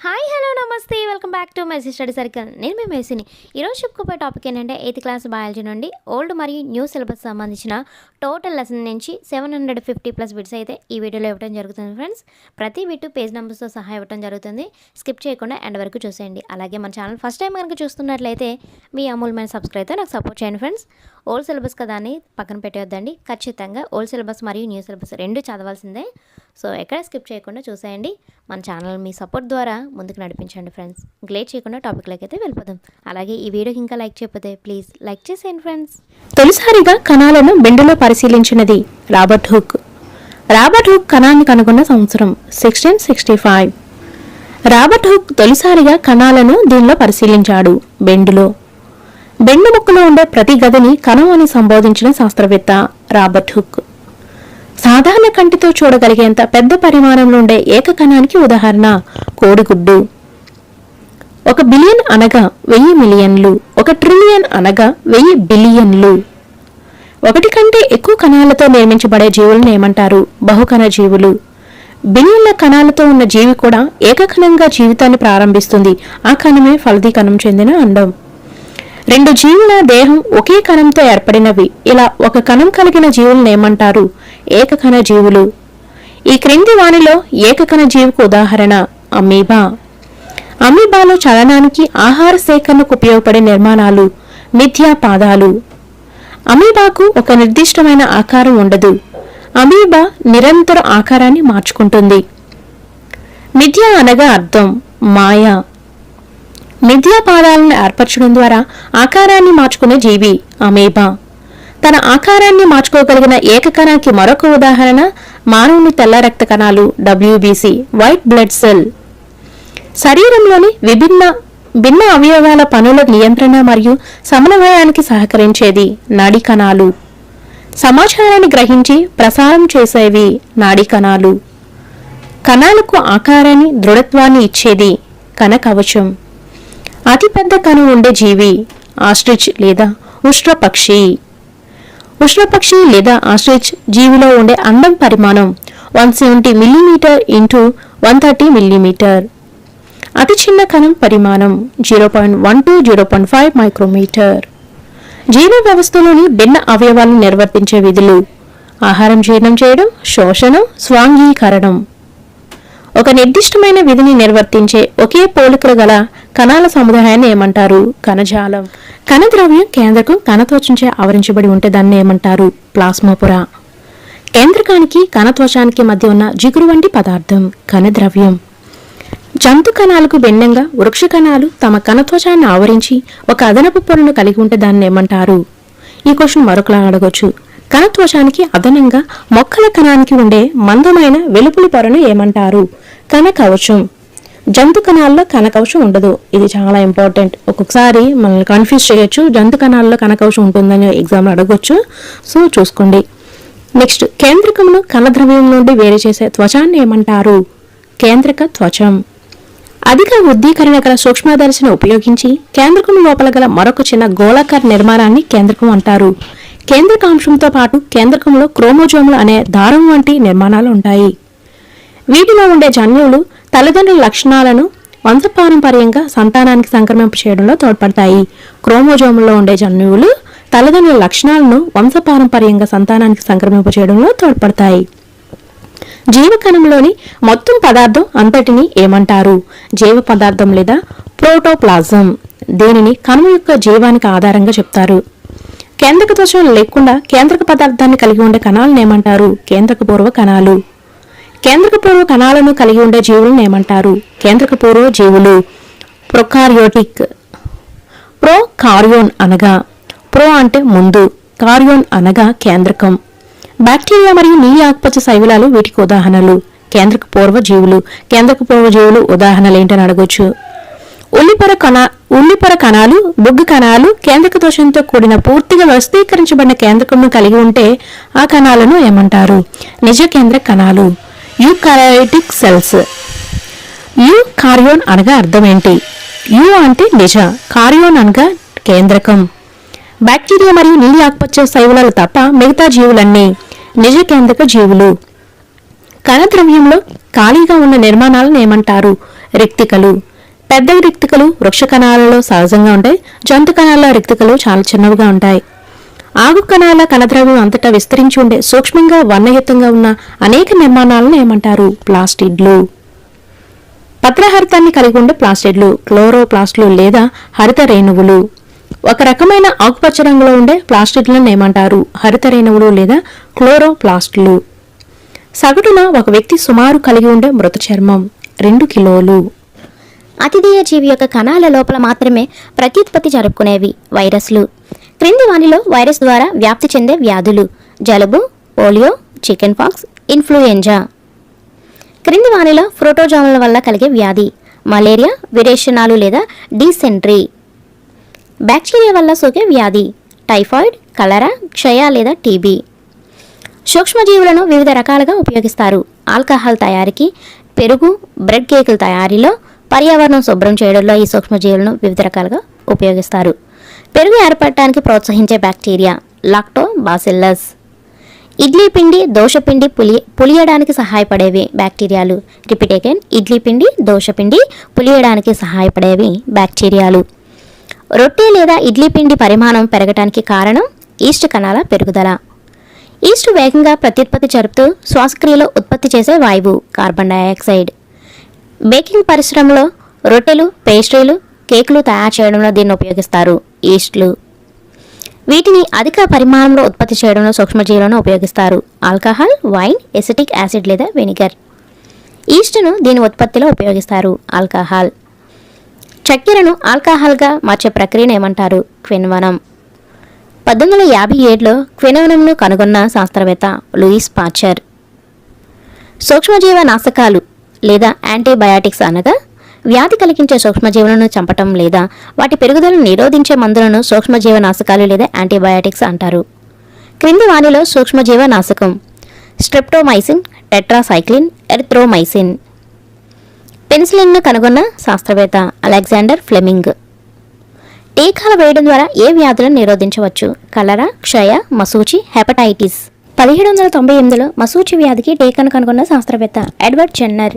Hi hello నమస్తే welcome back to message study circle. నేను మీ మెస్సీని. ఈరోజు చెప్పుకోబోయే టాపిక్ ఏంటంటే 8th క్లాస్ బయాలజీ నుండి ఓల్డ్ మరియు న్యూ సిలబస్ సంబంధించిన టోటల్ లెసన్ నుంచి 750+ బిట్స్ అయితే ఈ వీడియోలో ఇవ్వడం జరుగుతుంది ఫ్రెండ్స్. ప్రతి బిట్ పేజ్ నెంబర్స్తో సహా ఇవ్వడం జరుగుతుంది. స్కిప్ చేయకుండా ఎండ్ వరకు చూసేయండి. అలాగే మన ఛానల్ ఫస్ట్ టైం కనుక చూస్తున్నట్లయితే మీ అమూల్యమైన సబ్స్క్రైబ్తో నాకు సపోర్ట్ చేయండి ఫ్రెండ్స్. ఓల్డ్ సిలబస్ కదా అని పక్కన పెట్టేద్దండి. ఖచ్చితంగా ఓల్డ్ సిలబస్ మరియు న్యూ సిలబస్ రెండు చదవాల్సిందే. సో ఎక్కడ స్కిప్ చేయకుండా చూసేయండి. మన ఛానల్ మీ సపోర్ట్ ద్వారా ముందుకు నడిపించండి ఫ్రెండ్స్. లేట్ చేయకుండా టాపిక్లోకి అయితే వెళ్ళిపోదాం. అలాగే ఈ వీడియోకి ఇంకా లైక్ చేయకపోతే ప్లీజ్ లైక్ చేసేయండి ఫ్రెండ్స్. తొలిసారిగా కణాలను బెండులో పరిశీలించినది రాబర్ట్ హుక్. రాబర్ట్ హుక్ కణాన్ని కనుగొన్న సంవత్సరం 1665. రాబర్ట్ హుక్ తొలిసారిగా కణాలను దీనిలో పరిశీలించాడు బెండులో. బెండు ముక్కలో ఉండే ప్రతి గదిని కణం అని సంబోధించిన శాస్త్రవేత్త రాబర్ట్ హుక్. సాధారణ కంటితో చూడగలిగేంత పెద్ద పరిమాణంలో ఉండే ఏక కణానికి ఉదాహరణ కోడిగుడ్డు. 1 బిలియన్ అనగా 1000 మిలియన్లు, 1 ట్రిలియన్ అనగా 1000 బిలియన్లు. ఒకటి కంటే ఎక్కువ కణాలతో నిర్మించబడే జీవులను ఏమంటారు? బహుకణ జీవులు. బిలియన్ల కణాలతో ఉన్న జీవి కూడా ఏకకణంగా జీవితాన్ని ప్రారంభిస్తుంది. ఆ కణమే ఫలదీకరణం చెందిన అండం. 2 జీవుల దేహం ఒకే కణంతో ఏర్పడినవి. ఇలా ఒక కణం కలిగిన జీవులను ఏమంటారు? ఏకకణ జీవులు. ఈ క్రింది వానిలో ఏకకణ జీవికి ఉదాహరణ అమీబా. అమీబాలో చలనానికి, ఆహార సేకరణకు ఉపయోగపడే నిర్మాణాలు మిథ్యా పాదాలు. అమీబాకు ఒక నిర్దిష్టమైన ఆకారం ఉండదు. అమీబా నిరంతర ఆకారాన్ని మార్చుకుంటుంది. మిథ్యా అనగా అర్థం మాయ. మిథ్యా పాదాలను ఏర్పరచడం ద్వారా ఆకారాన్ని మార్చుకునే జీవి అమీబా. తన ఆకారాన్ని మార్చుకోగలిగిన ఏకకణానికి మరొక ఉదాహరణ మానవుని తెల్ల రక్త కణాలు WBC వైట్ బ్లడ్ సెల్. శరీరంలోని భిన్న అవయవాల పనుల నియంత్రణ మరియు సమన్వయానికి సహకరించేది నాడీ కణాలు. సమాచారాన్ని గ్రహించి ప్రసారం చేసేవి నాడీ కణాలు. కణాలకు ఆకారాన్ని, దృఢత్వాన్ని ఇచ్చేది కణ కవచం. అతిపెద్ద కణం ఉండే జీవి ఆస్ట్రిచ్ లేదా ఉష్ట్రపక్షి. ఉష్ట్రపక్షి లేదా ఆస్ట్రిచ్ జీవిలో ఉండే అండం పరిమాణం 170 మిల్లీమీటర్ ఇంటూ 130 మిల్లీమీటర్. అతి చిన్న కణం పరిమాణం 0.1 to 0.5 మైక్రోమీటర్. జీవ వ్యవస్థలోని భిన్న అవయవాలను నిర్వర్తించే విధులు ఆహారం జీర్ణం చేయడం, శోషణం, స్వాంగీకరణం. ఒక నిర్దిష్టమైన విధిని నిర్వర్తించే ఒకే పోలికలు గల కణాల సముదాయాన్ని ఏమంటారు? కణజాలం. కణద్రవ్యం కేంద్రకం కణత్వచంచే ఆవరించబడి ఉంటే దాన్ని ఏమంటారు? ప్లాస్మా పొర. కేంద్రకానికి కణత్వచానికి మధ్య ఉన్న జిగురు వంటి పదార్థం కణద్రవ్యం. జంతు కణాలకు భిన్నంగా వృక్ష కణాలు తమ కణత్వచాన్ని ఆవరించి ఒక అదనపు పొరను కలిగి ఉంటే దాన్ని ఏమంటారు? ఈ క్వశ్చన్ మరొకలా అడగొచ్చు. కణత్వచానికి అదనంగా మొక్కల కణానికి ఉండే మందమైన వెలుపలి పొరను ఏమంటారు? కణకవచం. జంతు కణాల్లో కణకవచం ఉండదు. ఇది చాలా ఇంపార్టెంట్. ఒక్కొక్కసారి మనల్ని కన్ఫ్యూజ్ చేయొచ్చు. జంతు కణాల్లో కణకవచం ఉంటుందని ఎగ్జామ్లో అడగొచ్చు. సో చూసుకోండి. నెక్స్ట్, కేంద్రకమును కణద్రవ్యం నుండి వేరు చేసే త్వచాన్ని ఏమంటారు? కేంద్రక త్వచం. అధిక వృద్ధీకరణ గల సూక్ష్మదర్శిని ఉపయోగించి కేంద్రకం లోపల గల మరొక చిన్న గోళాకార నిర్మాణాన్ని కేంద్రకం అంటారు. కేంద్రకాంశంతో పాటు కేంద్రకంలో క్రోమోజోములు అనే దారం వంటి నిర్మాణాలు ఉంటాయి. వీటిలో ఉండే జన్యువులు తల్లిదండ్రుల లక్షణాలను వంశపారంపర్యంగా సంతానానికి సంక్రమింప చేయడంలో తోడ్పడతాయి. క్రోమోజోముల్లో ఉండే జన్యువులు తల్లిదండ్రుల లక్షణాలను వంశపారంపర్యంగా సంతానానికి సంక్రమింప చేయడంలో తోడ్పడతాయి. జీవకణంలోని మొత్తం పదార్థం అంతటిని ఏమంటారు? జీవ పదార్థం లేదా ప్రోటోప్లాజం. దీనిని కణం యొక్క జీవానికి ఆధారంగా చెప్తారు. కేంద్రక త్వచం లేకుండా కేంద్రక పదార్థాన్ని కలిగి ఉండే కణాలను ఏమంటారు? కేంద్రక పూర్వ కణాలు. కేంద్రక పూర్వ కణాలను కలిగి ఉండే జీవులను ఏమంటారు? కేంద్రక పూర్వ జీవులు. ప్రొకార్యోటిక్. ప్రోకార్యోన్ అనగా ప్రో అంటే ముందు, కార్యోన్ అనగా కేంద్రకం. బ్యాక్టీరియా మరియు నీలి ఆకుపచ్చ శైవలాలు వీటికి ఉదాహరణలు. కేంద్రక పూర్వ జీవులు. కేంద్రక పూర్వ జీవులు ఉదాహరణలు ఏంటని అడగొచ్చు. ఉల్లిపొర కణాలు, బొగ్గు కణాలు కేంద్రక దోషంతో కూడిన పూర్తిగా వ్యవస్థీకరించబడిన కేంద్రకంను కలిగి ఉంటే ఆ కణాలను ఏమంటారు? నిజ కేంద్రక కణాలు. Eukaryotic cells. యూకారియోన్ అనగా అర్థం ఏంటి? యు అంటే నిజ, కార్యోన్ అనగా కేంద్రకం. బ్యాక్టీరియా మరియు నీలి ఆకుపచ్చ శైవలాలు తప్ప మిగతా జీవులన్నీ నిజ కేంద్రక జీవులు. కణద్రవ్యంలో ఖాళీగా ఉన్న నిర్మాణాలను ఏమంటారు? రిక్తికలు. పెద్ద రిక్తికలు వృక్ష కణాలలో సహజంగా ఉంటాయి. జంతు కణాల రిక్తికలు చాలా చిన్నవిగా ఉంటాయి. ఆగు కణాల కణద్రవ్యం అంతటా విస్తరించి ఉండే సూక్ష్మంగా వర్ణయుక్తంగా ఉన్న అనేక నిర్మాణాలను ఏమంటారు? ప్లాస్టిడ్లు. పత్రహరితాన్ని కలిగి ఉండే ప్లాస్టిడ్లు క్లోరోప్లాస్ట్లు లేదా హరిత రేణువులు. ఒక రకమైన ఆకుపచ్చ రంగులో ఉండే ప్లాస్టిడ్లను ఏమంటారు? హరిత రేణువులు లేదా క్లోరోప్లాస్ట్లు. సగటున ఒక వ్యక్తి సుమారు కలిగి ఉండే మృత చర్మం 2 కిలోలు. అతిథేయ జీవి యొక్క కణాల లోపల మాత్రమే ప్రత్యుత్పత్తి జరుపుకునేవి వైరస్లు. క్రింది వానిలో వైరస్ ద్వారా వ్యాప్తి చెందే వ్యాధులు: జలుబు, పోలియో, చికెన్ పాక్స్, ఇన్ఫ్లుయెంజా. క్రింది వానిలో ప్రోటోజోన్ల వల్ల కలిగే వ్యాధి: మలేరియా, విరేచనాలు లేదా డీసెంట్రీ. బ్యాక్టీరియా వల్ల సోకే వ్యాధి: టైఫాయిడ్, కలరా, క్షయ లేదా టీబీ. సూక్ష్మజీవులను వివిధ రకాలుగా ఉపయోగిస్తారు. ఆల్కహాల్ తయారీకి, పెరుగు, బ్రెడ్ కేకుల తయారీలో, పర్యావరణం శుభ్రం చేయడంలో ఈ సూక్ష్మజీవులను వివిధ రకాలుగా ఉపయోగిస్తారు. పెరుగు ఏర్పడటానికి ప్రోత్సహించే బ్యాక్టీరియా లాక్టోబాసిల్లస్. ఇడ్లీ పిండి, దోశపిండి పులియడానికి సహాయపడేవి బ్యాక్టీరియాలు. రిపీట్ అగైన్: ఇడ్లీ పిండి, దోశపిండి పులియడానికి సహాయపడేవి బ్యాక్టీరియాలు. రొట్టె లేదా ఇడ్లీ పిండి పరిమాణం పెరగటానికి కారణం ఈస్ట్ కణాల పెరుగుదల. ఈస్ట్ వేగంగా ప్రత్యుత్పత్తి జరుపుతూ శ్వాసక్రియలో ఉత్పత్తి చేసే వాయువు కార్బన్ డయాక్సైడ్. బేకింగ్ పరిశ్రమలో రొట్టెలు, పేస్ట్రీలు, కేకులు తయారు చేయడంలో దీన్ని ఉపయోగిస్తారు ఈస్ట్లు. వీటిని అధిక పరిమాణంలో ఉత్పత్తి చేయడంలో సూక్ష్మజీవులను ఉపయోగిస్తారు. ఆల్కహాల్, వైన్, ఎసిటిక్ యాసిడ్ లేదా వెనిగర్. ఈస్ట్ను దీని ఉత్పత్తిలో ఉపయోగిస్తారు. ఆల్కహాల్. చక్కెరను ఆల్కహాల్గా మార్చే ప్రక్రియను ఏమంటారు? క్విన్వనం. 1857లో క్వినోనంను కనుగొన్న శాస్త్రవేత్త లూయిస్ పాశ్చర్. సూక్ష్మజీవ నాశకాలు లేదా యాంటీబయాటిక్స్ అనగా వ్యాధి కలిగించే సూక్ష్మజీవులను చంపటం లేదా వాటి పెరుగుదలను నిరోధించే మందులను సూక్ష్మజీవ నాశకాలు లేదా యాంటీబయాటిక్స్ అంటారు. క్రింది వానిలో సూక్ష్మజీవ నాశకం: స్ట్రెప్టోమైసిన్, టెట్రాసైక్లిన్, ఎరిథ్రోమైసిన్. పెన్సిలిన్ను కనుగొన్న శాస్త్రవేత్త అలెగ్జాండర్ ఫ్లెమింగ్. టీకాలు వేయడం ద్వారా ఏ వ్యాధులను నిరోధించవచ్చు? కలరా, క్షయ, మసూచి, హెపటైటిస్. 1798లో మసూచి వ్యాధికి టీకాను కనుగొన్న శాస్త్రవేత్త ఎడ్వర్డ్ జెన్నర్.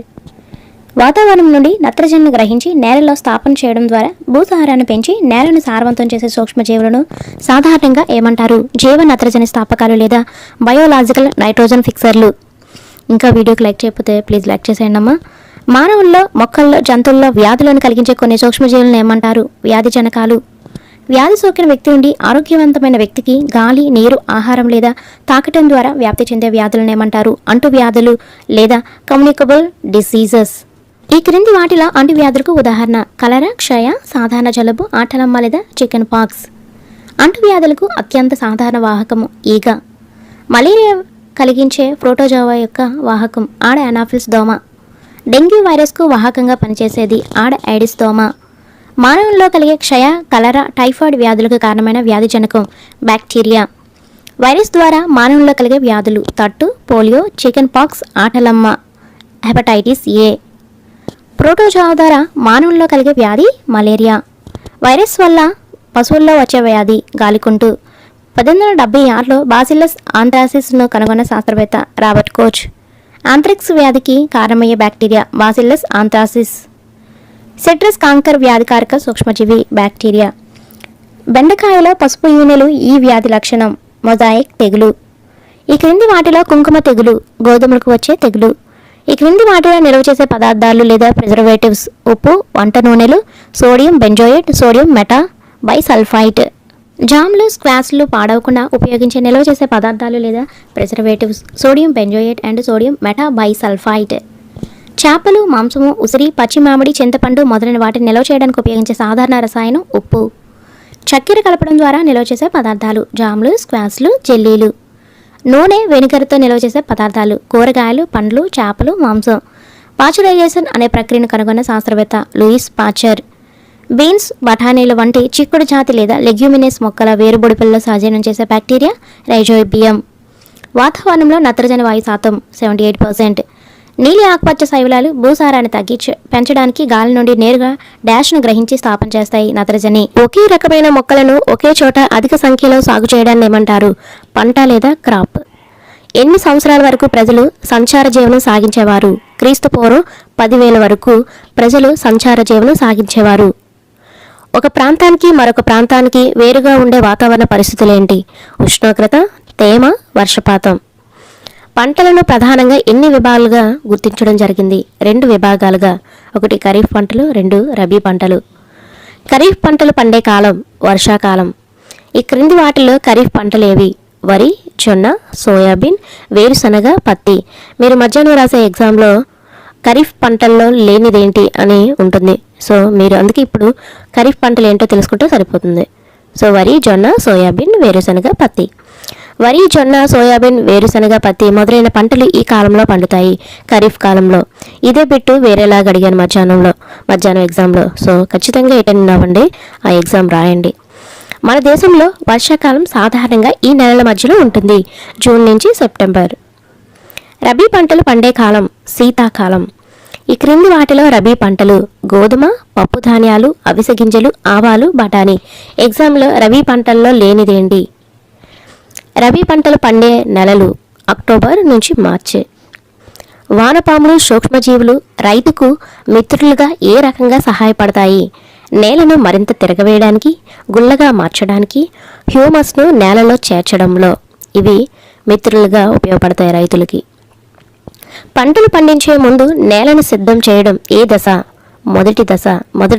వాతావరణం నుండి నత్రజనిని గ్రహించి నేలలో స్థాపన చేయడం ద్వారా భూసారాన్ని పెంచి నేలను సారవంతం చేసే సూక్ష్మజీవులను సాధారణంగా ఏమంటారు? జీవ నత్రజని స్థాపకాలు లేదా బయోలాజికల్ నైట్రోజన్ ఫిక్సర్లు. ఇంకా వీడియోకి లైక్ చేయకపోతే ప్లీజ్ లైక్ చేసేయండి అమ్మా. మానవుల్లో, మొక్కల్లో, జంతువుల్లో వ్యాధులను కలిగించే కొన్ని సూక్ష్మజీవులను ఏమంటారు? వ్యాధి జనకాలు. వ్యాధి సోకిన వ్యక్తి నుండి ఆరోగ్యవంతమైన వ్యక్తికి గాలి, నీరు, ఆహారం లేదా తాకటం ద్వారా వ్యాప్తి చెందే వ్యాధులను ఏమంటారు? అంటువ్యాధులు లేదా కమ్యూనికబుల్ డిసీజెస్. ఈ క్రింది వాటిలో అంటువ్యాధులకు ఉదాహరణ: కలరా, క్షయ, సాధారణ జలుబు, ఆటలమ్మ లేదా చికెన్ పాక్స్. అంటువ్యాధులకు అత్యంత సాధారణ వాహకము ఈగ. మలేరియా కలిగించే ప్రోటోజోవా యొక్క వాహకం ఆడ అనాఫిల్స్ దోమ. డెంగ్యూ వైరస్కు వాహకంగా పనిచేసేది ఆడ ఐడిస్ దోమ. మానవుల్లో కలిగే క్షయ, కలరా, టైఫాయిడ్ వ్యాధులకు కారణమైన వ్యాధి జనకం బ్యాక్టీరియా. వైరస్ ద్వారా మానవుల్లో కలిగే వ్యాధులు: తట్టు, పోలియో, చికెన్ పాక్స్, ఆటలమ్మ, హెపటైటిస్ ఏ. ప్రోటోజోవా ద్వారా మానవుల్లో కలిగే వ్యాధి మలేరియా. వైరస్ వల్ల పశువుల్లో వచ్చే వ్యాధి గాలికుంటు. 1876లో బాసిల్లస్ ఆంథ్రాసిస్ను కనుగొన్న శాస్త్రవేత్త రాబర్ట్ కోచ్. ఆంథ్రాక్స్ వ్యాధికి కారణమయ్యే బ్యాక్టీరియా బాసిల్లస్ ఆంథ్రాసిస్. సిట్రస్ కాంకర్ వ్యాధికారక సూక్ష్మజీవి బ్యాక్టీరియా. బెండకాయలో పసుపు ఈనెలు ఈ వ్యాధి లక్షణం మొజాయిక్ తెగులు. ఈ క్రింది వాటిలో కుంకుమ తెగులు గోధుమలకు వచ్చే తెగులు. ఈ క్రింది వాటిలో నిల్వ చేసే పదార్థాలు లేదా ప్రిజర్వేటివ్స్: ఉప్పు, వంట నూనెలు, sodium benzoate, sodium meta bisulphite. జామ్లు, స్క్వాష్లు పాడవకుండా ఉపయోగించే నిల్వ చేసే పదార్థాలు లేదా preservatives: sodium benzoate and sodium meta bisulphite. చేపలు, మాంసము, ఉసిరి, పచ్చి మామిడి, చింతపండు మొదలైన వాటిని నిల్వ చేయడానికి ఉపయోగించే సాధారణ రసాయనం ఉప్పు. చక్కెర కలపడం ద్వారా నిల్వ చేసే పదార్థాలు: జామ్లు, స్క్వాష్లు, జెల్లీలు. నూనె, వెనిగర్తో నిల్వ చేసే పదార్థాలు: కూరగాయలు, పండ్లు, చేపలు, మాంసం. పాశ్చరైజేషన్ అనే ప్రక్రియను కనుగొన్న శాస్త్రవేత్త లూయిస్ పాశ్చర్. బీన్స్, బఠానీలు వంటి చిక్కుడు జాతి లేదా లెగ్యూమినేస్ మొక్కల వేరుబొడిపిల్లో సహజీవనం చేసే బ్యాక్టీరియా రైజోబియం. వాతావరణంలో నత్రజని వాయు శాతం 78%. నీలి ఆకుపచ్చ శైవలాలు భూసారాన్ని పెంచడానికి గాలి నుండి నేరుగా డాష్ను గ్రహించి స్థాపన చేస్తాయి నత్రజని. ఒకే రకమైన మొక్కలను ఒకే చోట అధిక సంఖ్యలో సాగు చేయడాన్ని ఏమంటారు? పంట లేదా క్రాప్. ఎన్ని సంవత్సరాల వరకు ప్రజలు సంచార జీవనం సాగించేవారు? క్రీస్తు పూర్వం 10,000 వరకు ప్రజలు సంచార జీవనం సాగించేవారు. ఒక ప్రాంతానికి మరొక ప్రాంతానికి వేరుగా ఉండే వాతావరణ పరిస్థితులేంటి? ఉష్ణోగ్రత, తేమ, వర్షపాతం. పంటలను ప్రధానంగా ఎన్ని విభాగాలుగా గుర్తించడం జరిగింది? 2 విభాగాలుగా. 1 ఖరీఫ్ పంటలు, 2 రబీ పంటలు. ఖరీఫ్ పంటలు పండే కాలం వర్షాకాలం. ఈ క్రింది వాటిలో ఖరీఫ్ పంటలు ఏవి? వరి, జొన్న, సోయాబీన్, వేరుశనగ, పత్తి. మీరు మధ్యాహ్నం రాసే ఎగ్జామ్లో ఖరీఫ్ పంటల్లో లేనిదేంటి అని ఉంటుంది. సో మీరు అందుకే ఇప్పుడు ఖరీఫ్ పంటలు ఏంటో తెలుసుకుంటే సరిపోతుంది. సో వరి, జొన్న, సోయాబీన్, వేరుశనగ, పత్తి. వరి, జొన్న, సోయాబీన్, వేరుశనగ, పత్తి మొదలైన పంటలు ఈ కాలంలో పండుతాయి, ఖరీఫ్ కాలంలో. ఇదే బిట్టు వేరేలాగా అడిగాను మధ్యాహ్నం ఎగ్జామ్లో. సో ఖచ్చితంగా అటెండ్ అవ్వండి, ఆ ఎగ్జామ్ రాయండి. మన దేశంలో వర్షాకాలం సాధారణంగా ఈ నెలల మధ్యలో ఉంటుంది, జూన్ నుంచి సెప్టెంబర్. రబీ పంటలు పండే కాలం శీతాకాలం. ఈ క్రింది వాటిలో రబీ పంటలు: గోధుమ, పప్పు ధాన్యాలు, అవిసె గింజలు, ఆవాలు, బఠానీ. ఎగ్జామ్లో రబీ పంటల్లో లేనిదేంటి? రబీ పంటలు పండే నెలలు అక్టోబర్ నుంచి మార్చి. వానపాములు, సూక్ష్మజీవులు రైతుకు మిత్రులుగా ఏ రకంగా సహాయపడతాయి? నేలను మరింత తిరగవేయడానికి, గుల్లగా మార్చడానికి, హ్యూమస్ను నేలలో చేర్చడంలో ఇవి మిత్రులుగా ఉపయోగపడతాయి రైతులకి. పంటలు పండించే ముందు నేలను సిద్ధం చేయడం ఏ దశ? మొదటి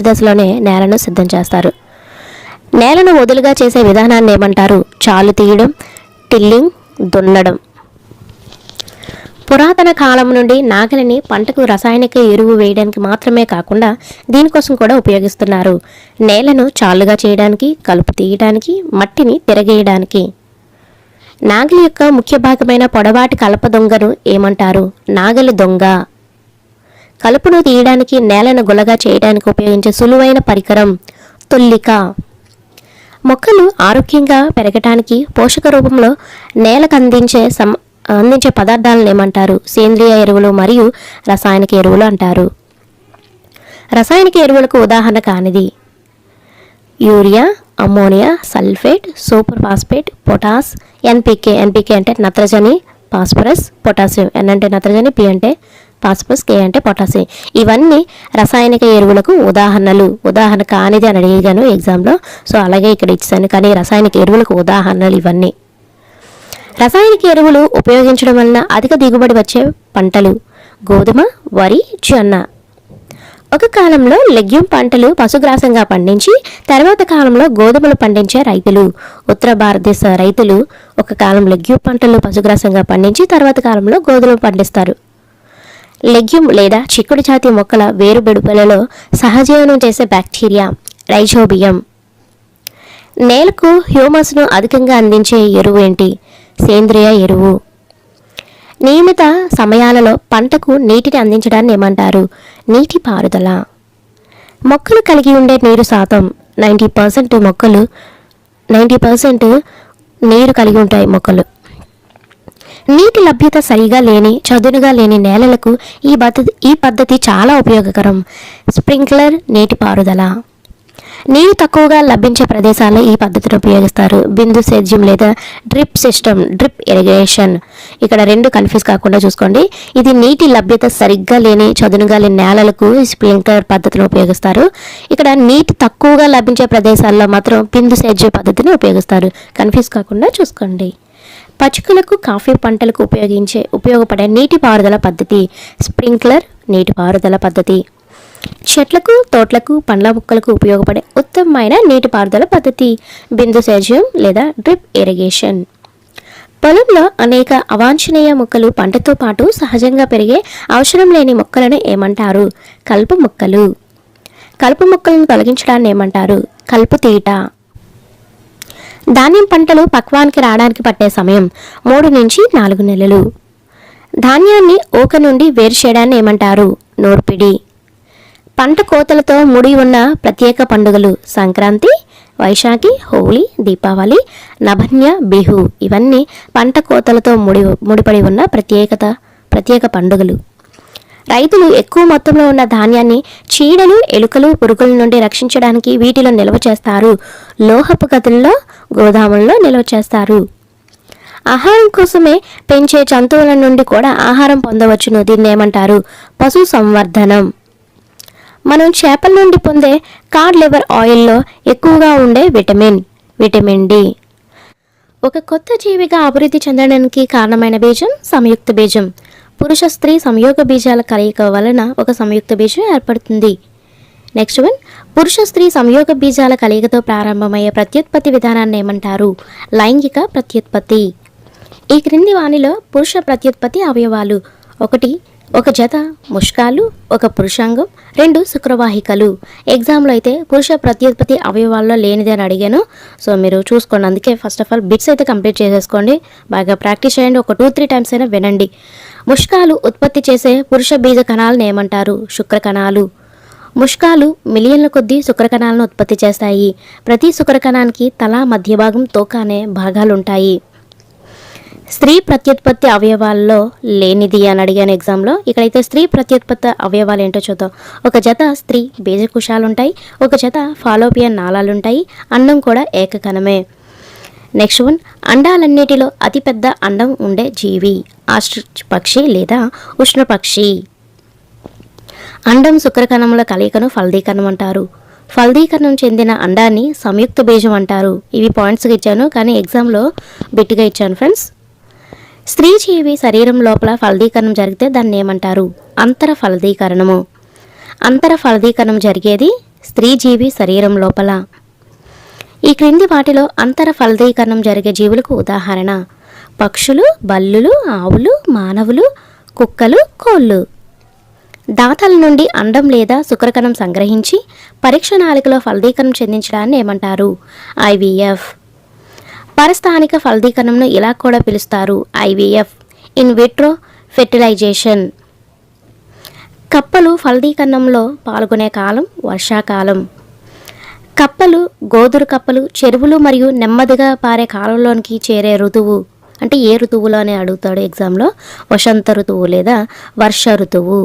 దశలోనే నేలను సిద్ధం చేస్తారు. నేలను వదులుగా చేసే విధానాన్ని ఏమంటారు? చాలు తీయడం, టిల్లింగ్, దున్నడం. పురాతన కాలం నుండి నాగలిని పంటకు రసాయనిక ఎరువు వేయడానికి మాత్రమే కాకుండా దీనికోసం కూడా ఉపయోగిస్తున్నారు. నేలను చాలుగా చేయడానికి, కలుపు తీయడానికి, మట్టిని తిరగేయడానికి. నాగలి యొక్క ముఖ్య భాగమైన పొడవాటి కలప దొంగను ఏమంటారు? నాగలి దొంగ. కలుపును తీయడానికి, నేలను గుల్లగా చేయడానికి ఉపయోగించే సులువైన పరికరం తొల్లిక. మొక్కలు ఆరోగ్యంగా పెరగటానికి పోషక రూపంలో నేలకు అందించే పదార్థాలను ఏమంటారు? సేంద్రియ ఎరువులు మరియు రసాయనిక ఎరువులు అంటారు. రసాయనిక ఎరువులకు ఉదాహరణ కానిది: urea, ammonia, sulphate, super phosphate, potash, NPK. NPK అంటే నత్రజని, ఫాస్ఫరస్, పొటాషియం. ఎన్ అంటే నత్రజని, పి అంటే ఫాస్ఫరస్, కే అంటే పొటాషియం. ఇవన్నీ రసాయనిక ఎరువులకు ఉదాహరణలు. ఉదాహరణ కానిది అని అడిగాను ఎగ్జామ్లో, సో అలాగే ఇక్కడ ఇచ్చాను. కానీ రసాయనిక ఎరువులకు ఉదాహరణలు ఇవన్నీ. రసాయనిక ఎరువులు ఉపయోగించడం వలన అధిక దిగుబడి వచ్చే పంటలు: గోధుమ, వరి, జొన్న. ఒక కాలంలో లెగ్యూమ్ పంటలు పశుగ్రాసంగా పండించి తర్వాత కాలంలో గోధుమలు పండించే రైతులు. ఉత్తర భారతదేశ రైతులు ఒక కాలం లెగ్యూమ్ పంటలు పశుగ్రాసంగా పండించి తర్వాత కాలంలో గోధుమలు పండిస్తారు. లెగ్యూమ్ లేదా చిక్కుడు జాతి మొక్కల వేరుబెడుపులలో సహజీవనం చేసే బ్యాక్టీరియా రైజోబియం. నేలకు హ్యూమస్ను అధికంగా అందించే ఎరువు ఏంటి? సేంద్రియ ఎరువు. నియమిత సమయాలలో పంటకు నీటిని అందించడాన్ని ఏమంటారు? నీటి పారుదల. మొక్కలు కలిగి ఉండే నీరు శాతం 90% నీరు కలిగి ఉంటాయి మొక్కలు. నీటి లభ్యత సరిగా లేని, చదునుగా లేని నేలలకు ఈ పద్ధతి చాలా ఉపయోగకరం. స్ప్రింక్లర్ నీటిపారుదల. నీరు తక్కువగా లభించే ప్రదేశాల్లో ఈ పద్ధతిని ఉపయోగిస్తారు. బిందు సేద్యం లేదా డ్రిప్ సిస్టమ్, డ్రిప్ ఇరిగేషన్. ఇక్కడ 2 కన్ఫ్యూజ్ కాకుండా చూసుకోండి. ఇది నీటి లభ్యత సరిగ్గా లేని, చదునుగా లేని నేలలకు స్ప్రింక్లర్ పద్ధతిని ఉపయోగిస్తారు. ఇక్కడ నీటి తక్కువగా లభించే ప్రదేశాల్లో మాత్రం బిందు సేద్య పద్ధతిని ఉపయోగిస్తారు. కన్ఫ్యూజ్ కాకుండా చూసుకోండి. పచ్చికలకు, కాఫీ పంటలకు ఉపయోగపడే నీటిపారుదల పద్ధతి స్ప్రింక్లర్ నీటిపారుదల పద్ధతి. చెట్లకు, తోటలకు, పండ్ల మొక్కలకు ఉపయోగపడే ఉత్తమమైన నీటిపారుదల పద్ధతి బిందు సేద్యం లేదా డ్రిప్ ఇరిగేషన్. పొలంలో అనేక అవాంఛనీయ మొక్కలు పంటతో పాటు సహజంగా పెరిగే అవసరం లేని మొక్కలను ఏమంటారు? కలుపు మొక్కలు. కలుపు మొక్కలను తొలగించడాన్ని ఏమంటారు? కలుపు తీట. ధాన్యం పంటలు పక్వానికి రావడానికి పట్టే సమయం 3 నుంచి 4 నెలలు. ధాన్యాన్ని ఊక నుండి వేరు చేయడాన్ని ఏమంటారు? నూర్పిడి. పంట కోతలతో ముడి ఉన్న ప్రత్యేక పండుగలు సంక్రాంతి, వైశాఖి, హోలీ, దీపావళి, నభన్య, బిహు. ఇవన్నీ పంట కోతలతో ముడిపడి ఉన్న ప్రత్యేక పండుగలు. రైతులు ఎక్కువ మొత్తంలో ఉన్న ధాన్యాన్ని చీడలు, ఎలుకలు, పురుగుల నుండి రక్షించడానికి వీటిలో నిల్వ చేస్తారు. లోహపు గదుల్లో, గోదాముల్లో నిల్వ చేస్తారు. ఆహారం కోసమే పెంచే జంతువుల నుండి కూడా ఆహారం పొందవచ్చును. దీన్ని ఏమంటారు? పశు సంవర్ధనం. మనం చేపల నుండి పొందే కాడ్ లివర్ ఆయిల్లో ఎక్కువగా ఉండే విటమిన్ డి. ఒక కొత్త జీవిగా అభివృద్ధి చెందడానికి కారణమైన బీజం సంయుక్త బీజం. పురుష స్త్రీ సంయోగ బీజాల కలయిక వలన ఒక సంయుక్త బీజం ఏర్పడుతుంది. నెక్స్ట్ వన్, పురుష స్త్రీ సంయోగ బీజాల కలయికతో ప్రారంభమయ్యే ప్రత్యుత్పత్తి విధానాన్ని ఏమంటారు? లైంగిక ప్రత్యుత్పత్తి. ఈ క్రింది వానిలో పురుష ప్రత్యుత్పత్తి అవయవాలు: 1 ఒక జత ముష్కాలు, 1 పురుషాంగం, 2 శుక్రవాహికలు. ఎగ్జామ్లో అయితే పురుష ప్రత్యుత్పత్తి అవయవాల్లో లేనిది అని అడిగాను. సో మీరు చూసుకోండి. అందుకే ఫస్ట్ ఆఫ్ ఆల్ బిట్స్ అయితే కంప్లీట్ చేసేసుకోండి. బాగా ప్రాక్టీస్ చేయండి. ఒక 2-3 టైమ్స్ అయినా వినండి. ముష్కాలు ఉత్పత్తి చేసే పురుష బీజ కణాలను ఏమంటారు? శుక్ర కణాలు. ముష్కాలు మిలియన్ల కొద్దీ శుక్రకణాలను ఉత్పత్తి చేస్తాయి. ప్రతి శుక్రకణానికి తల, మధ్య భాగం, తోక అనే భాగాలుంటాయి. స్త్రీ ప్రత్యుత్పత్తి అవయవాల్లో లేనిది అని అడిగాను ఎగ్జామ్లో. ఇక్కడైతే స్త్రీ ప్రత్యుత్పత్తి అవయవాలు ఏంటో చూద్దాం. 1 జత స్త్రీ బీజకుశాలుంటాయి, 1 జత ఫాలోపియన్ నాళాలుంటాయి. అండం కూడా ఏకకణమే. నెక్స్ట్ వన్, అండాలన్నిటిలో అతిపెద్ద అండం ఉండే జీవి ఆస్ట్రిచ్ పక్షి లేదా ఉష్ణపక్షి. అండం శుక్రకణముల కలయికను ఫలదీకరణం అంటారు. ఫలదీకరణం చెందిన అండాన్ని సంయుక్త బీజం అంటారు. ఇవి పాయింట్స్గా ఇచ్చాను, కానీ ఎగ్జామ్లో బిట్గా ఇచ్చాను ఫ్రెండ్స్. స్త్రీ జీవి శరీరం లోపల ఫలదీకరణం జరిగితే దాన్ని ఏమంటారు? అంతర ఫలదీకరణము. అంతర ఫలదీకరణం జరిగేది స్త్రీ జీవి శరీరం లోపల. ఈ క్రింది వాటిలో అంతర ఫలదీకరణం జరిగే జీవులకు ఉదాహరణ: పక్షులు, బల్లులు, ఆవులు, మానవులు, కుక్కలు, కోళ్ళు. దాతల నుండి అండం లేదా శుక్రకణం సంగ్రహించి పరీక్ష నాళికలో ఫలదీకరణం చెందించడాన్ని ఏమంటారు? ఐవీఎఫ్. పరస్థానిక ఫలదీకరణంను ఇలా కూడా పిలుస్తారు: ఐవీఎఫ్, ఇన్ విట్రో ఫెర్టిలైజేషన్. కప్పలు ఫలదీకరణంలో పాల్గొనే కాలం వర్షాకాలం. కప్పలు, గోదురు కప్పలు చెరువులు మరియు నెమ్మదిగా పారే కాలంలోనికి చేరే ఋతువు అంటే ఏ ఋతువులో అని అడుగుతాడు ఎగ్జామ్లో. వసంత ఋతువు లేదా వర్ష ఋతువు.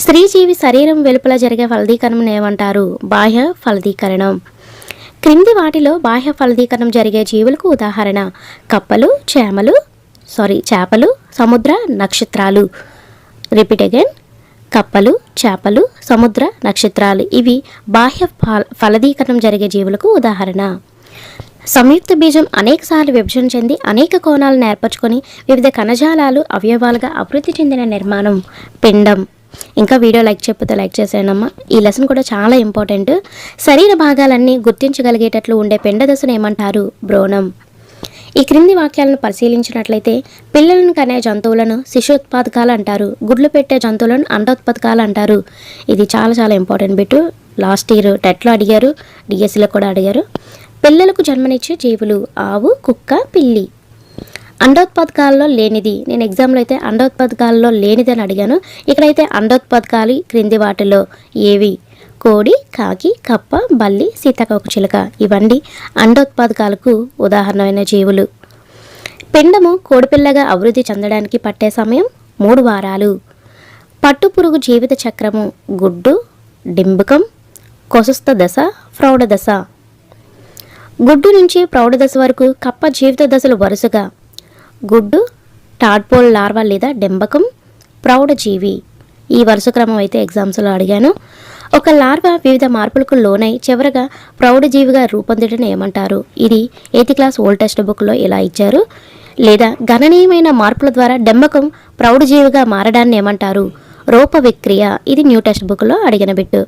స్త్రీజీవి శరీరం వెలుపల జరిగే ఫలదీకరణం ఏమంటారు? బాహ్య ఫలదీకరణం. క్రింది వాటిలో బాహ్య ఫలదీకరణం జరిగే జీవులకు ఉదాహరణ: కప్పలు, చేపలు, సముద్ర నక్షత్రాలు. రిపీట్ అగైన్: కప్పలు, చేపలు, సముద్ర నక్షత్రాలు. ఇవి బాహ్య ఫలదీకరణం జరిగే జీవులకు ఉదాహరణ. సంయుక్త బీజం అనేకసార్లు విభజన చెంది అనేక కోణాలను ఏర్పరచుకొని వివిధ కణజాలాలు అవయవాలుగా అభివృద్ధి చెందిన నిర్మాణం పిండం. ఇంకా వీడియో లైక్ చేసేయనమ్మా. ఈ లెసన్ కూడా చాలా ఇంపార్టెంట్. శరీర భాగాలన్నీ గుర్తించగలిగేటట్లు ఉండే పిండ దశను ఏమంటారు? భ్రూణం. ఈ క్రింది వాక్యాలను పరిశీలించినట్లయితే పిల్లలను కనే జంతువులను శిశుత్పాదకాలు అంటారు, గుడ్లు పెట్టే జంతువులను అండోత్పాదకాలు అంటారు. ఇది చాలా చాలా ఇంపార్టెంట్ బిట్. లాస్ట్ ఇయర్ టెట్లో అడిగారు, డిఎస్సిలో కూడా అడిగారు. పిల్లలకు జన్మనిచ్చే జీవులు ఆవు, కుక్క, పిల్లి. అండోత్పాదకాలలో లేనిది. నేను ఎగ్జామ్లో అయితే అండోత్పాదకాలలో లేనిది అని అడిగాను. ఇక్కడైతే అండోత్పాదకాలు క్రింది వాటిలో ఏవి? కోడి, కాకి, కప్ప, బల్లి, సీతాకోకచిలుక. ఇవన్నీ అండోత్పాదకాలకు ఉదాహరణమైన జీవులు. పిండము కోడిపిల్లగా అభివృద్ధి చెందడానికి పట్టే సమయం 3 వారాలు. పట్టుపురుగు జీవిత చక్రము: గుడ్డు, డింబకం, కొసస్థ దశ, ప్రౌఢ దశ. గుడ్డు నుంచి ప్రౌఢ దశ వరకు కప్ప జీవిత దశలు వరుసగా: గుడ్డు, టాడ్పోల్ లార్వా లేదా డెంబకం, ప్రౌఢజీవి. ఈ వరుస క్రమం అయితే ఎగ్జామ్స్లో అడిగాను. ఒక లార్వా వివిధ మార్పులకు లోనై చివరగా ప్రౌఢజీవిగా రూపొందడం ఏమంటారు? ఇది 8th క్లాస్ ఓల్డ్ టెక్స్ట్ బుక్లో ఇలా ఇచ్చారు. లేదా గణనీయమైన మార్పుల ద్వారా డెంబకం ప్రౌఢజీవిగా మారడాన్ని ఏమంటారు? రూప విక్రియ. ఇది న్యూ టెక్స్ట్ బుక్లో అడిగిన బిట్టు.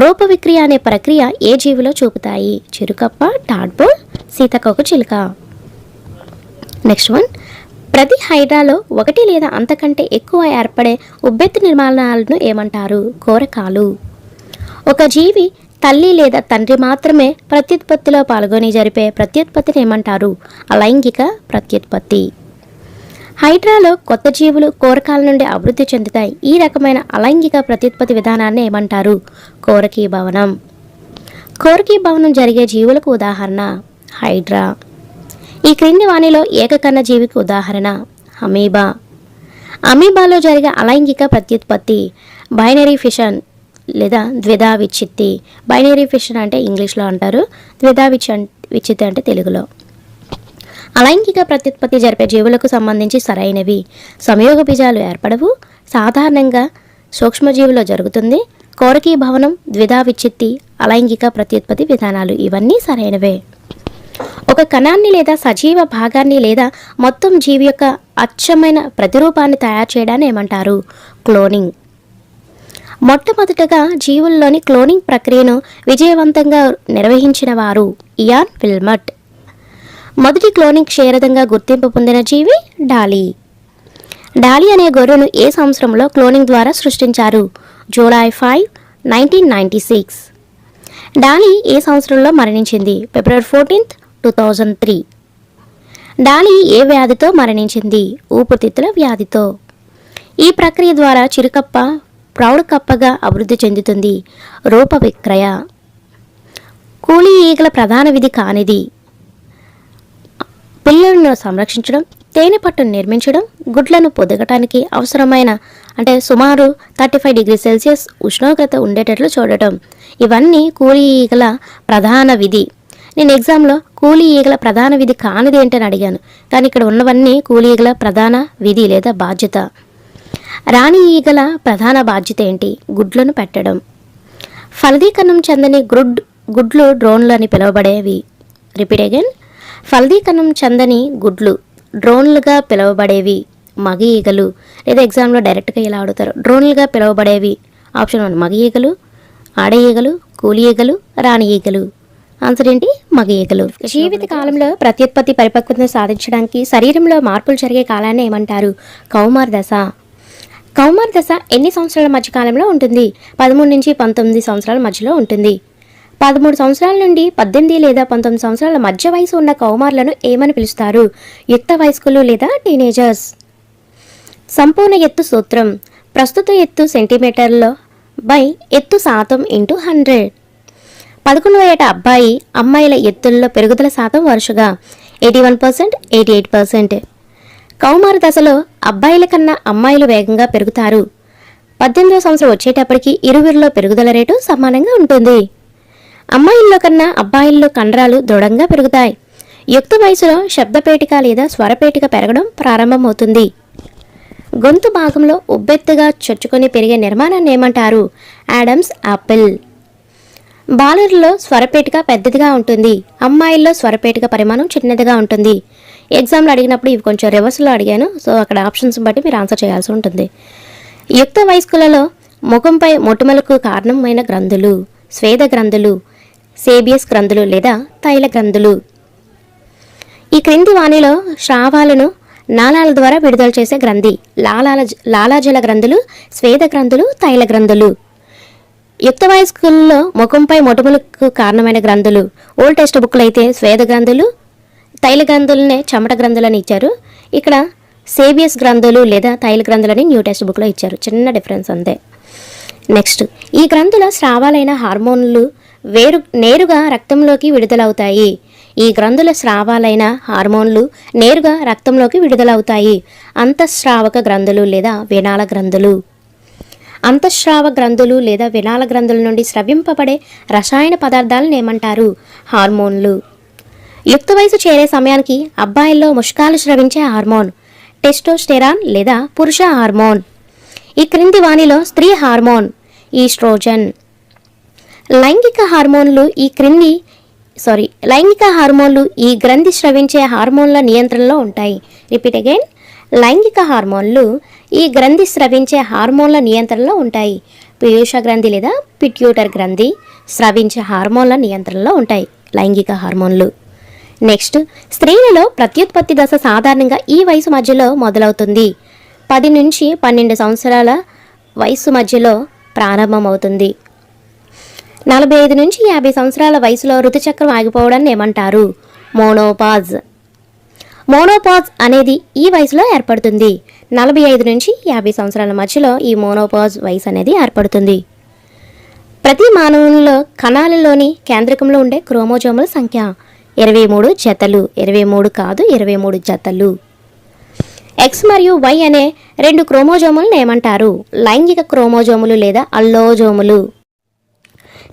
రూప విక్రియ అనే ప్రక్రియ ఏ జీవిలో చూపుతాయి? చిరుకప్ప, టాడ్పోల్, సీతాకోకచిలుక. నెక్స్ట్ వన్, ప్రతి హైడ్రాలో 1 లేదా అంతకంటే ఎక్కువ ఏర్పడే ఉబ్బెత్తు నిర్మాణాలను ఏమంటారు? కోరకాలు. ఒక జీవి తల్లి లేదా తండ్రి మాత్రమే ప్రత్యుత్పత్తిలో పాల్గొని జరిపే ప్రత్యుత్పత్తిని ఏమంటారు? అలైంగిక ప్రత్యుత్పత్తి. హైడ్రాలో కొత్త జీవులు కోరకాల నుండి అభివృద్ధి చెందుతాయి. ఈ రకమైన అలైంగిక ప్రత్యుత్పత్తి విధానాన్ని ఏమంటారు? కోరకీభవనం. కోరకీభవనం జరిగే జీవులకు ఉదాహరణ హైడ్రా. ఈ క్రింది వానిలో ఏకకణ జీవికి ఉదాహరణ అమీబా. అమీబాలో జరిగే అలైంగిక ప్రత్యుత్పత్తి బైనరీ ఫిషన్ లేదా ద్విధా విచ్ఛిత్తి. బైనరీ ఫిషన్ అంటే ఇంగ్లీష్లో అంటారు, ద్విధా విచ్ఛిత్తి అంటే తెలుగులో. అలైంగిక ప్రత్యుత్పత్తి జరిపే జీవులకు సంబంధించి సరైనవి. సంయోగ బీజాలు ఏర్పడవు. సాధారణంగా సూక్ష్మజీవులో జరుగుతుంది. కోరకీ భవనం, ద్విధా విచ్ఛిత్తి, అలైంగిక ప్రత్యుత్పత్తి విధానాలు ఇవన్నీ సరైనవే. ఒక కణాన్ని లేదా సజీవ భాగాన్ని లేదా మొత్తం జీవి యొక్క అచ్చమైన ప్రతిరూపాన్ని తయారు చేయడాన్ని ఏమంటారు? క్లోనింగ్. మొట్టమొదటగా జీవుల్లోని క్లోనింగ్ ప్రక్రియను విజయవంతంగా నిర్వహించిన వారు ఇయాన్ విల్మట్. మొదటి క్లోనింగ్ క్షేరదంగా గుర్తింపు పొందిన జీవి డాలీ. డాలీ అనే గొర్రెను ఏ సంవత్సరంలో క్లోనింగ్ ద్వారా సృష్టించారు? జూలై 5, 1996. డాలీ ఏ సంవత్సరంలో మరణించింది? ఫిబ్రవరి 14, 2003. డాలీ ఏ వ్యాధితో మరణించింది? ఊపిరితిత్తుల వ్యాధితో. ఈ ప్రక్రియ ద్వారా చిరుకప్ప ప్రౌఢకప్పగా అభివృద్ధి చెందుతుంది. రూప విక్రయ. కూలీ ఈగల ప్రధాన విధి కానిది. పిల్లలను సంరక్షించడం, తేనె పట్టును నిర్మించడం, గుడ్లను పొదగటానికి అవసరమైన సుమారు 35 డిగ్రీ సెల్సియస్ ఉష్ణోగ్రత ఉండేటట్లు చూడటం. ఇవన్నీ కూలీ ఈగల ప్రధాన విధి. నేను ఎగ్జామ్లో కూలీ ఈగల ప్రధాన విధి కానిది ఏంటని అడిగాను, కానీ ఇక్కడ ఉన్నవన్నీ కూలీ ఈగల ప్రధాన విధి లేదా బాధ్యత. రాణి ఈగల ప్రధాన బాధ్యత ఏంటి? గుడ్లను పెట్టడం. ఫలదీకరణం చెందని గుడ్లు డ్రోన్లు అని పిలువబడేవి. Repeat again. ఫలదీకరణం చెందని గుడ్లు డ్రోన్లుగా పిలువబడేవి మగ ఈగలు. లేదా ఎగ్జామ్లో డైరెక్ట్గా ఇలా అడుగుతారు. డ్రోన్లుగా పిలువబడేవి. ఆప్షన్ 1 మగ ఈగలు, ఆడ ఈగలు, కూలి ఈగలు, రాణి ఈగలు. ఆన్సర్ ఏంటి? మగ ఈగలు. జీవిత కాలంలో ప్రత్యుత్పత్తి పరిపక్వతను సాధించడానికి శరీరంలో మార్పులు జరిగే కాలాన్ని ఏమంటారు? కౌమార దశ. కౌమార దశ ఎన్ని సంవత్సరాల మధ్య కాలంలో ఉంటుంది? 13 నుంచి 19 సంవత్సరాల మధ్యలో ఉంటుంది. 13 సంవత్సరాల నుండి 18 లేదా 19 సంవత్సరాల మధ్య వయసు ఉన్న కౌమారులను ఏమని పిలుస్తారు? యుక్త వయస్కులు లేదా టీనేజర్స్. సంపూర్ణ ఎత్తు సూత్రం. ప్రస్తుత ఎత్తు సెంటీమీటర్లో బై ఎత్తు శాతం ఇంటూ 100. 11వ ఏట అబ్బాయి అమ్మాయిల ఎత్తుల్లో పెరుగుదల శాతం వరుసగా 81%, 88%. కౌమార దశలో అబ్బాయిల కన్నా అమ్మాయిలు వేగంగా పెరుగుతారు. 18వ సంవత్సరం వచ్చేటప్పటికి ఇరువురిలో పెరుగుదల రేటు సమానంగా ఉంటుంది. అమ్మాయిల్లో కన్నా అబ్బాయిల్లో కండరాలు దృఢంగా పెరుగుతాయి. యుక్త వయసులో శబ్దపేటిక లేదా స్వరపేటిక పెరగడం ప్రారంభమవుతుంది. గొంతు భాగంలో ఉబ్బెత్తుగా చొచ్చుకొని పెరిగే నిర్మాణాన్ని ఏమంటారు? Adams Apple. బాలురులో స్వరపేటిక పెద్దదిగా ఉంటుంది. అమ్మాయిల్లో స్వరపేటిక పరిమాణం చిన్నదిగా ఉంటుంది. ఎగ్జామ్లో అడిగినప్పుడు ఇవి కొంచెం రివర్స్లో అడిగాను, సో అక్కడ ఆప్షన్స్ బట్టి మీరు ఆన్సర్ చేయాల్సి ఉంటుంది. యుక్త వయస్కులలో ముఖంపై మొటిమలకు కారణమైన గ్రంథులు స్వేద గ్రంథులు, సేబియస్ గ్రంథులు లేదా తైల గ్రంథులు. ఈ క్రింది వాణిలో స్రావాలను నాళాల ద్వారా విడుదల చేసే గ్రంథి లాలాజల గ్రంథులు, స్వేద గ్రంథులు, తైల గ్రంథులు. యుక్త వయస్కుల్లో ముఖంపై మొటిమలకు కారణమైన గ్రంథులు. ఓల్డ్ టెక్స్ట్ బుక్లో అయితే స్వేద గ్రంథులు, తైల గ్రంథులనే చెమట గ్రంథులని ఇచ్చారు. ఇక్కడ సేబియస్ గ్రంథులు లేదా తైల గ్రంథులని న్యూ టెక్స్ట్ బుక్లో ఇచ్చారు. చిన్న డిఫరెన్స్ అంతే. నెక్స్ట్, ఈ గ్రంథుల స్రావాలైన హార్మోన్లు నేరుగా రక్తంలోకి విడుదలవుతాయి. ఈ గ్రంథుల స్రావాలైన హార్మోన్లు నేరుగా రక్తంలోకి విడుదలవుతాయి. అంతఃస్రావక గ్రంథులు లేదా వినాళ గ్రంథులు. అంతఃస్రావ గ్రంథులు లేదా వినాళ గ్రంథుల నుండి స్రవింపబడే రసాయన పదార్థాలను ఏమంటారు? హార్మోన్లు. యుక్త వయసు చేరే సమయానికి అబ్బాయిల్లో ముష్కాలు స్రవించే హార్మోన్ టెస్టోస్టెరాన్ లేదా పురుష హార్మోన్. ఈ క్రింది వాణిలో స్త్రీ హార్మోన్ ఈస్ట్రోజన్. లైంగిక హార్మోన్లు ఈ గ్రంథి స్రవించే హార్మోన్ల నియంత్రణలో ఉంటాయి. Repeat again. లైంగిక హార్మోన్లు ఈ గ్రంథి స్రవించే హార్మోన్ల నియంత్రణలో ఉంటాయి. పీయూష గ్రంథి లేదా పిట్యూటర్ గ్రంథి స్రవించే హార్మోన్ల నియంత్రణలో ఉంటాయి లైంగిక హార్మోన్లు. నెక్స్ట్, స్త్రీలలో ప్రత్యుత్పత్తి దశ సాధారణంగా ఈ వయసు మధ్యలో మొదలవుతుంది. 10 నుంచి 12 సంవత్సరాల వయసు మధ్యలో ప్రారంభమవుతుంది. 45 నుంచి 50 సంవత్సరాల వయసులో ఋతుచక్రం ఆగిపోవడాన్ని ఏమంటారు? మోనోపాజ్. మోనోపాజ్ అనేది ఈ వయసులో ఏర్పడుతుంది. 45 నుంచి 50 సంవత్సరాల మధ్యలో ఈ మోనోపాజ్ వయసు అనేది ఏర్పడుతుంది. ప్రతి మానవునిలో కణాలలోని కేంద్రకంలో ఉండే క్రోమోజోముల సంఖ్య 23 జతలు. 23 కాదు, 23 జతలు. ఎక్స్ మరియు వై అనే 2 క్రోమోజోములను ఏమంటారు? లైంగిక క్రోమోజోములు లేదా అల్లోజోములు.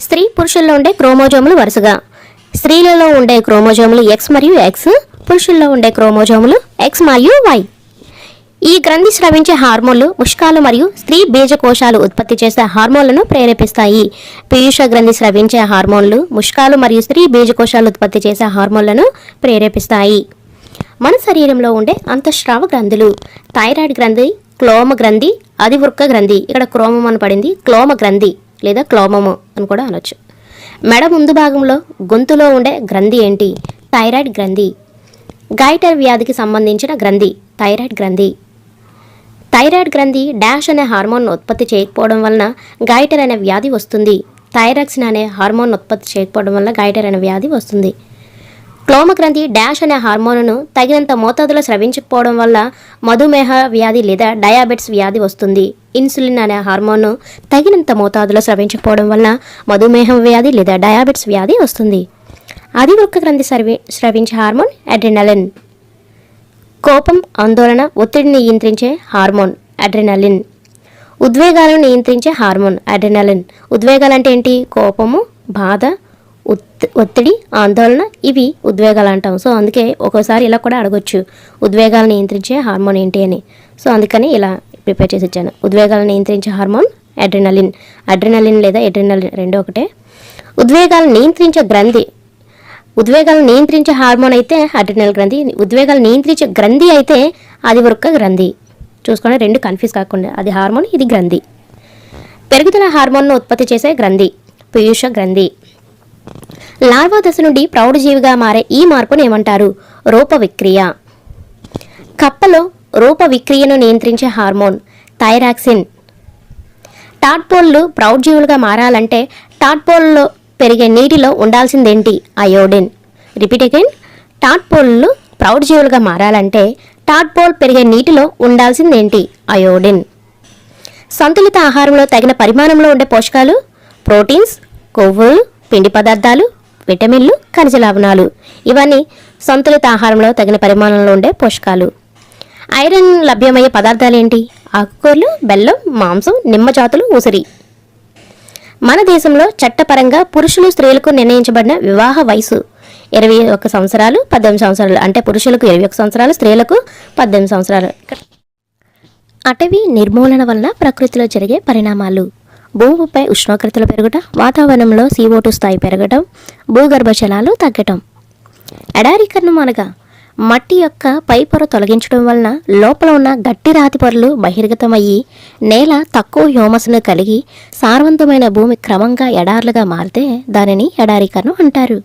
స్త్రీ పురుషుల్లో ఉండే క్రోమోజోములు వరుసగా. స్త్రీలలో ఉండే క్రోమోజోములు ఎక్స్ మరియు ఎక్స్, పురుషుల్లో ఉండే క్రోమోజోములు ఎక్స్ మరియు వై. ఈ గ్రంథి స్రవించే హార్మోన్లు ముష్కాలు మరియు స్త్రీ బీజకోశాలు ఉత్పత్తి చేసే హార్మోన్లను ప్రేరేపిస్తాయి. పీయూష గ్రంథి స్రవించే హార్మోన్లు ముష్కాలు మరియు స్త్రీ బీజకోశాలు ఉత్పత్తి చేసే హార్మోన్లను ప్రేరేపిస్తాయి. మన శరీరంలో ఉండే అంతఃస్రావ గ్రంథులు: థైరాయిడ్ గ్రంథి, క్లోమ గ్రంథి, అధివృక్క గ్రంథి. ఇక్కడ క్రోమం అని పడింది, క్లోమ గ్రంథి లేదా క్లోమము అని కూడా అనొచ్చు. మెడ ముందు భాగంలో గొంతులో ఉండే గ్రంథి ఏంటి? థైరాయిడ్ గ్రంథి. గైటర్ వ్యాధికి సంబంధించిన గ్రంథి థైరాయిడ్ గ్రంథి. థైరాయిడ్ గ్రంథి డాష్ అనే హార్మోన్ ఉత్పత్తి చేయకపోవడం వలన గైటర్ అనే వ్యాధి వస్తుంది. థైరాక్సిన్ అనే హార్మోన్ ఉత్పత్తి చేయకపోవడం వల్ల గైటర్ అనే వ్యాధి వస్తుంది. క్లోమ గ్రంథి డాష్ అనే హార్మోన్ను తగినంత మోతాదులో స్రవించకపోవడం వల్ల మధుమేహ వ్యాధి లేదా డయాబెటిస్ వ్యాధి వస్తుంది. ఇన్సులిన్ అనే హార్మోన్ను తగినంత మోతాదులో స్రవించకపోవడం వల్ల మధుమేహం వ్యాధి లేదా డయాబెటిస్ వ్యాధి వస్తుంది. అధివృక్క గ్రంథి స్రవించే హార్మోన్ అడ్రినలిన్. కోపం, ఆందోళన, ఒత్తిడిని నియంత్రించే హార్మోన్ అడ్రినలిన్. ఉద్వేగాలను నియంత్రించే హార్మోన్ అడ్రినలిన్. ఉద్వేగాలు అంటే ఏంటి? కోపము, బాధ, ఒత్తిడి, ఆందోళన, ఇవి ఉద్వేగాలు అంటాం. సో అందుకే ఒక్కోసారి ఇలా కూడా అడగొచ్చు, ఉద్వేగాలను నియంత్రించే హార్మోన్ ఏంటి అని. సో అందుకని ఇలా ప్రిపేర్ చేసి ఇచ్చాను. ఉద్వేగాలను నియంత్రించే హార్మోన్ అడ్రినలిన్. అడ్రినలిన్ లేదా అడ్రినలిన్ రెండు ఒకటే. ఉద్వేగాలను నియంత్రించే గ్రంథి, ఉద్వేగాలను నియంత్రించే హార్మోన్ అయితే అడ్రినల్ గ్రంథి. ఉద్వేగాలను నియంత్రించే గ్రంథి అయితే అధివృక్క గ్రంథి. చూసుకోండి, రెండు కన్ఫ్యూజ్ కాకుండా, అది హార్మోన్, ఇది గ్రంథి. పెరుగుదల హార్మోన్ను ఉత్పత్తి చేసే గ్రంథి పీయూష గ్రంథి. లార్వా దశ నుండి ప్రౌఢజీవిగా మారే ఈ మార్పును ఏమంటారు? రూప విక్రియ. కప్పలో రూప విక్రియను నియంత్రించే హార్మోన్ థైరాక్సిన్. టాడ్పోల్లు ప్రౌఢజీవులుగా మారాలంటే టాడ్పోల్లో పెరిగే నీటిలో ఉండాల్సిందేంటి? అయోడిన్. Repeat again. టాడ్పోల్లు ప్రౌఢజీవులుగా మారాలంటే టాడ్పోల్ పెరిగే నీటిలో ఉండాల్సిందేంటి? అయోడిన్. సంతులిత ఆహారంలో తగిన పరిమాణంలో ఉండే పోషకాలు: ప్రోటీన్స్, కొవ్వులు, పిండి పదార్థాలు, విటమిన్లు, ఖనిజ లవణాలు. ఇవన్నీ సంతులిత ఆహారంలో తగిన పరిమాణంలో ఉండే పోషకాలు. ఐరన్ లభ్యమయ్యే పదార్థాలు ఏంటి? ఆకుకూరలు, బెల్లం, మాంసం, నిమ్మ జాతులు, ఉసిరి. మన దేశంలో చట్టపరంగా పురుషులు స్త్రీలకు నిర్ణయించబడిన వివాహ వయసు 21 సంవత్సరాలు, 18 సంవత్సరాలు. అంటే పురుషులకు 21 సంవత్సరాలు, స్త్రీలకు 18 సంవత్సరాలు. అటవీ నిర్మూలన వలన ప్రకృతిలో జరిగే పరిణామాలు: భూమిపై ఉష్ణోగ్రతలు పెరగటం, వాతావరణంలో CO2 స్థాయి పెరగటం, భూగర్భ జలాలు తగ్గటం. ఎడారీకరణం అనగా మట్టి యొక్క పై పొర తొలగించడం వలన లోపల ఉన్న గట్టి రాతి పొరలు బహిర్గతమయ్యి నేల తక్కువ హ్యూమస్ను కలిగి సారవంతమైన భూమి క్రమంగా ఎడార్లుగా మారితే దానిని ఎడారీకరణం అంటారు.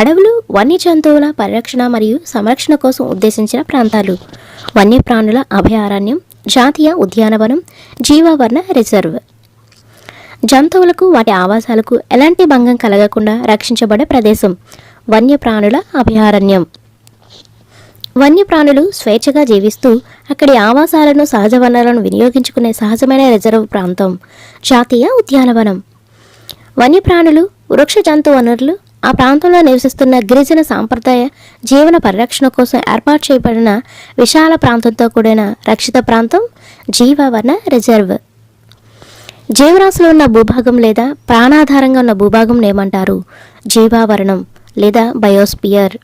అడవులు వన్య జంతువుల పరిరక్షణ మరియు సంరక్షణ కోసం ఉద్దేశించిన ప్రాంతాలు: వన్యప్రాణుల అభయారణ్యం, జాతీయ ఉద్యానవనం, జీవావరణ రిజర్వ్. జంతువులకు వాటి ఆవాసాలకు ఎలాంటి భంగం కలగకుండా రక్షించబడే ప్రదేశం వన్యప్రాణుల అభయారణ్యం. వన్యప్రాణులు స్వేచ్ఛగా జీవిస్తూ అక్కడి ఆవాసాలను, సహజ వనరులను వినియోగించుకునే సహజమైన రిజర్వ్ ప్రాంతం జాతీయ ఉద్యానవనం. వన్యప్రాణులు, వృక్ష జంతు వనరులు ఆ ప్రాంతంలో నివసిస్తున్న గిరిజన సాంప్రదాయ జీవన పరిరక్షణ కోసం ఏర్పాటు చేయబడిన విశాల ప్రాంతంతో కూడిన రక్షిత ప్రాంతం జీవావరణ రిజర్వ్. జీవరాశులు ఉన్న భూభాగం లేదా ప్రాణాధారంగా ఉన్న భూభాగం ఏమంటారు? జీవావరణం లేదా బయోస్పియర్.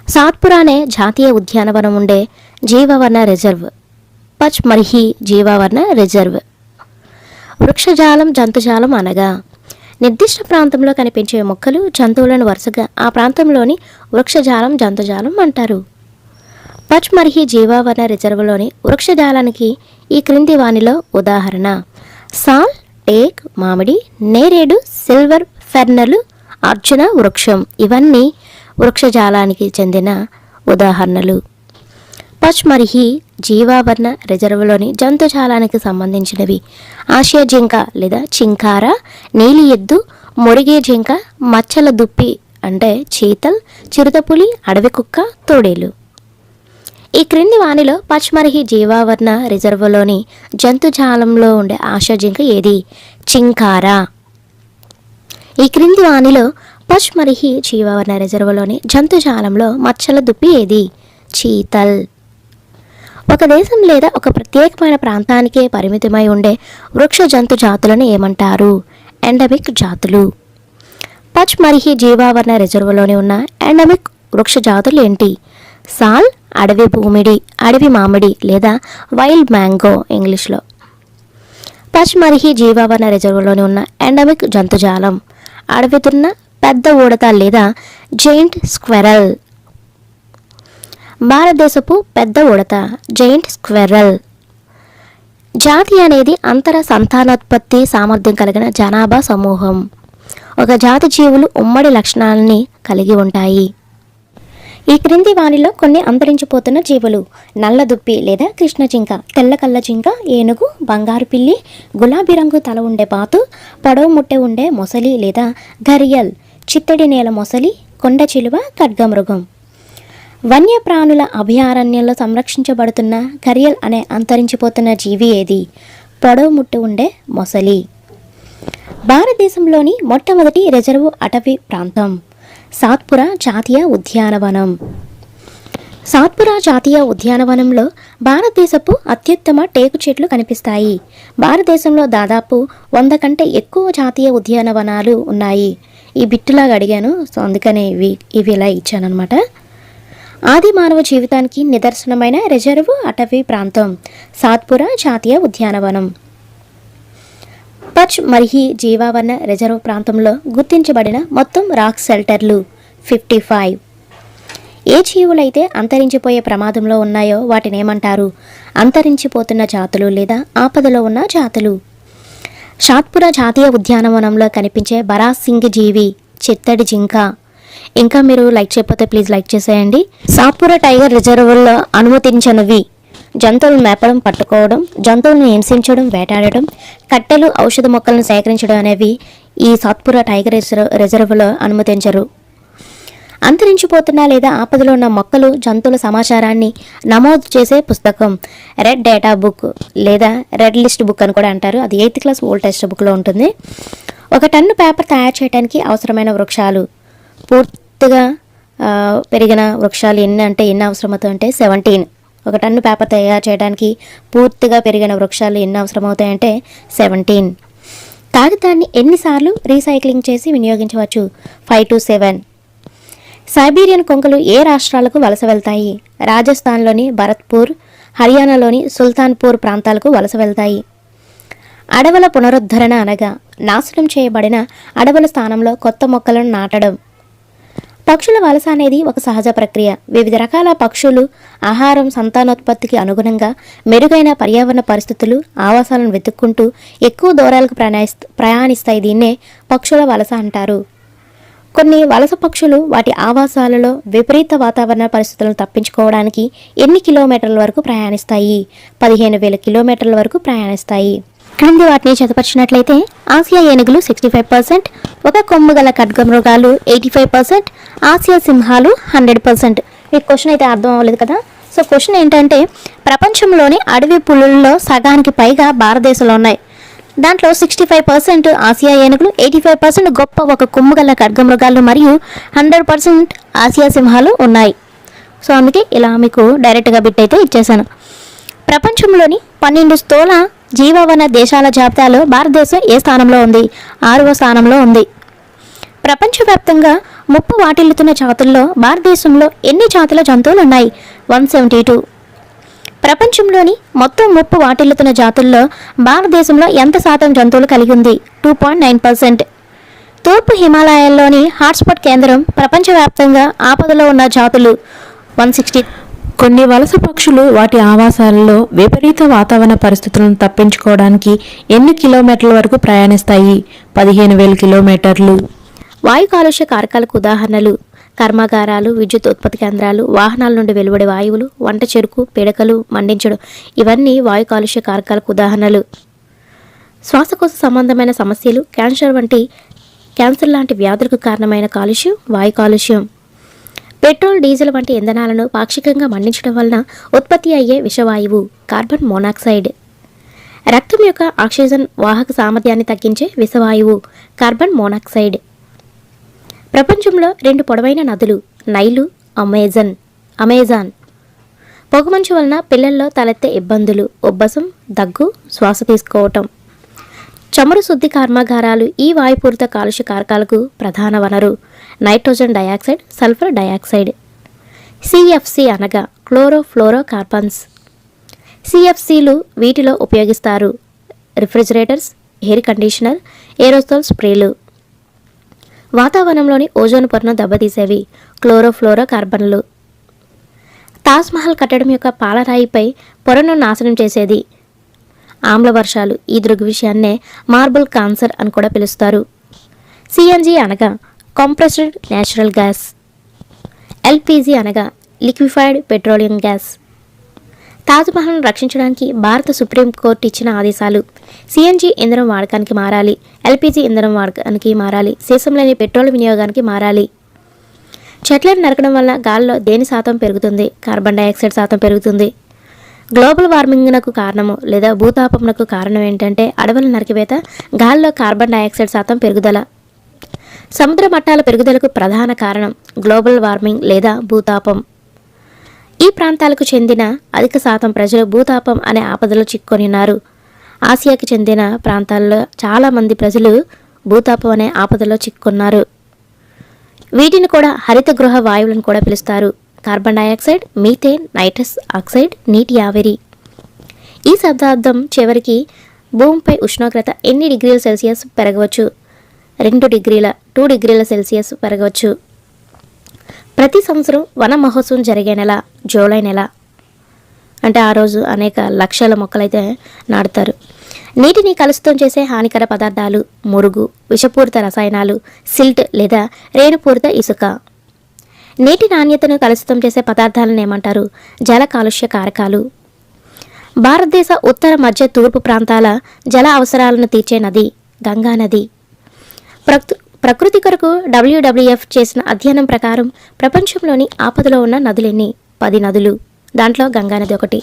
సాత్పురా అనే జాతీయ ఉద్యానవనం ఉండే జీవావరణ రిజర్వ్ పచ్మర్హి జీవావరణ రిజర్వ్. వృక్షజాలం, జంతుజాలం అనగా నిర్దిష్ట ప్రాంతంలో కనిపించే మొక్కలు, జంతువులను వరుసగా ఆ ప్రాంతంలోని వృక్షజాలం, జంతుజాలం అంటారు. పచ్మర్హి జీవావరణ రిజర్వ్లోని వృక్షజాలానికి ఈ క్రింది వానిలో ఉదాహరణ: సాల్, టేక్, మామిడి, నేరేడు, సిల్వర్ ఫెర్నలు, అర్జున వృక్షం. ఇవన్నీ వృక్షజాలానికి చెందిన ఉదాహరణలు. పచ్మర్హి జీవావరణ రిజర్వులోని జంతుజాలానికి సంబంధించినవి: ఆసియా జింక లేదా చింకార, నీలి ఎద్దు, మురిగే జింక, మచ్చల దుప్పి అంటే చీతల్, చిరుతపులి, అడవి కుక్క, తోడేలు. ఈ క్రింది వానిలో పచ్మర్హి జీవావరణ రిజర్వులోని జంతుజాలంలో ఉండే ఆసియా జింక ఏది? చింకార. ఈ క్రింది వానిలో పచ్మర్హి జీవావరణ రిజర్వులోని జంతుజాలంలో మచ్చల దుప్పి ఏది? చీతల్. ఒక దేశం లేదా ఒక ప్రత్యేకమైన ప్రాంతానికే పరిమితమై ఉండే వృక్ష జంతు జాతులను ఏమంటారు? ఎండమిక్ జాతులు. పచ్మర్హి జీవావరణ రిజర్వులోని ఉన్న ఎండమిక్ వృక్ష జాతులు ఏంటి? సాల్, అడవి భూమిడి, అడవి మామిడి లేదా వైల్డ్ మ్యాంగో ఇంగ్లీష్లో. పచ్మర్హి జీవావరణ రిజర్వులోని ఉన్న ఎండమిక్ జంతుజాలం అడవి తున్న పెద్ద ఉడత లేదా జైంట్ స్క్వెరల్. భారతదేశపు పెద్ద ఉడత జైంట్ స్క్వెరల్. జాతి అనేది అంతర సంతానోత్పత్తి సామర్థ్యం కలిగిన జనాభా సమూహం. ఒక జాతి జీవులు ఉమ్మడి లక్షణాలని కలిగి ఉంటాయి. ఈ క్రింది వానిలో కొన్ని అంతరించిపోతున్న జీవులు: నల్ల దుప్పి లేదా కృష్ణ జింక, తెల్ల కళ్ళ జింక, ఏనుగు, బంగారు పిల్లి, గులాబీ రంగు తల ఉండే బాతు, పొడవు ముట్టె ఉండే మొసలి లేదా ఘరియల్, చిత్తడి నేల మొసలి, కొండ చిలువ, ఖడ్గమృగం. వన్యప్రాణుల అభయారణ్యంలో సంరక్షించబడుతున్న ఘరియల్ అనే అంతరించిపోతున్న జీవి ఏది? పొడవు ముట్టె ఉండే మొసలి. భారతదేశంలోని మొట్టమొదటి రిజర్వు అటవీ ప్రాంతం సాత్పురా జాతీయ ఉద్యానవనం. సాత్పురా జాతీయ ఉద్యానవనంలో భారతదేశపు అత్యుత్తమ టేకు చెట్లు కనిపిస్తాయి. భారతదేశంలో దాదాపు 100 కంటే ఎక్కువ జాతీయ ఉద్యానవనాలు ఉన్నాయి. ఈ బిట్టులాగా అడిగాను, సో అందుకనే ఇవి ఇలా ఇచ్చానమాట. ఆది మానవ జీవితానికి నిదర్శనమైన రిజర్వు అటవీ ప్రాంతం సాత్పురా జాతీయ ఉద్యానవనం. పచ్మర్హి జీవావరణ రిజర్వ్ ప్రాంతంలో గుర్తించబడిన మొత్తం రాక్ షెల్టర్లు 55. ఏ జీవులైతే అంతరించిపోయే ప్రమాదంలో ఉన్నాయో వాటిని ఏమంటారు? అంతరించిపోతున్న జాతులు లేదా ఆపదలో ఉన్న జాతులు. సాత్పురా జాతీయ ఉద్యానవనంలో కనిపించే బరాసింగ్ జీవి చిత్తడి జింక. ఇంకా మీరు లైక్ చేయకపోతే ప్లీజ్ లైక్ చేసేయండి. సాత్పురా టైగర్ రిజర్వుల్లో అనుమతించనివి: జంతువులను మేపడం, పట్టుకోవడం, జంతువులను హింసించడం, వేటాడడం, కట్టెలు, ఔషధ మొక్కలను సేకరించడం అనేవి ఈ సాత్పురా టైగర్ రిజర్వులో అనుమతించరు. అంతరించిపోతున్న లేదా ఆపదలో ఉన్న మొక్కలు, జంతువుల సమాచారాన్ని నమోదు చేసే పుస్తకం రెడ్ డేటా బుక్ లేదా రెడ్ లిస్ట్ బుక్ అని కూడా అంటారు. అది 8th క్లాస్ ఓల్డ్ టెక్స్ట్ బుక్లో ఉంటుంది. 1 టన్ను పేపర్ తయారు చేయడానికి అవసరమైన వృక్షాలు. పూర్తిగా పెరిగిన వృక్షాలు ఎన్ని అవసరమవుతాయంటే 17. 1 టన్ను పేపర్ తయారు చేయడానికి పూర్తిగా పెరిగిన వృక్షాలు ఎన్ని అవసరమవుతాయంటే 17. కాగితాన్ని ఎన్నిసార్లు రీసైక్లింగ్ చేసి వినియోగించవచ్చు? 5 to 7. సైబీరియన్ కొంగలు ఏ రాష్ట్రాలకు వలస వెళ్తాయి? రాజస్థాన్లోని భరత్పూర్, హర్యానాలోని సుల్తాన్పూర్ ప్రాంతాలకు వలస వెళ్తాయి. అడవుల పునరుద్ధరణ అనగా నాశనం చేయబడిన అడవుల స్థానంలో కొత్త మొక్కలను నాటడం. పక్షుల వలస అనేది ఒక సహజ ప్రక్రియ. వివిధ రకాల పక్షులు ఆహారం, సంతానోత్పత్తికి అనుగుణంగా మెరుగైన పర్యావరణ పరిస్థితులు, ఆవాసాలను వెతుక్కుంటూ ఎక్కువ దూరాలకు ప్రయాణిస్తాయి. దీన్నే పక్షుల వలస అంటారు. కొన్ని వలస పక్షులు వాటి ఆవాసాలలో విపరీత వాతావరణ పరిస్థితులను తప్పించుకోవడానికి ఎన్ని కిలోమీటర్ల వరకు ప్రయాణిస్తాయి? 15,000 కిలోమీటర్ల వరకు ప్రయాణిస్తాయి. క్రింది వాటిని చదపరిచినట్లయితే ఆసియా ఏనుగులు 65%, ఒక కొమ్ము గల ఖడ్గమృగాలు 85%, ఆసియా సింహాలు 100%. ఈ క్వశ్చన్ అయితే అర్థం అవ్వలేదు కదా. సో క్వశ్చన్ ఏంటంటే, ప్రపంచంలోని అడవి పులుల్లో సగానికి పైగా భారతదేశంలో ఉన్నాయి. దాంట్లో 65% ఆసియా ఏనుగులు, 85% గొప్ప ఒక కొమ్ము గల ఖడ్గమృగాలు మరియు 100% ఆసియా సింహాలు ఉన్నాయి. సో అందుకే ఇలా మీకు డైరెక్ట్గా బిట్ అయితే ఇచ్చేసాను. ప్రపంచంలోని 12 స్థూల జీవవన దేశాల జాబితాలో భారతదేశం ఏ స్థానంలో ఉంది? 6వ స్థానంలో ఉంది. ప్రపంచవ్యాప్తంగా ముప్పు వాటిల్లుతున్న జాతుల్లో భారతదేశంలో ఎన్ని జాతుల జంతువులు ఉన్నాయి? 172. ప్రపంచంలోని మొత్తం ముప్పు వాటిల్లుతున్న జాతుల్లో భారతదేశంలో ఎంత శాతం జంతువులు కలిగి ఉంది? 2.9%. తూర్పు హిమాలయాల్లోని హాట్స్పాట్ కేంద్రం. ప్రపంచవ్యాప్తంగా ఆపదలో ఉన్న జాతులు 160. కొన్ని వలస పక్షులు వాటి ఆవాసాలలో విపరీత వాతావరణ పరిస్థితులను తప్పించుకోవడానికి ఎన్ని కిలోమీటర్ల వరకు ప్రయాణిస్తాయి? 15,000 కిలోమీటర్లు. వాయు కాలుష్య కారకాలకు ఉదాహరణలు: కర్మాగారాలు, విద్యుత్ ఉత్పత్తి కేంద్రాలు, వాహనాల నుండి వెలువడే వాయువులు, వంట చెరుకు, పిడకలు మండించడం, ఇవన్నీ వాయు కాలుష్య కారకాలకు ఉదాహరణలు. శ్వాసకోశ సంబంధమైన సమస్యలు, క్యాన్సర్ లాంటి వ్యాధులకు కారణమైన కాలుష్యం వాయు కాలుష్యం. పెట్రోల్, డీజిల్ వంటి ఇంధనాలను పాక్షికంగా మండించడం వలన ఉత్పత్తి అయ్యే విషవాయువు కార్బన్ మోనాక్సైడ్. రక్తం యొక్క ఆక్సిజన్ వాహక సామర్థ్యాన్ని తగ్గించే విషవాయువు కార్బన్ మోనాక్సైడ్. ప్రపంచంలో 2 పొడవైన నదులు నైలు, అమెజాన్. పొగమంచు వలన పిల్లల్లో తలెత్తే ఇబ్బందులు: ఉబ్బసం, దగ్గు, శ్వాస తీసుకోవటం. చమురు శుద్ధి కర్మాగారాలు ఈ వాయుపూరిత కాలుష్య కారకాలకు ప్రధాన వనరు. Nitrogen dioxide, sulphur dioxide. CFC అనగా క్లోరోఫ్లోరోకార్బన్స్. సిఎఫ్సిలు వీటిలో ఉపయోగిస్తారు: రిఫ్రిజిరేటర్స్, ఎయిర్ కండిషనర్, ఏరోసోల్ స్ప్రేలు. వాతావరణంలోని ఓజోన్ పొరను దెబ్బతీసేవి క్లోరోఫ్లోరోకార్బన్లు. తాజ్మహల్ కట్టడం యొక్క పాలరాయిపై పొరను నాశనం చేసేది ఆమ్ల వర్షాలు. ఈ దృగ్విషయాన్నే మార్బుల్ కాన్సర్ అని కూడా పిలుస్తారు. సిఎన్జి అనగా కంప్రెస్డ్ న్యాచురల్ గ్యాస్. ఎల్పిజి అనగా లిక్విఫైడ్ పెట్రోలియం గ్యాస్. తాజ్మహల్ను రక్షించడానికి భారత సుప్రీంకోర్టు ఇచ్చిన ఆదేశాలు: సిఎన్జి ఇంధనం వాడకానికి మారాలి, ఎల్పిజి ఇంధనం వాడకానికి మారాలి, సీసం లేని పెట్రోల్ వినియోగానికి మారాలి. చెట్లను నరకడం వల్ల గాలిలో దేని శాతం పెరుగుతుంది? కార్బన్ డైఆక్సైడ్ శాతం పెరుగుతుంది. గ్లోబల్ వార్మింగ్నకు కారణము లేదా భూతాపంనకు కారణం ఏంటంటే అడవుల నరికివేత, గాలిలో కార్బన్ డైఆక్సైడ్ శాతం పెరుగుదల. సముద్ర మట్టాల పెరుగుదలకు ప్రధాన కారణం గ్లోబల్ వార్మింగ్ లేదా భూతాపం. ఈ ప్రాంతాలకు చెందిన అధిక శాతం ప్రజలు భూతాపం అనే ఆపదలో చిక్కుకొని ఉన్నారు. ఆసియాకి చెందిన ప్రాంతాల్లో చాలామంది ప్రజలు భూతాపం అనే ఆపదలో చిక్కుకున్నారు. వీటిని కూడా హరిత గృహ వాయువులను కూడా పిలుస్తారు: carbon dioxide, methane, nitrous oxide, నీటి ఆవిరి. ఈ శతాబ్దం చివరికి భూమిపై ఉష్ణోగ్రత ఎన్ని డిగ్రీల సెల్సియస్ పెరగవచ్చు? 2 డిగ్రీల సెల్సియస్ పెరగవచ్చు. ప్రతి సంవత్సరం వన మహోత్సవం జరిగే నెల జూలై నెల. అంటే ఆ రోజు అనేక లక్షల మొక్కలైతే నాటుతారు. నీటిని కలుషితం చేసే హానికర పదార్థాలు మురుగు, విషపూరిత రసాయనాలు, సిల్ట్ లేదా రేణుపూరిత ఇసుక. నీటి నాణ్యతను కలుషితం చేసే పదార్థాలను ఏమంటారు? జల కాలుష్య కారకాలు. భారతదేశ ఉత్తర మధ్య తూర్పు ప్రాంతాల జల అవసరాలను తీర్చే నది గంగా నది. ప్రకృతి కొరకు WWF చేసిన అధ్యయనం ప్రకారం ప్రపంచంలోని ఆపదలో ఉన్న నదులెన్ని? 10 నదులు. దాంట్లో గంగానది ఒకటి.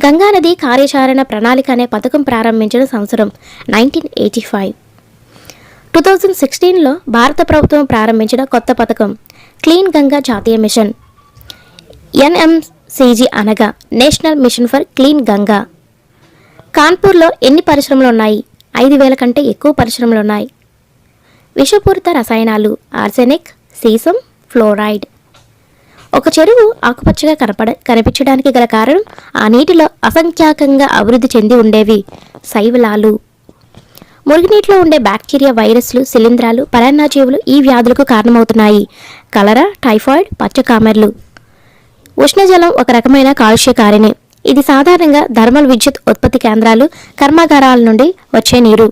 గంగానది కార్యాచరణ ప్రణాళిక అనే పథకం ప్రారంభించిన సంవత్సరం 1985. 2016లో భారత ప్రభుత్వం ప్రారంభించిన కొత్త పథకం క్లీన్ గంగా జాతీయ మిషన్. NMCG అనగా national mission for clean Ganga. కాన్పూర్లో ఎన్ని పరిశ్రమలు ఉన్నాయి? 5,000 కంటే ఎక్కువ పరిశ్రమలు ఉన్నాయి. విషపూరిత రసాయనాలు ఆర్సెనిక్, సీసం, ఫ్లోరైడ్. ఒక చెరువు ఆకుపచ్చగా కనిపించడానికి గల కారణం ఆ నీటిలో అసంఖ్యాకంగా అభివృద్ధి చెంది ఉండేవి శైవలాలు. మురుగునీటిలో ఉండే బ్యాక్టీరియా, వైరస్లు, శిలీంధ్రాలు, పరాన్నజీవులు ఈ వ్యాధులకు కారణమవుతున్నాయి. కలరా, టైఫాయిడ్, పచ్చకామెర్లు. ఉష్ణజలం ఒక రకమైన కాలుష్యకారిణి. ఇది సాధారణంగా థర్మల్ విద్యుత్ ఉత్పత్తి కేంద్రాలు, కర్మాగారాల నుండి వచ్చే నీరు.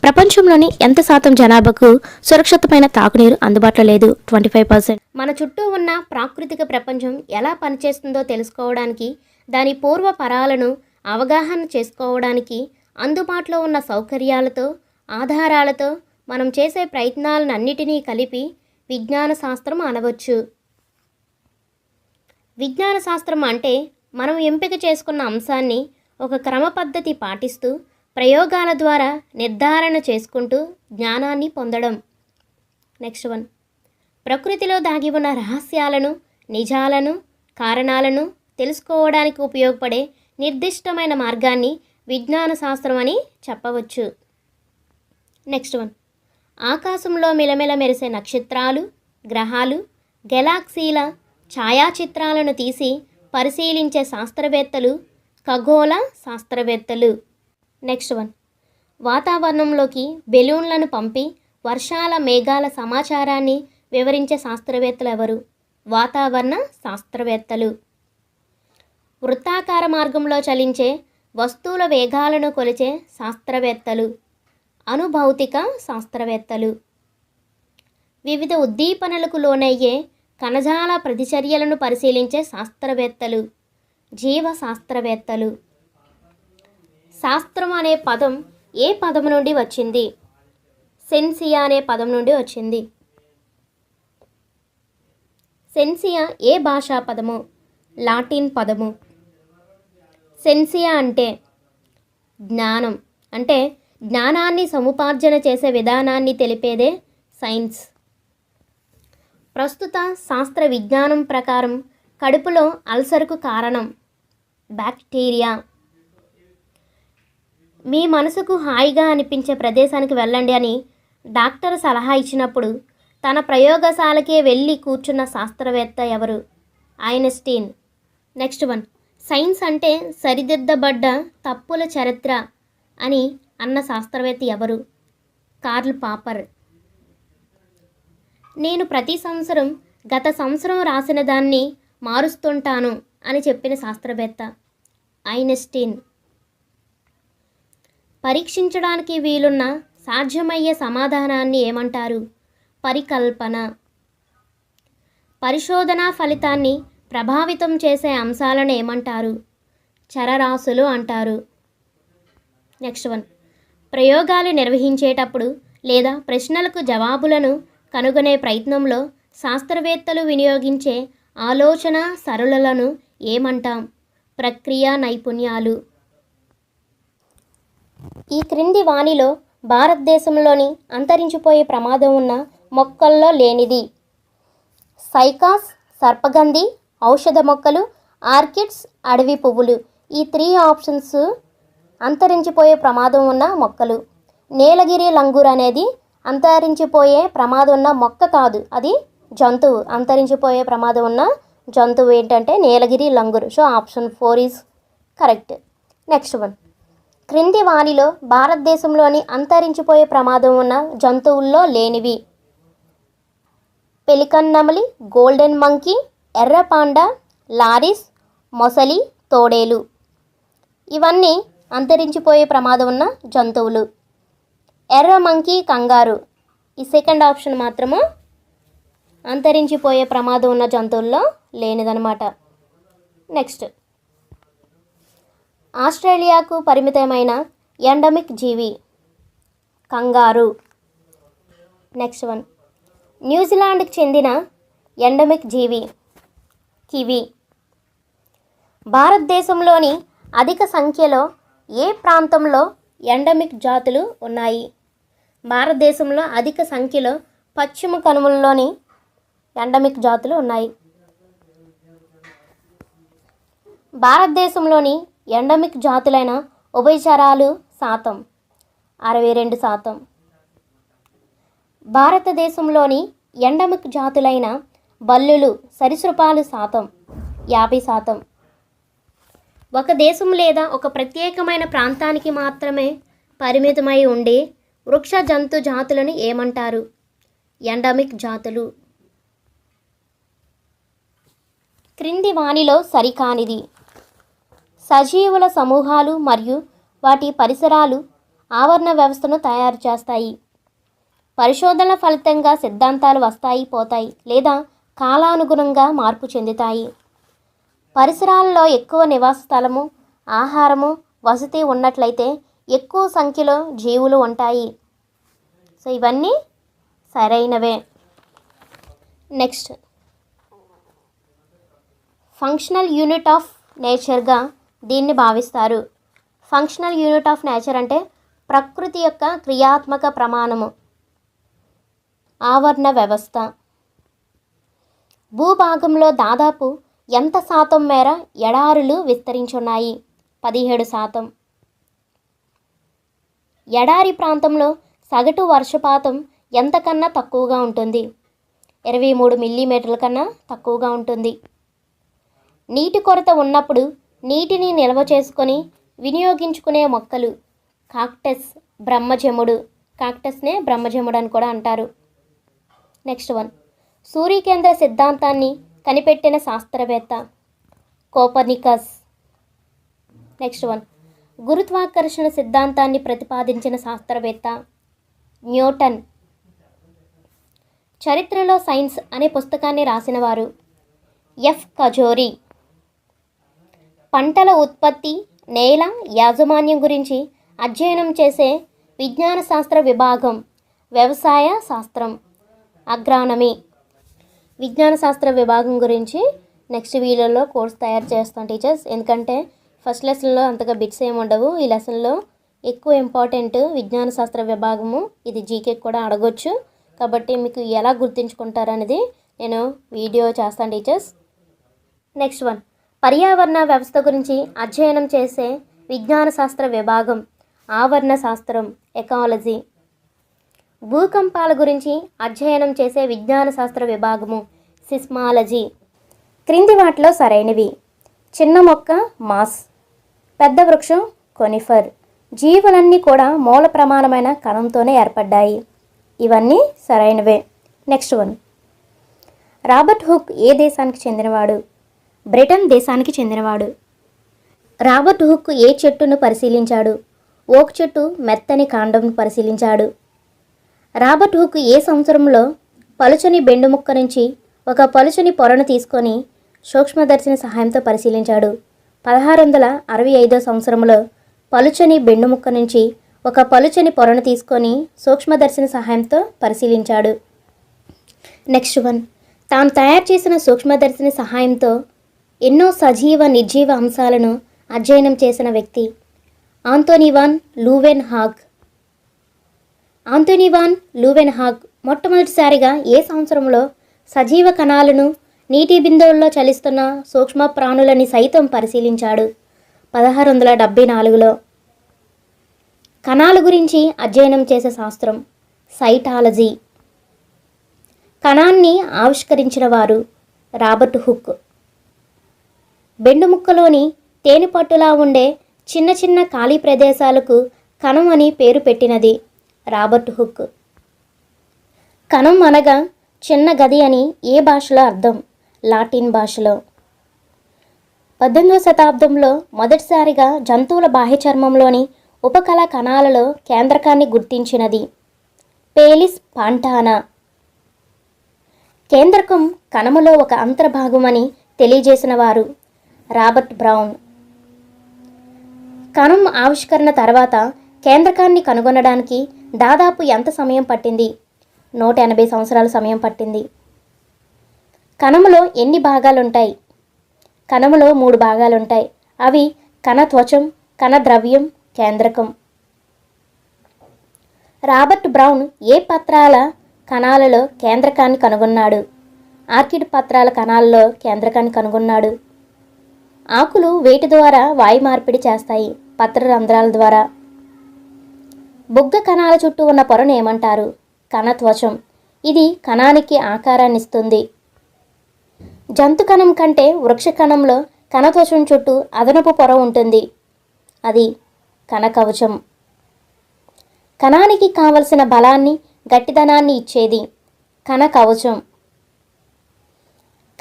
ప్రపంచంలోని ఎంత శాతం జనాభాకు సురక్షితమైన తాగునీరు అందుబాటులో లేదు? 25%. మన చుట్టూ ఉన్న ప్రాకృతిక ప్రపంచం ఎలా పనిచేస్తుందో తెలుసుకోవడానికి, దాని పూర్వ పరాలను అవగాహన చేసుకోవడానికి అందుబాటులో ఉన్న సౌకర్యాలతో, ఆధారాలతో మనం చేసే ప్రయత్నాలన్నిటినీ కలిపి విజ్ఞాన శాస్త్రం అనవచ్చు. విజ్ఞాన శాస్త్రం అంటే మనం ఎంపిక చేసుకున్న అంశాన్ని ఒక క్రమ పద్ధతి పాటిస్తూ ప్రయోగాల ద్వారా నిర్ధారణ చేసుకుంటూ జ్ఞానాన్ని పొందడం. నెక్స్ట్ వన్, ప్రకృతిలో దాగి ఉన్న రహస్యాలను, నిజాలను, కారణాలను తెలుసుకోవడానికి ఉపయోగపడే నిర్దిష్టమైన మార్గాన్ని విజ్ఞాన శాస్త్రం అని చెప్పవచ్చు. నెక్స్ట్ వన్, ఆకాశంలో మిలమిల మెరిసే నక్షత్రాలు, గ్రహాలు, గెలాక్సీల ఛాయాచిత్రాలను తీసి పరిశీలించే శాస్త్రవేత్తలు ఖగోళ శాస్త్రవేత్తలు. నెక్స్ట్ వన్, వాతావరణంలోకి బెలూన్లను పంపి వర్షాల, మేఘాల సమాచారాన్ని వివరించే శాస్త్రవేత్తలు ఎవరు? వాతావరణ శాస్త్రవేత్తలు. వృత్తాకార మార్గంలో చలించే వస్తువుల వేగాలను కొలిచే శాస్త్రవేత్తలు అనుభౌతిక శాస్త్రవేత్తలు. వివిధ ఉద్దీపనలకు లోనయ్యే కణజాల ప్రతిచర్యలను పరిశీలించే శాస్త్రవేత్తలు జీవ శాస్త్రవేత్తలు. శాస్త్రం అనే పదం ఏ పదం నుండి వచ్చింది? సెన్సియా అనే పదం నుండి వచ్చింది. సెన్సియా ఏ భాషా పదము? లాటిన్ పదము. సెన్సియా అంటే జ్ఞానం, అంటే జ్ఞానాన్ని సముపార్జన చేసే విధానాన్ని తెలిపేదే సైన్స్. ప్రస్తుత శాస్త్ర విజ్ఞానం ప్రకారం కడుపులో అల్సర్కు కారణం బ్యాక్టీరియా. మీ మనసుకు హాయిగా అనిపించే ప్రదేశానికి వెళ్ళండి అని డాక్టర్ సలహా ఇచ్చినప్పుడు తన ప్రయోగశాలకే వెళ్ళి కూర్చున్న శాస్త్రవేత్త ఎవరు? ఐన్స్టీన్. నెక్స్ట్ వన్, సైన్స్ అంటే సరిదిద్దబడ్డ తప్పుల చరిత్ర అని అన్న శాస్త్రవేత్త ఎవరు? కార్ల్ పాపర్. నేను ప్రతి సంవత్సరం గత సంవత్సరం రాసిన దాన్ని మారుస్తుంటాను అని చెప్పిన శాస్త్రవేత్త ఐన్స్టీన్. పరీక్షించడానికి వీలున్న సాధ్యమయ్యే సమాధానాన్ని ఏమంటారు? పరికల్పన. పరిశోధన ఫలితాన్ని ప్రభావితం చేసే అంశాలను ఏమంటారు? చరరాశులు అంటారు. నెక్స్ట్ వన్, ప్రయోగాలు నిర్వహించేటప్పుడు లేదా ప్రశ్నలకు జవాబులను కనుగొనే ప్రయత్నంలో శాస్త్రవేత్తలు వినియోగించే ఆలోచన సరళులను ఏమంటాం? ప్రక్రియ నైపుణ్యాలు. ఈ క్రింది వాణిలో భారతదేశంలోని అంతరించిపోయే ప్రమాదం ఉన్న మొక్కల్లో లేనిది? సైకాస్, సర్పగంధి, ఔషధ మొక్కలు, ఆర్కిడ్స్, అడవి పువ్వులు. ఈ 3 ఆప్షన్స్ అంతరించిపోయే ప్రమాదం ఉన్న మొక్కలు. నీలగిరి లంగూర్ అనేది అంతరించిపోయే ప్రమాదం ఉన్న మొక్క కాదు, అది జంతువు. అంతరించిపోయే ప్రమాదం ఉన్న జంతువు ఏంటంటే Nilgiri langur. So option 4 is correct. Next one, క్రింది వాణిలో భారతదేశంలోని అంతరించిపోయే ప్రమాదం ఉన్న జంతువుల్లో లేనివి? పెలికన్ నెమలి, గోల్డెన్ మంకీ, ఎర్ర పాండా, లారిస్, మొసలి, తోడేలు. ఇవన్నీ అంతరించిపోయే ప్రమాదం ఉన్న జంతువులు. ఎర్ర మంకీ, కంగారు. ఈ సెకండ్ ఆప్షన్ మాత్రము అంతరించిపోయే ప్రమాదం ఉన్న జంతువుల్లో లేనిదనమాట. నెక్స్ట్, ఆస్ట్రేలియాకు పరిమితమైన ఎండమిక్ జీవి? కంగారు. నెక్స్ట్ వన్, న్యూజిలాండ్కి చెందిన ఎండమిక్ జీవి? కివి. భారతదేశంలోని అధిక సంఖ్యలో ఏ ప్రాంతంలో ఎండమిక్ జాతులు ఉన్నాయి? భారతదేశంలో అధిక సంఖ్యలో పశ్చిమ కనుమలలోని ఎండమిక్ జాతులు ఉన్నాయి. భారతదేశంలోని ఎండమిక్ జాతులైన ఉభయచరాలు శాతం 62%. భారతదేశంలోని ఎండమిక్ జాతులైన బల్లులు, సరీసృపాలు శాతం 50%. ఒక దేశం లేదా ఒక ప్రత్యేకమైన ప్రాంతానికి మాత్రమే పరిమితమై ఉండే వృక్ష జంతు జాతులను ఏమంటారు? ఎండమిక్ జాతులు. క్రింది వాణిలో సరికానిది? సజీవుల సమూహాలు మరియు వాటి పరిసరాలు ఆవరణ వ్యవస్థను తయారు చేస్తాయి. పరిశోధనల ఫలితంగా సిద్ధాంతాలు వస్తాయి, పోతాయి లేదా కాలానుగుణంగా మార్పు చెందుతాయి. పరిసరాల్లో ఎక్కువ నివాస స్థలము, ఆహారము, వసతి ఉన్నట్లయితే ఎక్కువ సంఖ్యలో జీవులు ఉంటాయి. సో ఇవన్నీ సరైనవే. నెక్స్ట్, ఫంక్షనల్ యూనిట్ ఆఫ్ నేచర్గా దీన్ని భావిస్తారు. ఫంక్షనల్ యూనిట్ ఆఫ్ నేచర్ అంటే ప్రకృతి యొక్క క్రియాత్మక ప్రమాణము. ఆవరణ వ్యవస్థ. భూభాగంలో దాదాపు ఎంత శాతం మేర ఎడారులు విస్తరించున్నాయి? 17%. ఎడారి ప్రాంతంలో సగటు వర్షపాతం ఎంతకన్నా తక్కువగా ఉంటుంది? 23 మిల్లీమీటర్ల కన్నా తక్కువగా ఉంటుంది. నీటి కొరత ఉన్నప్పుడు నీటిని నిల్వ చేసుకొని వినియోగించుకునే మొక్కలు? కాక్టస్, బ్రహ్మజముడు. కాక్టస్నే బ్రహ్మజముడు అని కూడా అంటారు. నెక్స్ట్ వన్, సూర్యకేంద్ర సిద్ధాంతాన్ని కనిపెట్టిన శాస్త్రవేత్త? కోపర్నికస్. నెక్స్ట్ వన్, గురుత్వాకర్షణ సిద్ధాంతాన్ని ప్రతిపాదించిన శాస్త్రవేత్త? న్యూటన్. చరిత్రలో సైన్స్ అనే పుస్తకాన్ని రాసినవారు? ఎఫ్ కజోరి. పంటల ఉత్పత్తి, నేల యాజమాన్యం గురించి అధ్యయనం చేసే విజ్ఞాన శాస్త్ర విభాగం? వ్యవసాయ శాస్త్రం, అగ్రానమీ. విజ్ఞాన శాస్త్ర విభాగం గురించి నెక్స్ట్ వీడియోలో కోర్స్ తయారు చేస్తాం టీచర్స్. ఎందుకంటే ఫస్ట్ లెసన్లో అంతగా బిట్స్ ఏమి ఉండవు. ఈ లెసన్లో ఎక్కువ ఇంపార్టెంట్ విజ్ఞాన శాస్త్ర విభాగము. ఇది జీకే కూడా అడగొచ్చు, కాబట్టి మీకు ఎలా గుర్తుంచుకుంటారనేది నేను వీడియో చేస్తాను టీచర్స్. నెక్స్ట్ వన్, పర్యావరణ వ్యవస్థ గురించి అధ్యయనం చేసే విజ్ఞాన శాస్త్ర విభాగం? ఆవరణ శాస్త్రం, ఎకాలజీ. భూకంపాల గురించి అధ్యయనం చేసే విజ్ఞాన శాస్త్ర విభాగము? సిస్మాలజీ. క్రింది వాటిలో సరైనవి: చిన్న మొక్క మాస్, పెద్ద వృక్షం కొనిఫర్. జీవులన్నీ కూడా మూల ప్రమాణమైన కణంతోనే ఏర్పడ్డాయి. ఇవన్నీ సరైనవే. Next one. రాబర్ట్ హుక్ ఏ దేశానికి చెందినవాడు? బ్రిటన్ దేశానికి చెందినవాడు. రాబర్ట్ హుక్ ఏ చెట్టును పరిశీలించాడు? ఓక్ చెట్టు మెత్తని కాండంను పరిశీలించాడు. రాబర్ట్ హుక్ ఏ సంవత్సరంలో పలుచని బెండు ముక్క నుంచి ఒక పలుచని పొరను తీసుకొని సూక్ష్మదర్శిని సహాయంతో పరిశీలించాడు? 1665 సంవత్సరంలో పలుచని బెండు ముక్క నుంచి ఒక పలుచని పొరను తీసుకొని సూక్ష్మదర్శిని సహాయంతో పరిశీలించాడు. Next one. తాను తయారు చేసిన సూక్ష్మదర్శిని సహాయంతో ఎన్నో సజీవ నిర్జీవ అంశాలను అధ్యయనం చేసిన వ్యక్తి ఆంటోనీ వాన్ లూవెన్హాగ్. ఆంటోనీ వాన్ లూవెన్హాగ్ మొట్టమొదటిసారిగా ఏ సంవత్సరంలో సజీవ కణాలను నీటి బిందువుల్లో చలిస్తున్న సూక్ష్మ ప్రాణులని సైతం పరిశీలించాడు? 1674లో. కణాల గురించి అధ్యయనం చేసే శాస్త్రం సైటాలజీ. కణాన్ని ఆవిష్కరించిన వారు రాబర్ట్ హుక్. బెండు ముక్కలోని తేనెపట్టులా ఉండే చిన్న చిన్న ఖాళీ ప్రదేశాలకు కణం అని పేరు పెట్టినది రాబర్ట్ హుక్. కణం అనగా చిన్న గది అని ఏ భాషలో అర్థం? లాటిన్ భాషలో. 18వ శతాబ్దంలో మొదటిసారిగా జంతువుల బాహ్య చర్మంలోని ఉపకళ కణాలలో కేంద్రకాన్ని గుర్తించినది పేలిస్ పాంటానా. కేంద్రకం కణములో ఒక అంతర్భాగమని తెలియజేసిన వారు రాబర్ట్ బ్రౌన్. కణం ఆవిష్కరణ తర్వాత కేంద్రకాన్ని కనుగొనడానికి దాదాపు ఎంత సమయం పట్టింది? 180 సంవత్సరాల సమయం పట్టింది. కణములో ఎన్ని భాగాలుంటాయి? కణములో 3 భాగాలుంటాయి. అవి కణత్వచం, కణద్రవ్యం, కేంద్రకం. రాబర్ట్ బ్రౌన్ ఏ పత్రాల కణాలలో కేంద్రకాన్ని కనుగొన్నాడు? ఆర్కిడ్ పత్రాల కణాలలో కేంద్రకాన్ని కనుగొన్నాడు. ఆకులు వేటి ద్వారా వాయు మార్పిడి చేస్తాయి? పత్ర రంధ్రాల ద్వారా. బుగ్గ కణాల చుట్టూ ఉన్న పొరను ఏమంటారు? కణత్వచం. ఇది కణానికి ఆకారాన్ని ఇస్తుంది. జంతు కణం కంటే వృక్ష కణంలో కణత్వచం చుట్టూ అదనపు పొర ఉంటుంది. అది కణకవచం. కణానికి కావలసిన బలాన్ని, గట్టిదనాన్ని ఇచ్చేది కణకవచం.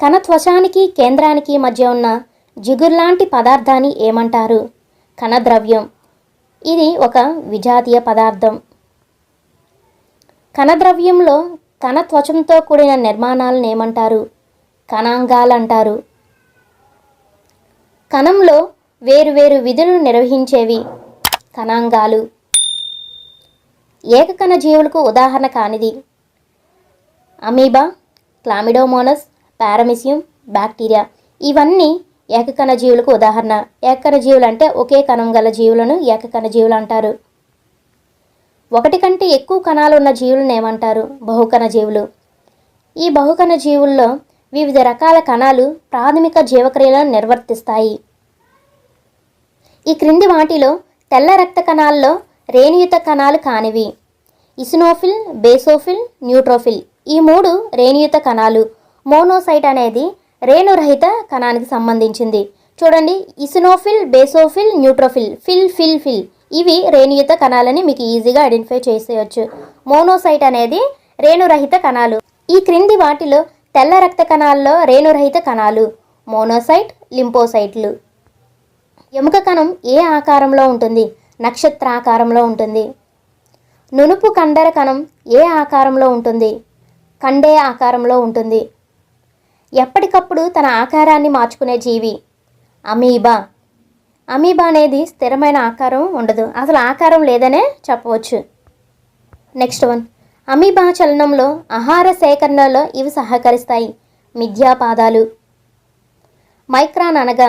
కణత్వచానికి కేంద్రానికి మధ్య ఉన్న జిగుర్లాంటి పదార్థాన్ని ఏమంటారు? కణద్రవ్యం. ఇది ఒక విజాతీయ పదార్థం. కణద్రవ్యంలో కణత్వచంతో కూడిన నిర్మాణాలను ఏమంటారు? కణాంగాలు అంటారు. కణంలో వేరువేరు విధులను నిర్వహించేవి కణాంగాలు. ఏకకణ జీవులకు ఉదాహరణ కానిది అమీబా, క్లామిడోమోనస్, పారామిసియం, బ్యాక్టీరియా. ఇవన్నీ ఏకకణ జీవులకు ఉదాహరణ. ఏకకణ జీవులు అంటే ఒకే కణం గల జీవులను ఏకకణ జీవులు అంటారు. ఒకటి కంటే ఎక్కువ కణాలు ఉన్న జీవులను ఏమంటారు? బహుకణ జీవులు. ఈ బహుకణ జీవుల్లో వివిధ రకాల కణాలు ప్రాథమిక జీవక్రియలను నిర్వర్తిస్తాయి. ఈ క్రింది వాటిలో తెల్ల రక్త కణాల్లో రేణుయుత కణాలు కానివి ఇసినోఫిల్, బేసోఫిల్, న్యూట్రోఫిల్. ఈ 3 రేణుయుత కణాలు. మోనోసైట్ అనేది రేణురహిత కణానికి సంబంధించింది. చూడండి, ఇసినోఫిల్, బేసోఫిల్, న్యూట్రోఫిల్, ఫిల్. ఇవి రేణుయుత కణాలని మీకు ఈజీగా ఐడెంటిఫై చేసేయచ్చు. మోనోసైట్ అనేది రేణురహిత కణాలు. ఈ క్రింది వాటిలో తెల్ల రక్త కణాల్లో రేణురహిత కణాలు మోనోసైట్, లింపోసైట్లు. ఎముక కణం ఏ ఆకారంలో ఉంటుంది? నక్షత్రాకారంలో ఉంటుంది. నునుపు కండర కణం ఏ ఆకారంలో ఉంటుంది? కండే ఆకారంలో ఉంటుంది. ఎప్పటికప్పుడు తన ఆకారాన్ని మార్చుకునే జీవి అమీబా. అమీబా అనేది స్థిరమైన ఆకారం ఉండదు, అసలు ఆకారం లేదనే చెప్పవచ్చు. Next one. అమీబా చలనంలో ఆహార సేకరణలో ఇవి సహకరిస్తాయి మిథ్యాపాదాలు. మైక్రాన్ అనగా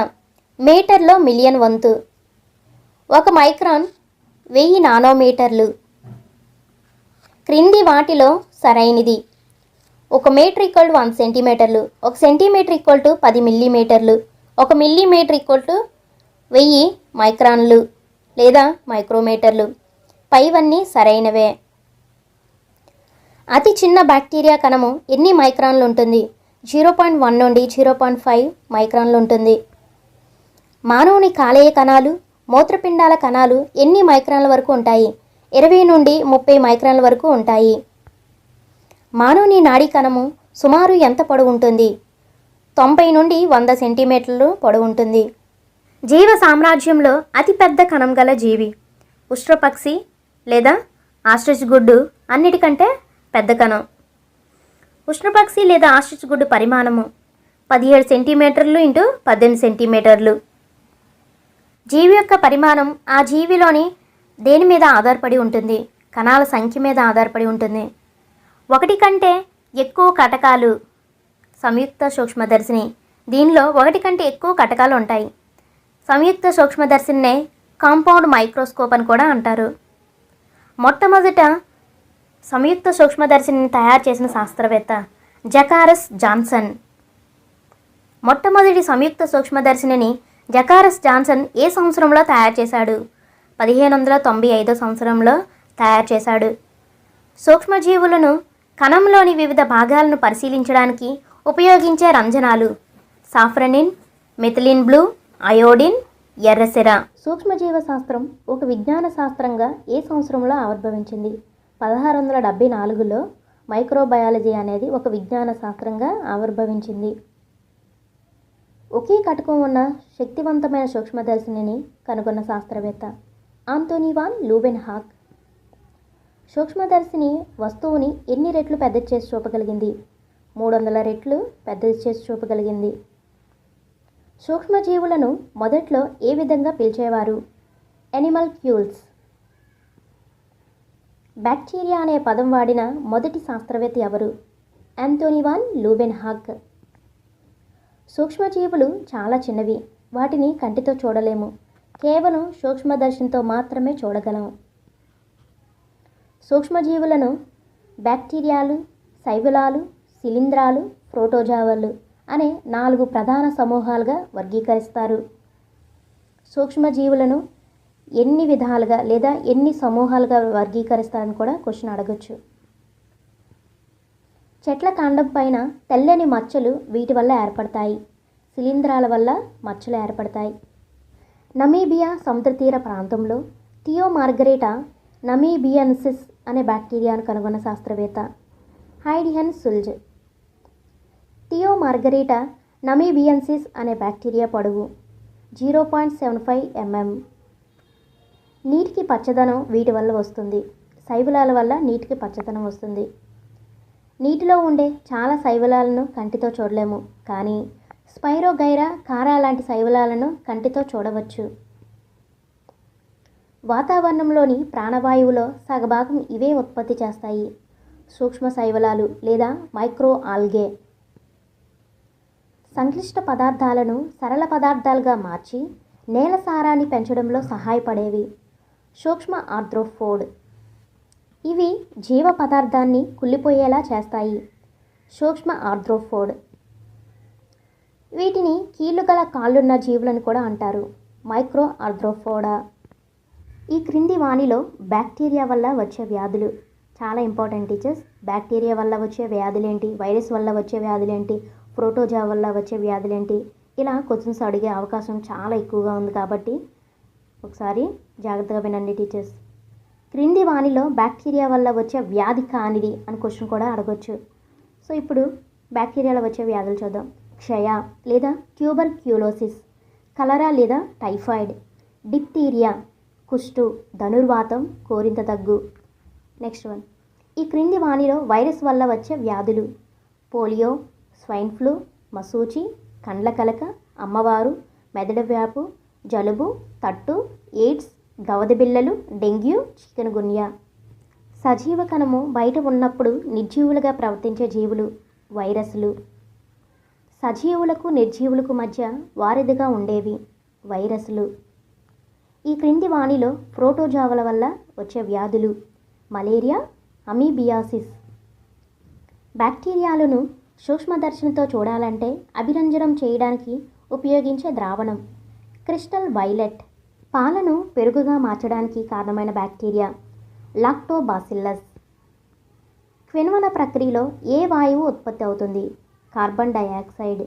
మీటర్లో మిలియన్ వంతు. 1 మైక్రాన్ 1000 నానోమీటర్లు. క్రింది వాటిలో సరైనది: 1 మీటర్ = 1 సెంటీమీటర్లు, 1 సెంటీమీటర్ = 10 మిల్లీమీటర్లు, 1 మిల్లీమీటర్ = 1000 మైక్రాన్లు లేదా మైక్రోమీటర్లు. పైవన్నీ సరైనవే. అతి చిన్న బ్యాక్టీరియా కణము ఎన్ని మైక్రాన్లు ఉంటుంది? 0.1 నుండి 0.5 మైక్రాన్లు ఉంటుంది. మానవుని కాలేయ కణాలు, మూత్రపిండాల కణాలు ఎన్ని మైక్రాన్ల వరకు ఉంటాయి? 20 నుండి 30 మైక్రాన్ల వరకు ఉంటాయి. మానవుని నాడీ కణము సుమారు ఎంత పొడవు ఉంటుంది? 90 నుండి 100 సెంటీమీటర్లు పొడవు ఉంటుంది. జీవ సామ్రాజ్యంలో అతిపెద్ద కణం గల జీవి ఉష్ట్రపక్షి లేదా ఆస్ట్రిచ్ గుడ్డు అన్నిటికంటే పెద్ద కణం. ఉష్ట్రపక్షి లేదా ఆస్ట్రిచ్ గుడ్డు పరిమాణము 17 సెంటీమీటర్లు ఇంటూ 18 సెంటీమీటర్లు. జీవి యొక్క పరిమాణం ఆ జీవిలోని దేని మీద ఆధారపడి ఉంటుంది? కణాల సంఖ్య మీద ఆధారపడి ఉంటుంది. ఒకటి కంటే ఎక్కువ కటకాలు సంయుక్త సూక్ష్మదర్శిని. దీనిలో ఒకటి కంటే ఎక్కువ కటకాలు ఉంటాయి. సంయుక్త సూక్ష్మదర్శినినే కాంపౌండ్ మైక్రోస్కోప్ అని కూడా అంటారు. మొట్టమొదట సంయుక్త సూక్ష్మదర్శినిని తయారు చేసిన శాస్త్రవేత్త జకారస్ జాన్సన్. మొట్టమొదటి సంయుక్త సూక్ష్మదర్శినిని జకారస్ జాన్సన్ ఏ సంవత్సరంలో తయారు చేశాడు? 1595 సంవత్సరంలో తయారు చేశాడు. సూక్ష్మజీవులను కణంలోని వివిధ భాగాలను పరిశీలించడానికి ఉపయోగించే రంజనాలు సాఫ్రనిన్, మిథిలిన్ బ్లూ, అయోడిన్, ఎర్రసిర. సూక్ష్మజీవ శాస్త్రం ఒక విజ్ఞాన శాస్త్రంగా ఏ సంవత్సరంలో ఆవిర్భవించింది? 1674లో మైక్రోబయాలజీ అనేది ఒక విజ్ఞాన శాస్త్రంగా ఆవిర్భవించింది. ఒకే కటకం ఉన్న శక్తివంతమైన సూక్ష్మదర్శినిని కనుగొన్న శాస్త్రవేత్త ఆంటోనీ వాన్ లూవెన్హాక్. సూక్ష్మదర్శిని వస్తువుని ఎన్ని రెట్లు పెద్ద చేసి చూపగలిగింది? 300 రెట్లు పెద్దది చేసి చూపగలిగింది. సూక్ష్మజీవులను మొదట్లో ఏ విధంగా పిలిచేవారు? ఎనిమల్ క్యూల్స్. బ్యాక్టీరియా అనే పదం వాడిన మొదటి శాస్త్రవేత్త ఎవరు? Antony van Leeuwenhoek. సూక్ష్మజీవులు చాలా చిన్నవి, వాటిని కంటితో చూడలేము, కేవలం సూక్ష్మదర్శినితో మాత్రమే చూడగలము. సూక్ష్మజీవులను బ్యాక్టీరియాలు, శైవలాలు, శిలీంధ్రాలు, ప్రోటోజావాలు అనే 4 ప్రధాన సమూహాలుగా వర్గీకరిస్తారు. సూక్ష్మజీవులను ఎన్ని విధాలుగా లేదా ఎన్ని సమూహాలుగా వర్గీకరిస్తారని కూడా క్వశ్చన్ అడగచ్చు. చెట్ల కాండం పైన తెల్లని మచ్చలు వీటి వల్ల ఏర్పడతాయి. శిలీంధ్రాల వల్ల మచ్చలు ఏర్పడతాయి. నమీబియా సముద్ర తీర ప్రాంతంలో థియో మార్గరేటా నమీబియన్సిస్ అనే బ్యాక్టీరియాను కనుగొన్న శాస్త్రవేత్త హైడిహన్ సుల్జ్. థియో మార్గరేటా నమీబియన్సిస్ అనే బ్యాక్టీరియా పొడవు 0.75 mm. నీటికి పచ్చదనం వీటి వల్ల వస్తుంది. శైవలాల వల్ల నీటికి పచ్చదనం వస్తుంది. నీటిలో ఉండే చాలా శైవలాలను కంటితో చూడలేము, కానీ స్పైరోగైరా, కారా లాంటి శైవలాలను కంటితో చూడవచ్చు. వాతావరణంలోని ప్రాణవాయువులో సగభాగం ఇవే ఉత్పత్తి చేస్తాయి. సూక్ష్మ శైవలాలు లేదా మైక్రో ఆల్గే సంక్లిష్ట పదార్థాలను సరళ పదార్థాలుగా మార్చి నేల సారాన్ని పెంచడంలో సహాయపడేవి. సూక్ష్మ ఆర్థ్రోపోడ్. ఇవి జీవ పదార్థాన్ని కుళ్ళిపోయేలా చేస్తాయి. సూక్ష్మ ఆర్థ్రోపోడ్. వీటిని కీళ్ళు గల కాళ్ళున్న జీవులను కూడా అంటారు. Micro Arthropoda. ఈ క్రింది వానిలో బ్యాక్టీరియా వల్ల వచ్చే వ్యాధులు చాలా ఇంపార్టెంట్ టీచర్స్. బ్యాక్టీరియా వల్ల వచ్చే వ్యాధులేంటి, వైరస్ వల్ల వచ్చే వ్యాధులేంటి, ప్రోటోజా వల్ల వచ్చే వ్యాధులేంటి, ఇలా క్వశ్చన్స్ అడిగే అవకాశం చాలా ఎక్కువగా ఉంది. కాబట్టి ఒకసారి జాగ్రత్తగా వినండి టీచర్స్. క్రింది వానిలో బ్యాక్టీరియా వల్ల వచ్చే వ్యాధి కానిది అని క్వశ్చన్ కూడా అడగొచ్చు. సో ఇప్పుడు బ్యాక్టీరియాలో వచ్చే వ్యాధులు చూద్దాం. క్షయ లేదా ట్యూబర్క్యులోసిస్, కలరా లేదా టైఫాయిడ్, డిప్తీరియా, కుష్టు, ధనుర్వాతం, కోరింత దగ్గు. Next one. ఈ క్రింది వానిలో వైరస్ వల్ల వచ్చే వ్యాధులు: పోలియో, స్వైన్ ఫ్లూ, మసూచి, కండ్ల కలక, అమ్మవారు, మెదడు వ్యాపు, జలుబు, తట్టు, ఎయిడ్స్, గవద బిళ్ళలు, డెంగ్యూ, చికెన్ గున్యా. సజీవ కణము బయట ఉన్నప్పుడు నిర్జీవులుగా ప్రవర్తించే జీవులు వైరస్లు. సజీవులకు నిర్జీవులకు మధ్య వారధిగా ఉండేవి వైరస్లు. ఈ క్రింది వానిలో ప్రోటోజావుల వల్ల వచ్చే వ్యాధులు: మలేరియా, అమీబియాసిస్. బ్యాక్టీరియాలను సూక్ష్మదర్శినితో చూడాలంటే అభిరంజనం చేయడానికి ఉపయోగించే ద్రావణం క్రిస్టల్ వైలెట్. పాలను పెరుగుగా మార్చడానికి కారణమైన బ్యాక్టీరియా లాక్టోబాసిల్లస్. క్విన్వన ప్రక్రియలో ఏ వాయువు ఉత్పత్తి అవుతుంది? Carbon dioxide.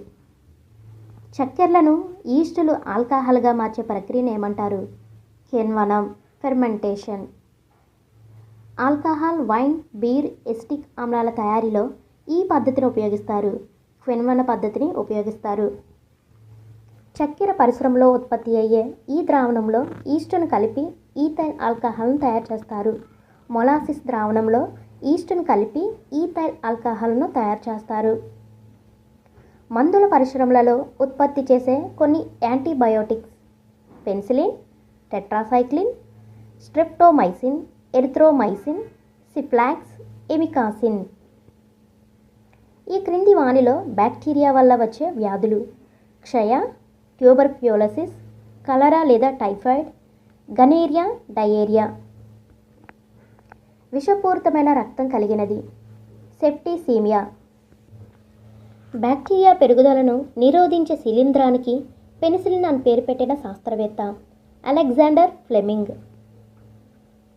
చక్కెరలను ఈస్టులు ఆల్కహాల్గా మార్చే ప్రక్రియను ఏమంటారు? కిణ్వనం, fermentation. Alcohol, wine, beer, acetic ఆమ్లాల తయారీలో ఈ పద్ధతిని ఉపయోగిస్తారు. కిణ్వన పద్ధతిని ఉపయోగిస్తారు. చక్కెర పరిశ్రమలో ఉత్పత్తి అయ్యే ఈ ద్రావణంలో ఈస్టును కలిపి ఈథైల్ ఆల్కహాల్ను తయారు చేస్తారు. మొలాసిస్ ద్రావణంలో ఈస్టును కలిపి ఈథైల్ ఆల్కహాల్ను తయారు చేస్తారు. మందుల పరిశ్రమలలో ఉత్పత్తి చేసే కొన్ని antibiotics: penicillin, tetracycline, streptomycin, erythromycin, Ciplox, amikacin. ఈ క్రింది వానిలో బ్యాక్టీరియా వల్ల వచ్చే వ్యాధులు: క్షయ, ట్యూబర్క్యులోసిస్, కలరా లేదా టైఫాయిడ్, గనేరియా, డయేరియా. విషపూరితమైన రక్తం కలిగినది: సెప్టిసీమియా. బ్యాక్టీరియా పెరుగుదలను నిరోధించే శిలీంధ్రానికి పెనిసిలిన్ అని పేరు పెట్టిన శాస్త్రవేత్త అలెగ్జాండర్ ఫ్లెమింగ్.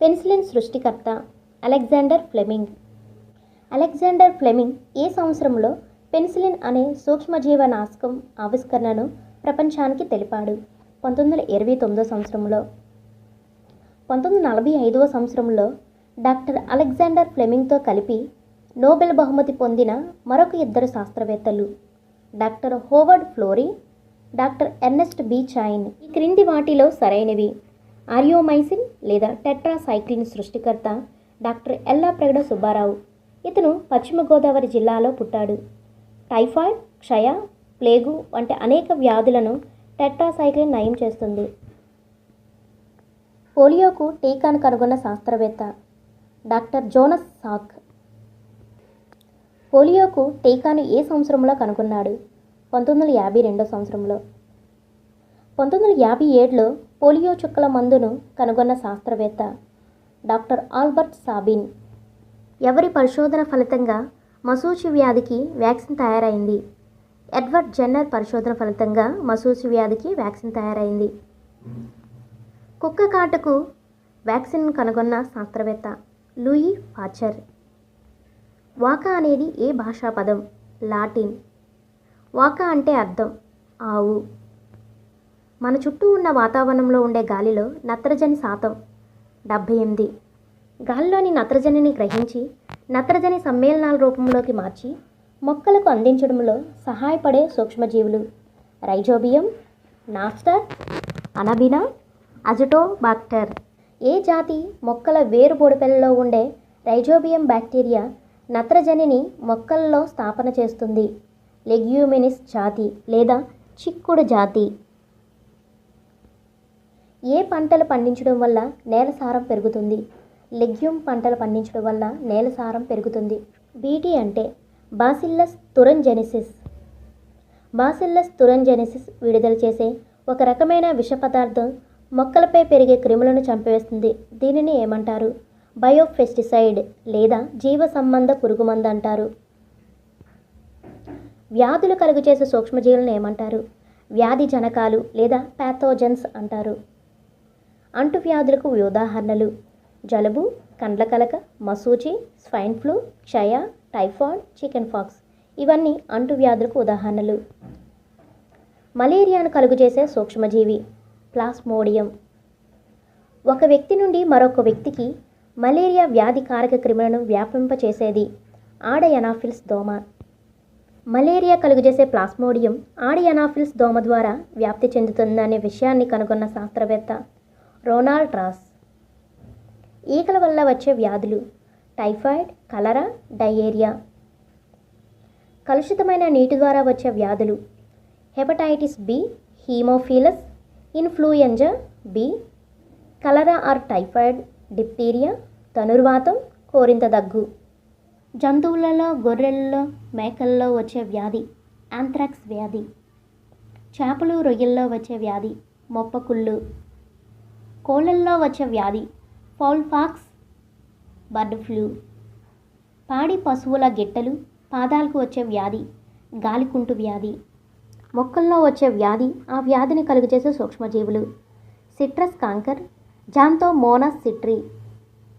పెనిసిలిన్ సృష్టికర్త అలెగ్జాండర్ ఫ్లెమింగ్. అలెగ్జాండర్ ఫ్లెమింగ్ ఏ సంవత్సరంలో పెనిసిలిన్ అనే సూక్ష్మజీవనాశకం ఆవిష్కరణను ప్రపంచానికి తెలిపాడు? 1929 సంవత్సరంలో. 1945 సంవత్సరంలో డాక్టర్ అలెగ్జాండర్ ఫ్లెమింగ్తో కలిపి నోబెల్ బహుమతి పొందిన మరొక ఇద్దరు శాస్త్రవేత్తలు doctor Howard Florey, doctor Ernest B Chain. ఈ క్రింది వాటిలో సరైనవి: ఆరియోమైసిన్ లేదా టెట్రాసైక్లిన్ సృష్టికర్త డాక్టర్ ఎల్లాప్రగడ సుబ్బారావు. ఇతను పశ్చిమ గోదావరి జిల్లాలో పుట్టాడు. టైఫాయిడ్, క్షయ, ప్లేగు వంటి అనేక వ్యాధులను టెట్రాసైక్లిన్ నయం చేస్తుంది. పోలియోకు టీకాను కనుగొన్న శాస్త్రవేత్త డాక్టర్ జోనస్ సాక్. పోలియోకు టీకాను ఏ సంవత్సరంలో కనుగొన్నాడు? 1952 సంవత్సరంలో. 1957లో పోలియో చుక్కల మందును కనుగొన్న శాస్త్రవేత్త డాక్టర్ ఆల్బర్ట్ సాబిన్. ఎవరి పరిశోధన ఫలితంగా మసూచి వ్యాధికి వ్యాక్సిన్ తయారైంది? ఎడ్వర్డ్ జెన్నర్ పరిశోధన ఫలితంగా మసూచి వ్యాధికి వ్యాక్సిన్ తయారైంది. కుక్క కాటుకు వ్యాక్సిన్ కనుగొన్న శాస్త్రవేత్త లూయి పాచర్. వాకా అనేది ఏ భాషా పదం? లాటిన్. వాకా అంటే అర్థం ఆవు. మన చుట్టూ ఉన్న వాతావరణంలో ఉండే గాలిలో నత్రజని శాతం 78. గాలిలోని నత్రజనిని గ్రహించి నత్రజని సమ్మేళనాల రూపంలోకి మార్చి మొక్కలకు అందించడంలో సహాయపడే సూక్ష్మజీవులు: రైజోబియం, నాస్టర్, అనబినా, అజిటోబాక్టర్. ఏ జాతి మొక్కల వేరు బొడిపెలలో ఉండే రైజోబియం బ్యాక్టీరియా నత్రజనిని మొక్కల్లో స్థాపన చేస్తుంది? లెగ్యూమినిస్ జాతి లేదా చిక్కుడు జాతి. ఏ పంటలు పండించడం వల్ల నేల సారం పెరుగుతుంది? లెగ్యూమ్ పంటలు పండించడం వల్ల నేల సారం పెరుగుతుంది. బీటీ అంటే బాసిల్లస్ తురంజెనిసిస్. బాసిల్లస్ తురంజెనిసిస్ విడుదల చేసే ఒక రకమైన విష పదార్థం మొక్కలపై పెరిగే క్రిములను చంపివేస్తుంది. దీనిని ఏమంటారు? బయోపెస్టిసైడ్ లేదా జీవ సంబంధ పురుగుమందు అంటారు. వ్యాధులు కలుగజేసే సూక్ష్మజీవులను ఏమంటారు? వ్యాధి జనకాలు లేదా ప్యాథోజన్స్ అంటారు. అంటువ్యాధులకు ఉదాహరణలు: జలుబు, కండ్ల కలక, మసూచి, స్వైన్ ఫ్లూ, క్షయ, టైఫాయిడ్, చికెన్ పాక్స్. ఇవన్నీ అంటువ్యాధులకు ఉదాహరణలు. మలేరియాను కలుగజేసే సూక్ష్మజీవి ప్లాస్మోడియం. ఒక వ్యక్తి నుండి మరొక వ్యక్తికి మలేరియా వ్యాధి కారక క్రిములను వ్యాపింపచేసేది ఆడ ఎనాఫిల్స్ దోమ. మలేరియా కలుగజేసే ప్లాస్మోడియం ఆడ ఎనాఫిల్స్ దోమ ద్వారా వ్యాప్తి చెందుతుందనే విషయాన్ని కనుగొన్న శాస్త్రవేత్త రోనాల్డ్ రాస్. ఈకల వల్ల వచ్చే వ్యాధులు: టైఫాయిడ్, కలరా, డయేరియా. కలుషితమైన నీటి ద్వారా వచ్చే వ్యాధులు: hepatitis B, haemophilus, influenza B, cholera or typhoid, diphtheria, ధనుర్వాతం, కోరింత దగ్గు. జంతువులలో గొర్రెలలో మేకల్లో వచ్చే వ్యాధి యాంథ్రాక్స్ వ్యాధి. చేపలు రొయ్యల్లో వచ్చే వ్యాధి మొప్పకుళ్ళు. కోళ్ళల్లో వచ్చే వ్యాధి ఫౌల్ పాక్స్, బర్డ్ ఫ్లూ. పాడి పశువుల గిట్టలు పాదాలకు వచ్చే వ్యాధి గాలికుంటు వ్యాధి. మొక్కల్లో వచ్చే వ్యాధి ఆ వ్యాధిని కలుగజేసే సూక్ష్మజీవులు: సిట్రస్ కాంకర్, జాంతోమోనాస్ సిట్రి.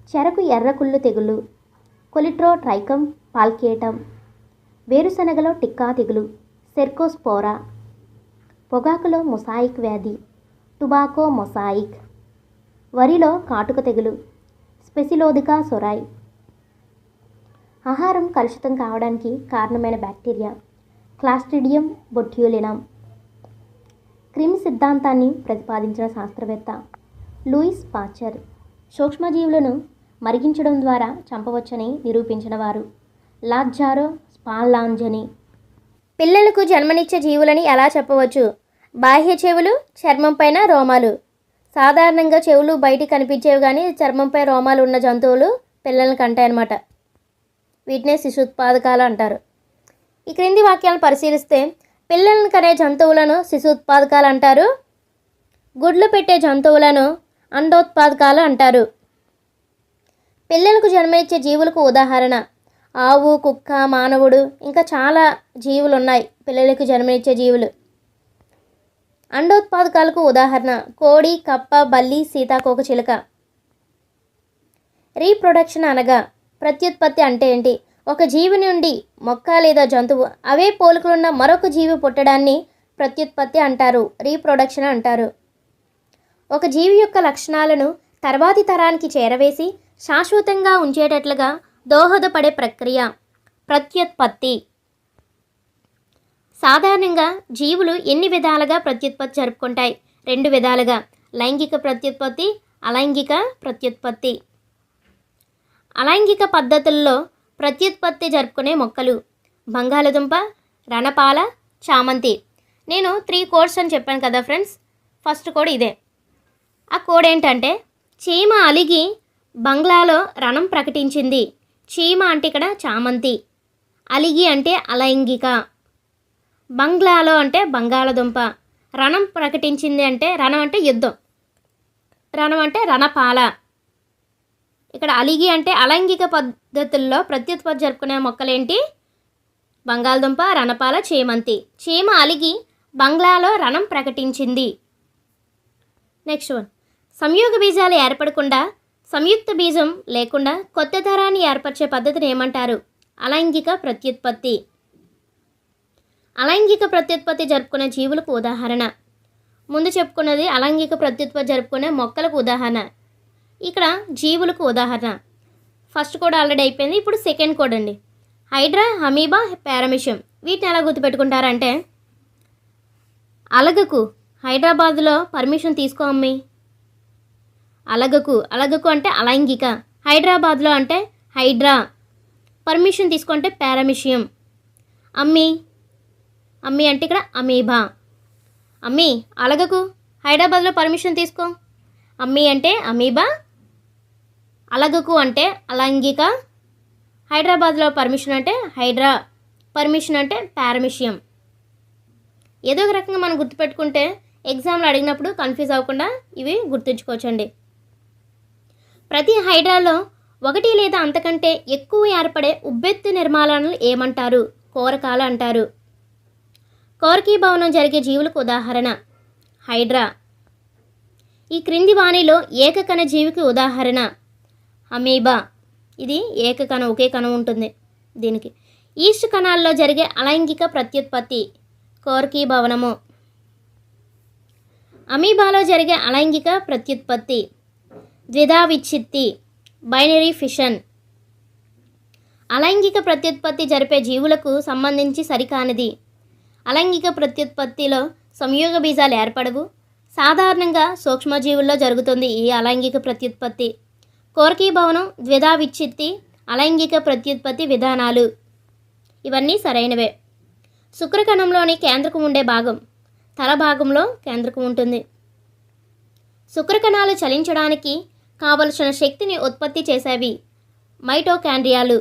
చెరకు ఎర్రకుళ్ళు తెగులు కొలిట్రోట్రైకమ్ పాల్కేటమ్. వేరుశనగలో టిక్కా తెగులు, సెర్కోస్పోరా. పొగాకులో మొసాయిక్ వ్యాధి, టుబాకో మొసాయిక్. వరిలో కాటుక తెగులు, స్పెసిలోదికా సొరాయ్. ఆహారం కలుషితం కావడానికి కారణమైన బ్యాక్టీరియా, క్లాస్ట్రిడియం బొట్యూలినం. క్రిమి సిద్ధాంతాన్ని ప్రతిపాదించిన శాస్త్రవేత్త లూయిస్ పాస్చర్. సూక్ష్మజీవులను మరిగించడం ద్వారా చంపవచ్చని నిరూపించిన వారు లాజారో స్పాల్లాంజని. పిల్లలకు జన్మనిచ్చే జీవులని ఎలా చెప్పవచ్చు? బాహ్య చెవులు, చర్మం పైన రోమాలు. సాధారణంగా చెవులు బయటికి కనిపించేవి కానీ చర్మంపై రోమాలు ఉన్న జంతువులు పిల్లల్ని కంటాయన్నమాట. వీటినే శిశుత్పాదకాలు అంటారు. ఈ క్రింది వాక్యాలను పరిశీలిస్తే పిల్లలను కనే జంతువులను శిశుత్పాదకాలు అంటారు, గుడ్లు పెట్టే జంతువులను అండోత్పాదకాలు అంటారు. పిల్లలకు జన్మనిచ్చే జీవులకు ఉదాహరణ ఆవు, కుక్క, మానవుడు, ఇంకా చాలా జీవులు ఉన్నాయి పిల్లలకు జన్మనిచ్చే జీవులు. అండోత్పాదకాలకు ఉదాహరణ కోడి, కప్ప, బల్లి, సీతాకోకచిలుక. రీప్రొడక్షన్ అనగా ప్రత్యుత్పత్తి అంటే ఏంటి? ఒక జీవి నుండి మొక్క లేదా జంతువు అవే పోలికలున్న మరొక జీవి పుట్టడాన్ని ప్రత్యుత్పత్తి అంటారు, రీప్రొడక్షన్ అంటారు. ఒక జీవి యొక్క లక్షణాలను తర్వాతి తరానికి చేరవేసి శాశ్వతంగా ఉంచేటట్లుగా దోహదపడే ప్రక్రియ ప్రత్యుత్పత్తి. సాధారణంగా జీవులు ఎన్ని విధాలుగా ప్రత్యుత్పత్తి జరుపుకుంటాయి? 2 విధాలుగా, లైంగిక ప్రత్యుత్పత్తి, అలైంగిక ప్రత్యుత్పత్తి. అలైంగిక పద్ధతుల్లో ప్రత్యుత్పత్తి జరుపుకునే మొక్కలు బంగాళదుంప, రణపాల, చామంతి. నేను 3 కోడ్స్ అని చెప్పాను కదా ఫ్రెండ్స్. ఫస్ట్ కోడ్ ఇదే. ఆ కోడ్ ఏంటంటే చీమ అలిగి బంగ్లాలో రణం ప్రకటించింది. చీమ అంటే ఇక్కడ చామంతి, అలిగి అంటే అలైంగిక, బంగ్లాలో అంటే బంగాళదుంప, రణం ప్రకటించింది అంటే రణం అంటే యుద్ధం, రణం అంటే రణపాల. ఇక్కడ అలిగి అంటే అలైంగిక పద్ధతుల్లో ప్రత్యుత్పత్తి జరుపుకునే మొక్కలేంటి? బంగాళదుంప, రణపాల, చేమంతి. చీమ అలిగి బంగ్లాలో రణం ప్రకటించింది. నెక్స్ట్ వన్, సంయోగ బీజాలు ఏర్పడకుండా సంయుక్త బీజం లేకుండా కొత్త తరాన్ని ఏర్పరిచే పద్ధతిని ఏమంటారు? అలైంగిక ప్రత్యుత్పత్తి. అలైంగిక ప్రత్యుత్పత్తి జరుపుకునే జీవులకు ఉదాహరణ, ముందు చెప్పుకున్నది అలైంగిక ప్రత్యుత్పత్తి జరుపుకునే మొక్కలకు ఉదాహరణ, ఇక్కడ జీవులకు ఉదాహరణ. ఫస్ట్ కోడ్ ఆల్రెడీ అయిపోయింది. ఇప్పుడు సెకండ్ కోడ్ అండి. Hydra, amoeba, paramecium. వీటిని ఎలా గుర్తుపెట్టుకుంటారంటే అలగకు హైదరాబాద్లో పర్మిషన్ తీసుకో అమ్మి. అలగకు అంటే అలైంగిక, హైదరాబాద్లో అంటే హైడ్రా, పర్మిషన్ తీసుకుంటే పారామిషియం. అమ్మి అంటే ఇక్కడ అమీబా. అమ్మి అలగకు హైదరాబాద్లో పర్మిషన్ తీసుకో. అమ్మి అంటే అమీబా, అలగకు అంటే అలైంగిక, హైదరాబాద్లో పర్మిషన్ అంటే హైడ్రా, పర్మిషన్ అంటే పారామిషియం. ఏదో ఒక రకంగా మనం గుర్తుపెట్టుకుంటే ఎగ్జామ్లో అడిగినప్పుడు కన్ఫ్యూజ్ అవ్వకుండా ఇవి గుర్తుంచుకోవచ్చండి. ప్రతి హైడ్రాలో 1 లేదా అంతకంటే ఎక్కువ ఏర్పడే ఉబ్బెత్తు నిర్మాణాలను ఏమంటారు? కోరకాలు అంటారు. కోరకీభవనం జరిగే జీవులకు ఉదాహరణ హైడ్రా. ఈ క్రింది వాణిలో ఏకకణ జీవికి ఉదాహరణ అమీబా. ఇది ఏకకణం, ఒకే కణం ఉంటుంది దీనికి. ఈస్ట్ కణాల్లో జరిగే అలైంగిక ప్రత్యుత్పత్తి కోరకీభవనము. అమీబాలో జరిగే అలైంగిక ప్రత్యుత్పత్తి ద్విధా విచ్ఛిత్తి, బైనరీ ఫిషన్. అలైంగిక ప్రత్యుత్పత్తి జరిపే జీవులకు సంబంధించి సరికానిది. అలైంగిక ప్రత్యుత్పత్తిలో సంయోగ బీజాలు ఏర్పడవు. సాధారణంగా సూక్ష్మజీవుల్లో జరుగుతుంది ఈ అలైంగిక ప్రత్యుత్పత్తి. కోరకీభవనం, ద్విధా విచ్ఛిత్తి, అలైంగిక ప్రత్యుత్పత్తి విధానాలు ఇవన్నీ సరైనవే. శుక్రకణంలోని కేంద్రకం ఉండే భాగం తల భాగంలో కేంద్రకం ఉంటుంది. శుక్రకణాలు చలించడానికి కావలసిన శక్తిని ఉత్పత్తి చేసేవి మైటోకాండ్రియాలు.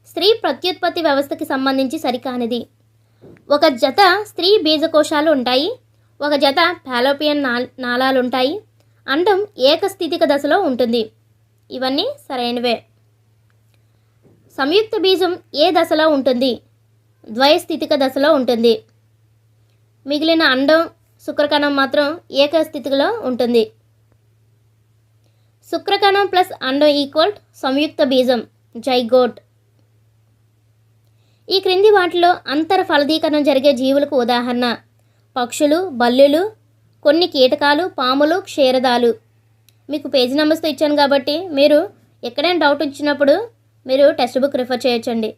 స్త్రీ ప్రత్యుత్పత్తి వ్యవస్థకి సంబంధించి సరికానిది. ఒక జత స్త్రీ బీజకోశాలు ఉంటాయి, ఒక జత ఫాలోపియన్ నాళాలు ఉంటాయి. అండం ఏకస్థితిక దశలో ఉంటుంది. ఇవన్నీ సరైనవే. సంయుక్త బీజం ఏ దశలో ఉంటుంది? ద్వయస్థితిక దశలో ఉంటుంది. మిగిలిన అండం, శుక్రకణం మాత్రం ఏకస్థితిలో ఉంటుంది. శుక్రకణం ప్లస్ అండం ఈక్వల్ సంయుక్త బీజం జైగోట్. ఈ క్రింది వాటిలో అంతర ఫలదీకరణం జరిగే జీవులకు ఉదాహరణ పక్షులు, బల్లులు, కొన్ని కీటకాలు, పాములు, క్షీరదాలు. మీకు పేజీ నెంబర్స్తో ఇచ్చాను కాబట్టి మీరు ఎక్కడైనా డౌట్ వచ్చినప్పుడు మీరు టెక్స్ట్ బుక్ రిఫర్ చేయొచ్చండి.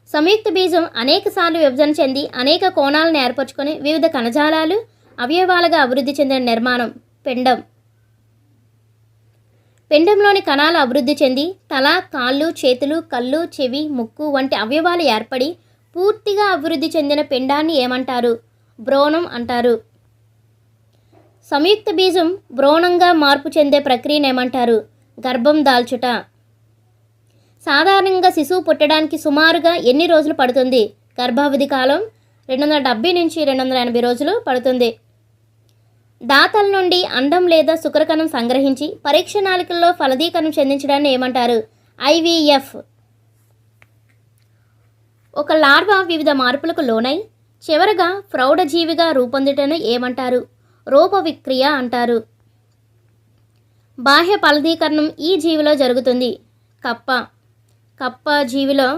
సంయుక్త బీజం అనేక సార్లు విభజన చెంది అనేక కోణాలను ఏర్పరచుకొని వివిధ కణజాలాలు, అవయవాలుగా అభివృద్ధి చెందిన నిర్మాణం పిండం. పిండంలోని కణాలు అభివృద్ధి చెంది తల, కాళ్ళు, చేతులు, కళ్ళు, చెవి, ముక్కు వంటి అవయవాలు ఏర్పడి పూర్తిగా అభివృద్ధి చెందిన పిండాన్ని ఏమంటారు? భ్రూణం అంటారు. సంయుక్త బీజం భ్రూణంగా మార్పు చెందే ప్రక్రియను ఏమంటారు? గర్భం దాల్చుట. సాధారణంగా శిశువు పుట్టడానికి సుమారుగా ఎన్ని రోజులు పడుతుంది? గర్భావధి కాలం 270 నుంచి 280 రోజులు పడుతుంది. దాతల నుండి అండం లేదా శుక్రకణం సంగ్రహించి పరీక్ష నాళికల్లో ఫలదీకరణం చెందించడాన్ని ఏమంటారు? IVF. ఒక లార్వా వివిధ మార్పులకు లోనై చివరగా ప్రౌఢజీవిగా రూపొందుటను ఏమంటారు? రూపవిక్రియ అంటారు. బాహ్య ఫలదీకరణం ఈ జీవిలో జరుగుతుంది. కప్ప జీవిలో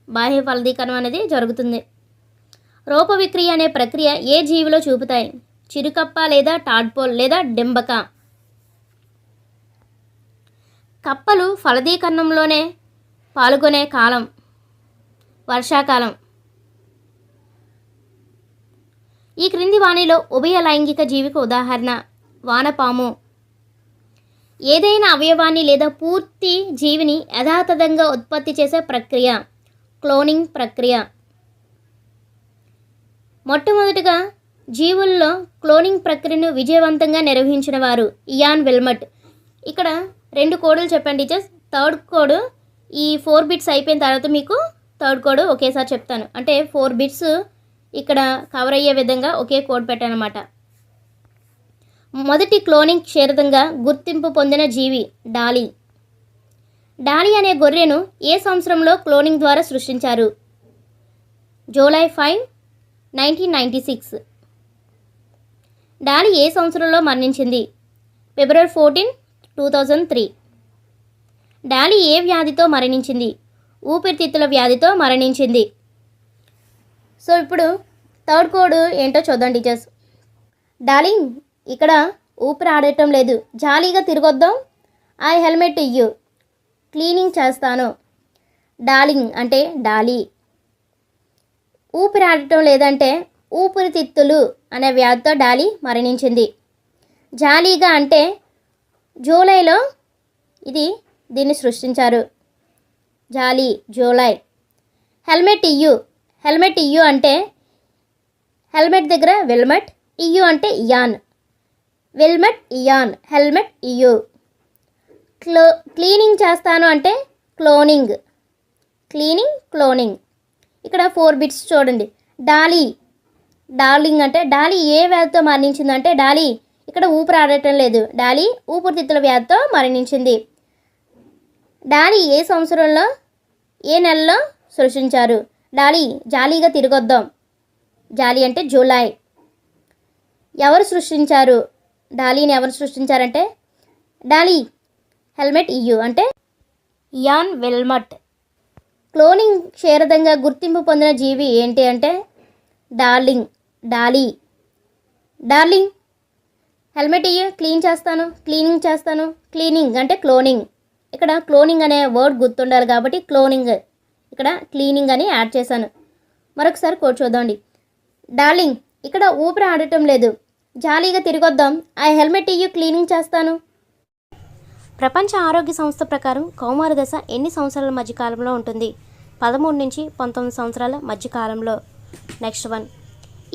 బాహ్య ఫలదీకరణం అనేది జరుగుతుంది. రూపవిక్రియ అనే ప్రక్రియ ఏ జీవిలో చూపుతాయి? చిరుకప్ప లేదా టాడ్పోల్ లేదా డింబక. కప్పలు ఫలదీకరణంలోనే పాల్గొనే కాలం వర్షాకాలం. ఈ క్రింది వాణిలో ఉభయ లైంగిక జీవికి ఉదాహరణ వానపాము. ఏదైనా అవయవాన్ని లేదా పూర్తి జీవిని యథాతథంగా ఉత్పత్తి చేసే ప్రక్రియ క్లోనింగ్ ప్రక్రియ. మొట్టమొదటిగా జీవుల్లో క్లోనింగ్ ప్రక్రియను విజయవంతంగా నిర్వహించిన వారు ఇయాన్ విల్మట్. ఇక్కడ 2 కోడులు చెప్పండి టీచర్స్. థర్డ్ కోడ్ ఈ 4 బిట్స్ అయిపోయిన తర్వాత మీకు థర్డ్ కోడ్ ఒకేసారి చెప్తాను. అంటే 4 బిట్స్ ఇక్కడ కవర్ అయ్యే విధంగా ఒకే కోడ్ పెట్టాను అన్నమాట. మొదటి క్లోనింగ్ క్షీరదంగా గుర్తింపు పొందిన జీవి డాలీ. డాలీ అనే గొర్రెను ఏ సంవత్సరంలో క్లోనింగ్ ద్వారా సృష్టించారు? జూలై 5, 1996. డాలీ ఏ సంవత్సరంలో మరణించింది? ఫిబ్రవరి 14, 2003. డాలీ ఏ వ్యాధితో మరణించింది? ఊపిరితిత్తుల వ్యాధితో మరణించింది. సో ఇప్పుడు థర్డ్ కోడ్ ఏంటో చూద్దాం టీచర్స్. డార్లింగ్, ఇక్కడ ఊపిరి ఆడటం లేదు, జాలీగా తిరగొద్దాం. ఐ హెల్మెట్ ఇయ్యు, క్లీనింగ్ చేస్తాను. డార్లింగ్ అంటే డాలీ. ఊపిరి ఆడటం లేదంటే ఊపిరితిత్తులు అనే వ్యాధితో డాలీ మరణించింది. జాలీగా అంటే జూలైలో దీన్ని సృష్టించారు. జాలీ జూలై. హెల్మెట్ ఇయ్యు అంటే హెల్మెట్ దగ్గర విల్మట్, ఇయ్యు అంటే ఇయాన్. విల్మట్ ఇయాన్, హెల్మెట్ ఇయ్యు. క్లీనింగ్ చేస్తాను అంటే క్లోనింగ్. క్లోనింగ్. ఇక్కడ 4 బిట్స్ చూడండి. డార్లింగ్ అంటే డాలీ ఏ వ్యాధితో మరణించిందంటే డాలీ ఇక్కడ ఊపిరి ఆడటం లేదు, డాలీ ఊపిరితిత్తుల వ్యాధితో మరణించింది. డాలీ ఏ సంవత్సరంలో ఏ నెలలో సృష్టించారు? డాలీ జాలీగా తిరగొద్దాం. జాలీ అంటే జూలై. ఎవరు సృష్టించారు? డాలీని ఎవరు సృష్టించారంటే డాలీ హెల్మెట్ ఇయ్యు అంటే ఇయాన్ విల్మట్. క్లోనింగ్ క్షీరదంగా గుర్తింపు పొందిన జీవి ఏంటి అంటే డాలీ. హెల్మెట్ ఇయ్యు, క్లీనింగ్ చేస్తాను. క్లీనింగ్ అంటే క్లోనింగ్. ఇక్కడ క్లోనింగ్ అనే వర్డ్ గుర్తుండాలి కాబట్టి క్లోనింగ్, ఇక్కడ క్లీనింగ్ అని యాడ్ చేశాను. మరొకసారి కోడ్ చూద్దాండి. డార్లింగ్, ఇక్కడ ఊపిరి ఆడటం లేదు, జాలీగా తిరగొద్దాం. ఐ హెల్మెట్ ఇయ్యు, క్లీనింగ్ చేస్తాను. ప్రపంచ ఆరోగ్య సంస్థ ప్రకారం కౌమార దశ ఎన్ని సంవత్సరాల మధ్యకాలంలో ఉంటుంది? 13 నుంచి 19 సంవత్సరాల మధ్యకాలంలో. Next one.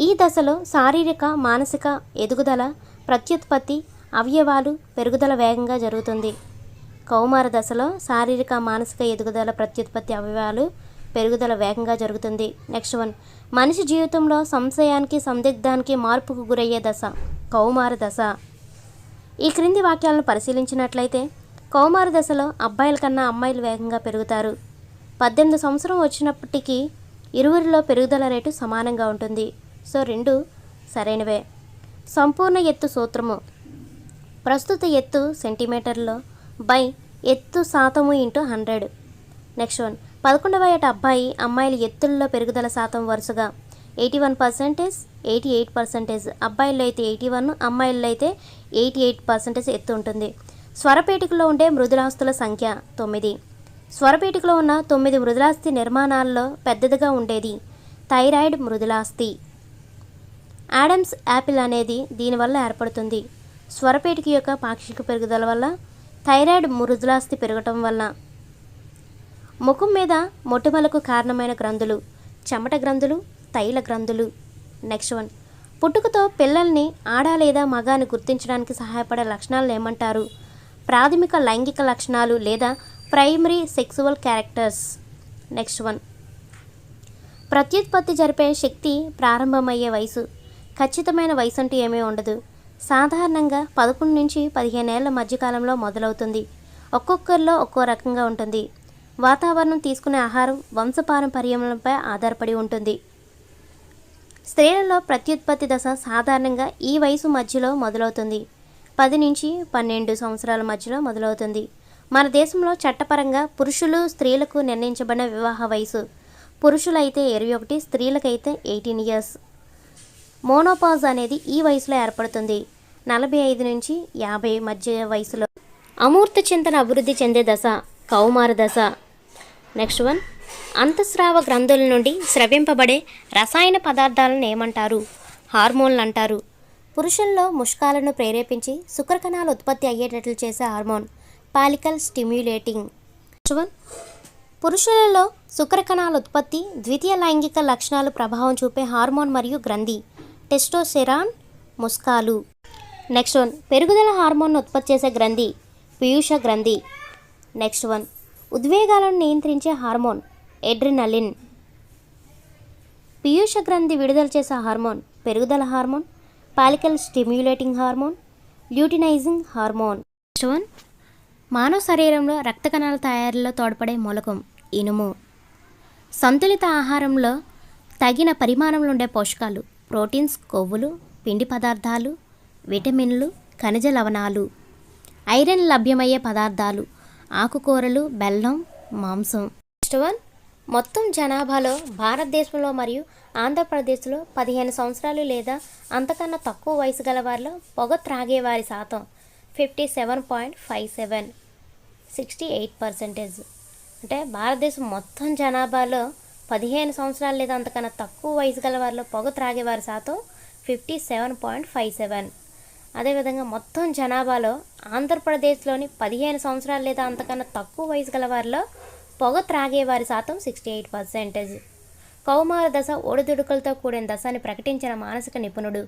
ఈ దశలో శారీరక, మానసిక ఎదుగుదల, ప్రత్యుత్పత్తి, అవయవాలు పెరుగుదల వేగంగా జరుగుతుంది. కౌమార దశలో శారీరక, మానసిక ఎదుగుదల, ప్రత్యుత్పత్తి, అవయవాలు పెరుగుదల వేగంగా జరుగుతుంది. Next one. మనిషి జీవితంలో సంశయానికి, సందిగ్ధానికి, మార్పుకు గురయ్యే దశ కౌమార దశ. ఈ క్రింది వాక్యాలను పరిశీలించినట్లయితే కౌమార దశలో అబ్బాయిల కన్నా అమ్మాయిలు వేగంగా పెరుగుతారు. 18 సంవత్సరం వచ్చినప్పటికీ ఇరువురిలో పెరుగుదల రేటు సమానంగా ఉంటుంది. సో 2 సరైనవే. సంపూర్ణ ఎత్తు సూత్రము ప్రస్తుత ఎత్తు సెంటీమీటర్లో బై ఎత్తు శాతము × 100. నెక్స్ట్ వన్ 11వ ఏట అబ్బాయి అమ్మాయిల ఎత్తుల్లో పెరుగుదల శాతం వరుసగా 81%, 88%. అబ్బాయిల్లో అయితే 81, అమ్మాయిల్లో అయితే 88% ఎత్తు ఉంటుంది. స్వరపేటికలో ఉండే మృదులాస్తుల సంఖ్య 9. స్వరపేటికలో ఉన్న 9 మృదులాస్థి నిర్మాణాల్లో పెద్దదిగా ఉండేది థైరాయిడ్ మృదులాస్థి. ఆడమ్స్ యాపిల్ అనేది దీనివల్ల ఏర్పడుతుంది. స్వరపేటిక యొక్క పాక్షిక పెరుగుదల వల్ల, థైరాయిడ్ మృదులాస్థి పెరగటం వల్ల. ముఖం మీద మొటిమలకు కారణమైన గ్రంథులు చెమట గ్రంథులు, తైల గ్రంథులు. నెక్స్ట్ వన్ పుట్టుకతో పిల్లల్ని ఆడ లేదా మగాని గుర్తించడానికి సహాయపడే లక్షణాలను ఏమంటారు? ప్రాథమిక లైంగిక లక్షణాలు లేదా primary sexual characters. Next one ప్రత్యుత్పత్తి జరిపే శక్తి ప్రారంభమయ్యే వయసు. ఖచ్చితమైన వయసు అంటూ ఏమీ ఉండదు. సాధారణంగా 11 నుంచి 15 ఏళ్ల మధ్యకాలంలో మొదలవుతుంది. ఒక్కొక్కరిలో ఒక్కో రకంగా ఉంటుంది. వాతావరణం, తీసుకునే ఆహారం, వంశపారంపర్యంపై ఆధారపడి ఉంటుంది. స్త్రీలలో ప్రత్యుత్పత్తి దశ సాధారణంగా ఈ వయసు మధ్యలో మొదలవుతుంది. 10 నుంచి 12 సంవత్సరాల మధ్యలో మొదలవుతుంది. మన దేశంలో చట్టపరంగా పురుషులు, స్త్రీలకు నిర్ణయించబడిన వివాహ వయసు. పురుషులైతే 21, స్త్రీలకైతే 18 ఇయర్స్. మోనోపాజ్ అనేది ఈ వయసులో ఏర్పడుతుంది. 45 నుంచి 50 మధ్య వయసులో. అమూర్త చింతన అభివృద్ధి చెందే దశ కౌమార దశ. నెక్స్ట్ వన్ అంతఃస్రావ గ్రంథుల నుండి స్రవింపబడే రసాయన పదార్థాలను ఏమంటారు? హార్మోన్లు అంటారు. పురుషుల్లో ముష్కాలను ప్రేరేపించి శుక్రకణాలు ఉత్పత్తి అయ్యేటట్లు చేసే hormone follicle stimulating. Next one పురుషులలో శుక్రకణాల ఉత్పత్తి, ద్వితీయ లైంగిక లక్షణాలు ప్రభావం చూపే హార్మోన్ మరియు గ్రంథి టెస్టోస్టెరాన్, ముస్కాలు. నెక్స్ట్ వన్ పెరుగుదల హార్మోన్ను ఉత్పత్తి చేసే గ్రంథి పీయూష గ్రంథి. నెక్స్ట్ వన్ ఉద్వేగాలను నియంత్రించే హార్మోన్ ఎడ్రినలిన్. పీయూష గ్రంథి విడుదల చేసే హార్మోన్ పెరుగుదల hormone, follicle stimulating hormone, luteinising hormone. Next one మానవ శరీరంలో రక్త కణాల తయారీలో తోడ్పడే మూలకం ఇనుము. సంతులిత ఆహారంలో తగిన పరిమాణంలో ఉండే పోషకాలు ప్రోటీన్స్, కొవ్వులు, పిండి పదార్థాలు, విటమిన్లు, ఖనిజ లవణాలు. ఐరన్ లభ్యమయ్యే పదార్థాలు ఆకుకూరలు, బెల్లం, మాంసం. నెక్స్ట్ వన్ మొత్తం జనాభాలో భారతదేశంలో మరియు ఆంధ్రప్రదేశ్లో 15 సంవత్సరాలు లేదా అంతకన్నా తక్కువ వయసు గల వారిలో పొగ త్రాగేవారి శాతం 57.57, 68%. అంటే భారతదేశం మొత్తం జనాభాలో 15 సంవత్సరాలు లేదా అంతకన్నా తక్కువ వయసు గల వారిలో పొగ త్రాగేవారి శాతం 57.57. అదేవిధంగా మొత్తం జనాభాలో ఆంధ్రప్రదేశ్లోని 15 సంవత్సరాలు లేదా అంతకన్నా తక్కువ వయసు గల వారిలో పొగ త్రాగేవారి శాతం 68%. కౌమార దశ ఒడిదుడుకులతో కూడిన దశ అని ప్రకటించిన మానసిక నిపుణుడు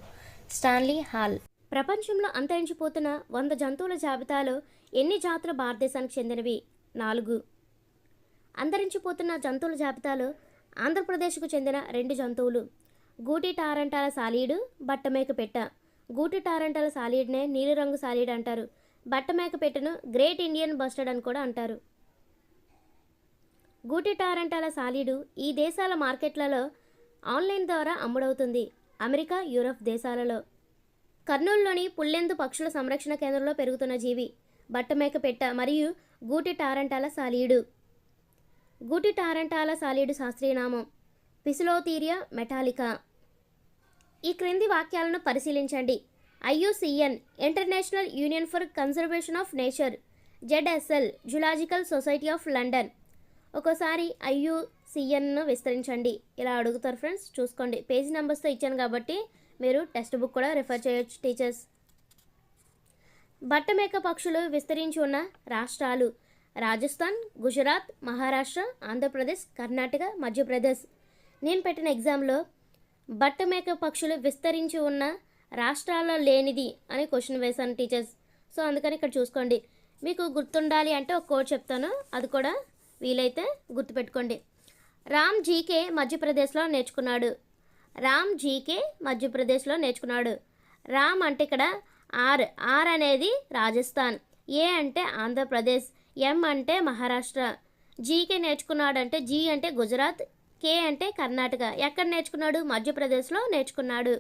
స్టాన్లీ హాల్. ప్రపంచంలో అంతరించిపోతున్న 100 జంతువుల జాబితాలో ఎన్ని జాతులు భారతదేశానికి చెందినవి? 4. అంతరించిపోతున్న జంతువుల జాబితాలో ఆంధ్రప్రదేశ్కు చెందిన 2 జంతువులు గూటి టారంటాల సాలీడు, బట్టమేక పెట్ట. గూటి టారంటాల సాలీడ్నే నీలిరంగు సాలీడ్ అంటారు. బట్టమేక పెట్టను గ్రేట్ ఇండియన్ బస్టర్డ్ అని కూడా అంటారు. గూటి టారంటాల సాలీడు ఈ దేశాల మార్కెట్లలో ఆన్లైన్ ద్వారా అమ్ముడవుతుంది. అమెరికా, యూరప్ దేశాలలో. కర్నూలులోని పుల్లెందు పక్షుల సంరక్షణ కేంద్రంలో పెరుగుతున్న జీవి బట్టమేక పెట్ట మరియు గూటి టారంటాల సాలీడు. గూటి టారంటాల సాలీడు శాస్త్రీయనామం పిసిలోథీరియా మెటాలికా. ఈ క్రింది వాక్యాలను పరిశీలించండి. IUCN international union for conservation of nature, ZSL zoological society of London. ఒక్కోసారి IUCNను విస్తరించండి ఇలా అడుగుతారు ఫ్రెండ్స్. చూసుకోండి, పేజీ నెంబర్స్తో ఇచ్చాను కాబట్టి మీరు టెక్స్ట్ బుక్ కూడా రిఫర్ చేయొచ్చు టీచర్స్. బట్టమేక పక్షులు విస్తరించి ఉన్న రాష్ట్రాలు రాజస్థాన్, గుజరాత్, మహారాష్ట్ర, ఆంధ్రప్రదేశ్, కర్ణాటక, మధ్యప్రదేశ్. నేను పెట్టిన ఎగ్జామ్లో బట్టమేక పక్షులు విస్తరించి ఉన్న రాష్ట్రాల్లో లేనిది అని క్వశ్చన్ వేశాను టీచర్స్. సో అందుకని ఇక్కడ చూసుకోండి. మీకు గుర్తుండాలి అంటే ఒక కోడ్ చెప్తాను, అది కూడా వీలైతే గుర్తుపెట్టుకోండి. రామ్ జీకే మధ్యప్రదేశ్లో నేర్చుకున్నాడు. రామ్ జీకే మధ్యప్రదేశ్లో నేర్చుకున్నాడు. రామ్ అంటే ఇక్కడ ఆర్ అనేది రాజస్థాన్, ఏ అంటే ఆంధ్రప్రదేశ్, ఎం అంటే మహారాష్ట్ర. జీకే నేర్చుకున్నాడు అంటే జీ అంటే గుజరాత్, కే అంటే కర్ణాటక. ఎక్కడ నేర్చుకున్నాడు? మధ్యప్రదేశ్లో నేర్చుకున్నాడు.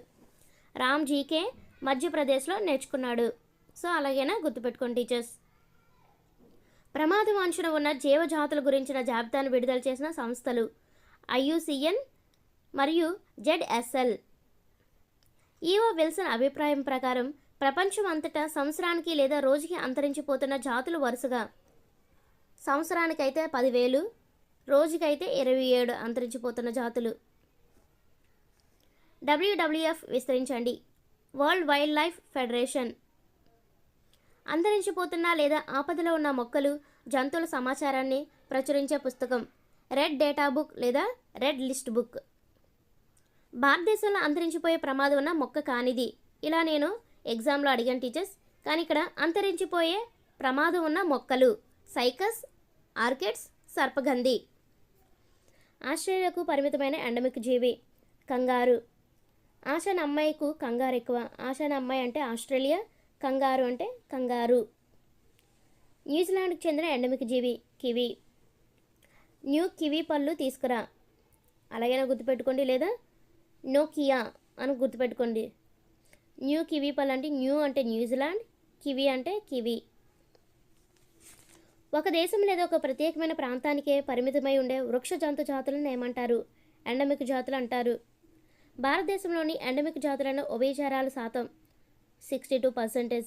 రామ్ జీకే మధ్యప్రదేశ్లో నేర్చుకున్నాడు. సో అలాగైనా గుర్తుపెట్టుకోండి టీచర్స్. ప్రమాదం అంచున ఉన్న జీవజాతుల గురించిన జాబితాను విడుదల చేసిన సంస్థలు IUCN మరియు ZSL. ఈవో విల్సన్ అభిప్రాయం ప్రకారం ప్రపంచం అంతటా సంవత్సరానికి లేదా రోజుకి అంతరించిపోతున్న జాతులు వరుసగా సంవత్సరానికైతే 10,000, రోజుకైతే 27 అంతరించిపోతున్న జాతులు. WWF విస్తరించండి. వరల్డ్ వైల్డ్ లైఫ్ ఫెడరేషన్ అంతరించిపోతున్న లేదా ఆపదలో ఉన్న మొక్కలు, జంతువుల సమాచారాన్ని ప్రచురించే పుస్తకం రెడ్ డేటా బుక్ లేదా రెడ్ లిస్ట్ బుక్. భారతదేశంలో అంతరించిపోయే ప్రమాదం ఉన్న మొక్క కానిది. ఇలా నేను ఎగ్జామ్లో అడిగాను టీచర్స్, కానీ ఇక్కడ అంతరించిపోయే ప్రమాదం ఉన్న మొక్కలు సైకస్, ఆర్కిడ్స్, సర్పగంధి. ఆస్ట్రేలియాకు పరిమితమైన ఎండమిక్ జీవి కంగారు. ఆశాన అమ్మాయికు కంగారు ఎక్కువ. ఆశాన అమ్మాయి అంటే ఆస్ట్రేలియా, కంగారు అంటే కంగారు. న్యూజిలాండ్కి చెందిన ఎండమిక్ జీవి కివి. న్యూ కివి పళ్ళు తీసుకురా, అలాగైనా గుర్తుపెట్టుకోండి, లేదా నోకియా అని గుర్తుపెట్టుకోండి. న్యూ కివి పళ్ళు అంటే న్యూ అంటే న్యూజిలాండ్, కివి అంటే కివి. ఒక దేశం లేదా ఒక ప్రత్యేకమైన ప్రాంతానికే పరిమితమై ఉండే వృక్ష జంతు జాతులను ఏమంటారు? ఎండమిక్ జాతులు అంటారు. భారతదేశంలోని ఎండమిక్ జాతులను ఉభయచరాల శాతం 62%.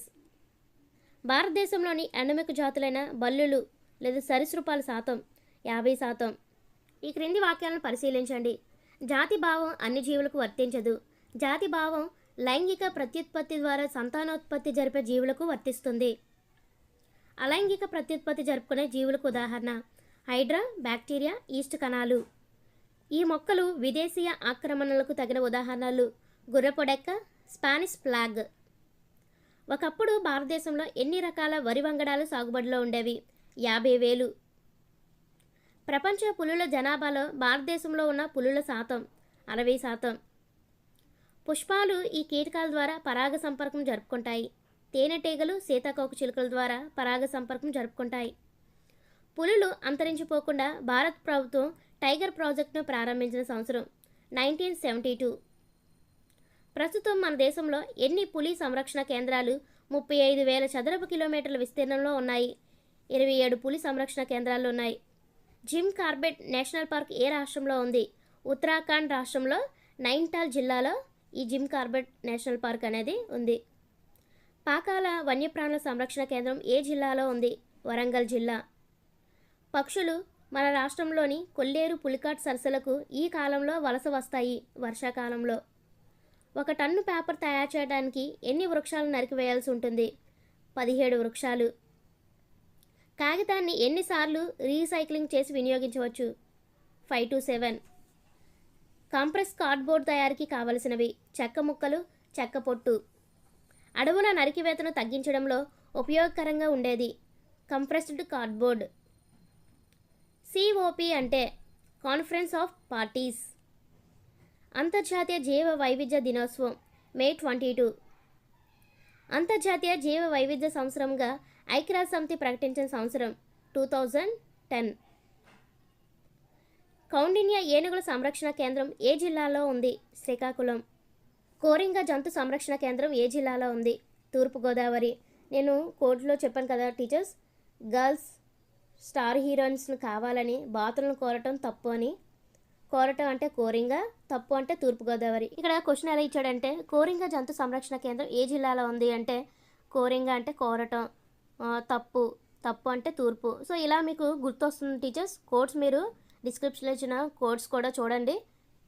భారతదేశంలోని ఎండమిక్ జాతులైన బల్లులు లేదా సరీసృపాల శాతం 50%. ఈ క్రింది వాక్యాలను పరిశీలించండి. జాతి భావం అన్ని జీవులకు వర్తించదు. జాతి భావం లైంగిక ప్రత్యుత్పత్తి ద్వారా సంతానోత్పత్తి జరిపే జీవులకు వర్తిస్తుంది. అలైంగిక ప్రత్యుత్పత్తి జరుపుకునే జీవులకు ఉదాహరణ హైడ్రా, బ్యాక్టీరియా, ఈస్ట్ కణాలు. ఈ మొక్కలు విదేశీయ ఆక్రమణలకు తగిన ఉదాహరణలు గుర్రపొడెక్క, స్పానిష్ ఫ్లాగ్. ఒకప్పుడు భారతదేశంలో ఎన్ని రకాల వరి వంగడాలు సాగుబడిలో ఉండేవి? 50,000. ప్రపంచ పులుల జనాభాలో భారతదేశంలో ఉన్న పులుల శాతం 60%. పుష్పాలు ఈ కీటకాల ద్వారా పరాగ సంపర్కం జరుపుకుంటాయి. తేనెటీగలు, సీతాకోక చిలుకల ద్వారా పరాగ సంపర్కం జరుపుకుంటాయి. పులులు అంతరించిపోకుండా భారత ప్రభుత్వం టైగర్ ప్రాజెక్టును ప్రారంభించిన సంవత్సరం 1972. ప్రస్తుతం మన దేశంలో ఎన్ని పులి సంరక్షణ కేంద్రాలు? 35,000 చదరపు కిలోమీటర్ల విస్తీర్ణంలో ఉన్నాయి. 27 పులి సంరక్షణ కేంద్రాలు ఉన్నాయి. జిమ్ కార్బెట్ నేషనల్ పార్క్ ఏ రాష్ట్రంలో ఉంది? ఉత్తరాఖండ్ రాష్ట్రంలో నైనిటాల్ జిల్లాలో ఈ జిమ్ కార్బెట్ నేషనల్ పార్క్ అనేది ఉంది. పాకాల వన్యప్రాణుల సంరక్షణ కేంద్రం ఏ జిల్లాలో ఉంది? వరంగల్ జిల్లా. పక్షులు మన రాష్ట్రంలోని కొల్లేరు, పులికాట్ సరస్సులకు ఈ కాలంలో వలస వస్తాయి, వర్షాకాలంలో. 1 టన్ను పేపర్ తయారు చేయడానికి ఎన్ని వృక్షాలు నరికివేయాల్సి ఉంటుంది? 17 వృక్షాలు. కాగితాన్ని ఎన్నిసార్లు రీసైక్లింగ్ చేసి వినియోగించవచ్చు? 5 to 7. కంప్రెస్ కార్డ్బోర్డ్ తయారీకి కావలసినవి చెక్క ముక్కలు, చెక్క పొట్టు. అడవుల నరికివేతను తగ్గించడంలో ఉపయోగకరంగా ఉండేది కంప్రెస్డ్ కార్డ్బోర్డ్. COP అంటే కాన్ఫరెన్స్ ఆఫ్ పార్టీస్. అంతర్జాతీయ జీవ వైవిధ్య దినోత్సవం May 22. అంతర్జాతీయ జీవ వైవిధ్య సంవత్సరంగా ఐక్యరాజ్య సమితి ప్రకటించిన సంవత్సరం 2010. కౌండిన్య ఏనుగుల సంరక్షణ కేంద్రం ఏ జిల్లాలో ఉంది? శ్రీకాకుళం. కోరింగ జంతు సంరక్షణ కేంద్రం ఏ జిల్లాలో ఉంది? తూర్పుగోదావరి. నేను కోర్టులో చెప్పాను కదా టీచర్స్, గర్ల్స్ స్టార్ హీరోయిన్స్ను కావాలని బాతులను కోరటం తప్పు అని. కోరటం అంటే కోరింగ, తప్పు అంటే తూర్పుగోదావరి. ఇక్కడ క్వశ్చన్ ఎలా ఇచ్చాడంటే కోరింగ జంతు సంరక్షణ కేంద్రం ఏ జిల్లాలో ఉంది అంటే కోరింగ అంటే కోరటం, తప్పు, తప్పు అంటే తూర్పు. సో ఇలా మీకు గుర్తొస్తుంది టీచర్స్. కోడ్స్ మీరు డిస్క్రిప్షన్లో ఇచ్చిన కోడ్స్ కూడా చూడండి,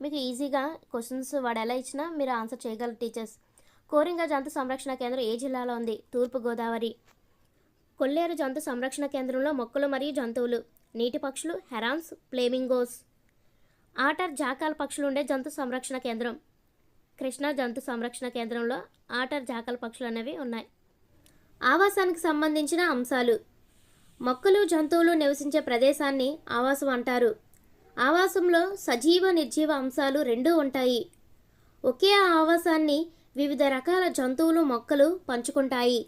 మీకు ఈజీగా క్వశ్చన్స్ వాడు ఎలా ఇచ్చినా మీరు ఆన్సర్ చేయగలరు టీచర్స్. కోరింగ జంతు సంరక్షణ కేంద్రం ఏ జిల్లాలో ఉంది? తూర్పుగోదావరి. కొల్లేరు జంతు సంరక్షణ కేంద్రంలో మొక్కలు మరియు జంతువులు, నీటి పక్షులు, హెరాన్స్, ఫ్లేమింగోస్. ఆటర్, జాకాల పక్షులు ఉండే జంతు సంరక్షణ కేంద్రం కృష్ణా జంతు సంరక్షణ కేంద్రంలో ఆటర్, జాకాల పక్షులు అనేవి ఉన్నాయి. ఆవాసానికి సంబంధించిన అంశాలు. మొక్కలు, జంతువులు నివసించే ప్రదేశాన్ని ఆవాసం అంటారు. ఆవాసంలో సజీవ, నిర్జీవ అంశాలు రెండూ ఉంటాయి. ఒకే ఆవాసాన్ని వివిధ రకాల జంతువులు, మొక్కలు పంచుకుంటాయి.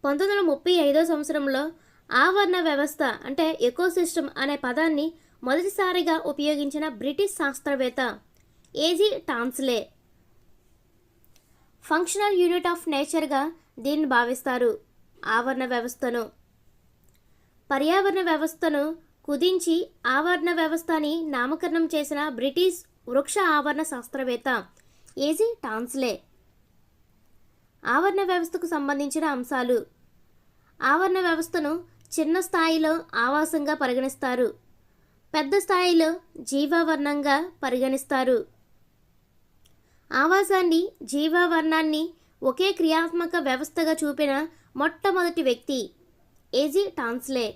1935 సంవత్సరంలో ఆవరణ వ్యవస్థ అంటే ఎకోసిస్టమ్ అనే పదాన్ని మొదటిసారిగా ఉపయోగించిన బ్రిటిష్ శాస్త్రవేత్త AG Tansley. Functional unit of నేచర్గా దీన్ని భావిస్తారు ఆవరణ వ్యవస్థను. పర్యావరణ వ్యవస్థను కుదించి ఆవరణ వ్యవస్థ అని నామకరణం చేసిన బ్రిటిష్ వృక్ష ఆవరణ శాస్త్రవేత్త ఏజీ టాన్స్లే. ఆవరణ వ్యవస్థకు సంబంధించిన అంశాలు. ఆవరణ వ్యవస్థను చిన్న స్థాయిలో ఆవాసంగా పరిగణిస్తారు, పెద్ద స్థాయిలో జీవావరణంగా పరిగణిస్తారు. ఆవాసాన్ని, జీవావరణాన్ని ఒకే క్రియాత్మక వ్యవస్థగా చూపిన మొట్టమొదటి వ్యక్తి ఏజీ టాన్స్లే.